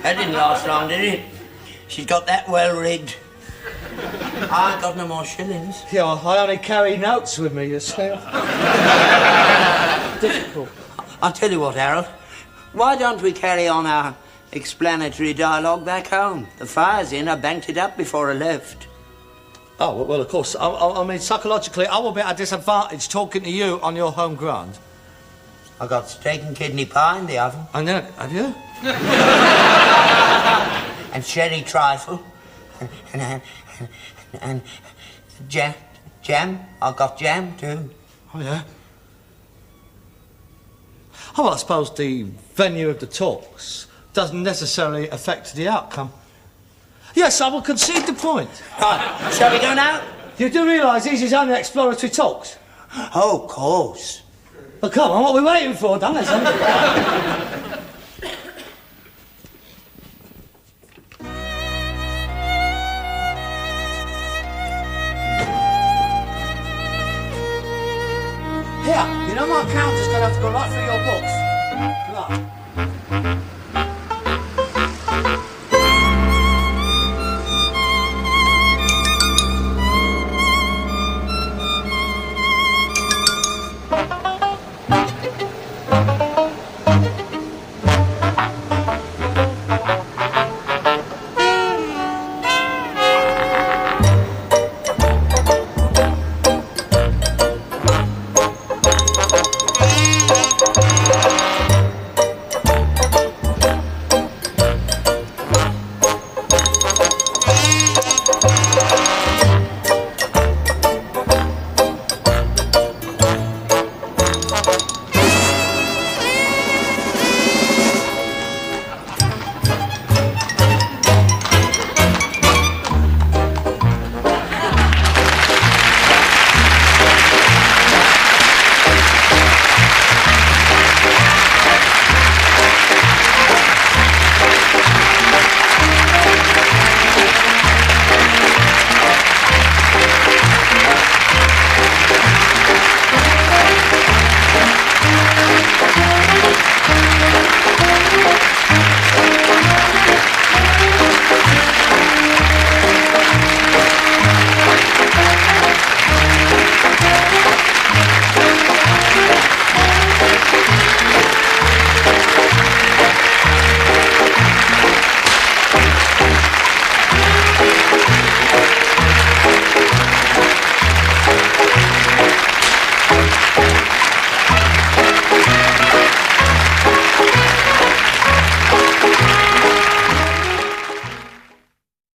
didn't last long, did it? She's got that well rigged. I ain't got no more shillings. Yeah, I only carry notes with me, yourself. Difficult. I'll tell you what, Harold. Why don't we carry on our explanatory dialogue back home? The fire's in. I banked it up before I left. Oh, well, of course. I mean, psychologically, I will be at a disadvantage talking to you on your home ground. I got steak and kidney pie in the oven. And then, have you? And sherry trifle. And jam. I got jam, too. Oh, yeah? Oh, well, I suppose the venue of the talks doesn't necessarily affect the outcome. Yes, I will concede the point. Right, shall we go now? You do realise these is only exploratory talks? Oh, of course. Well, come on, what are we waiting for, don't we? Here, you know my counter's going to have to go right through your books.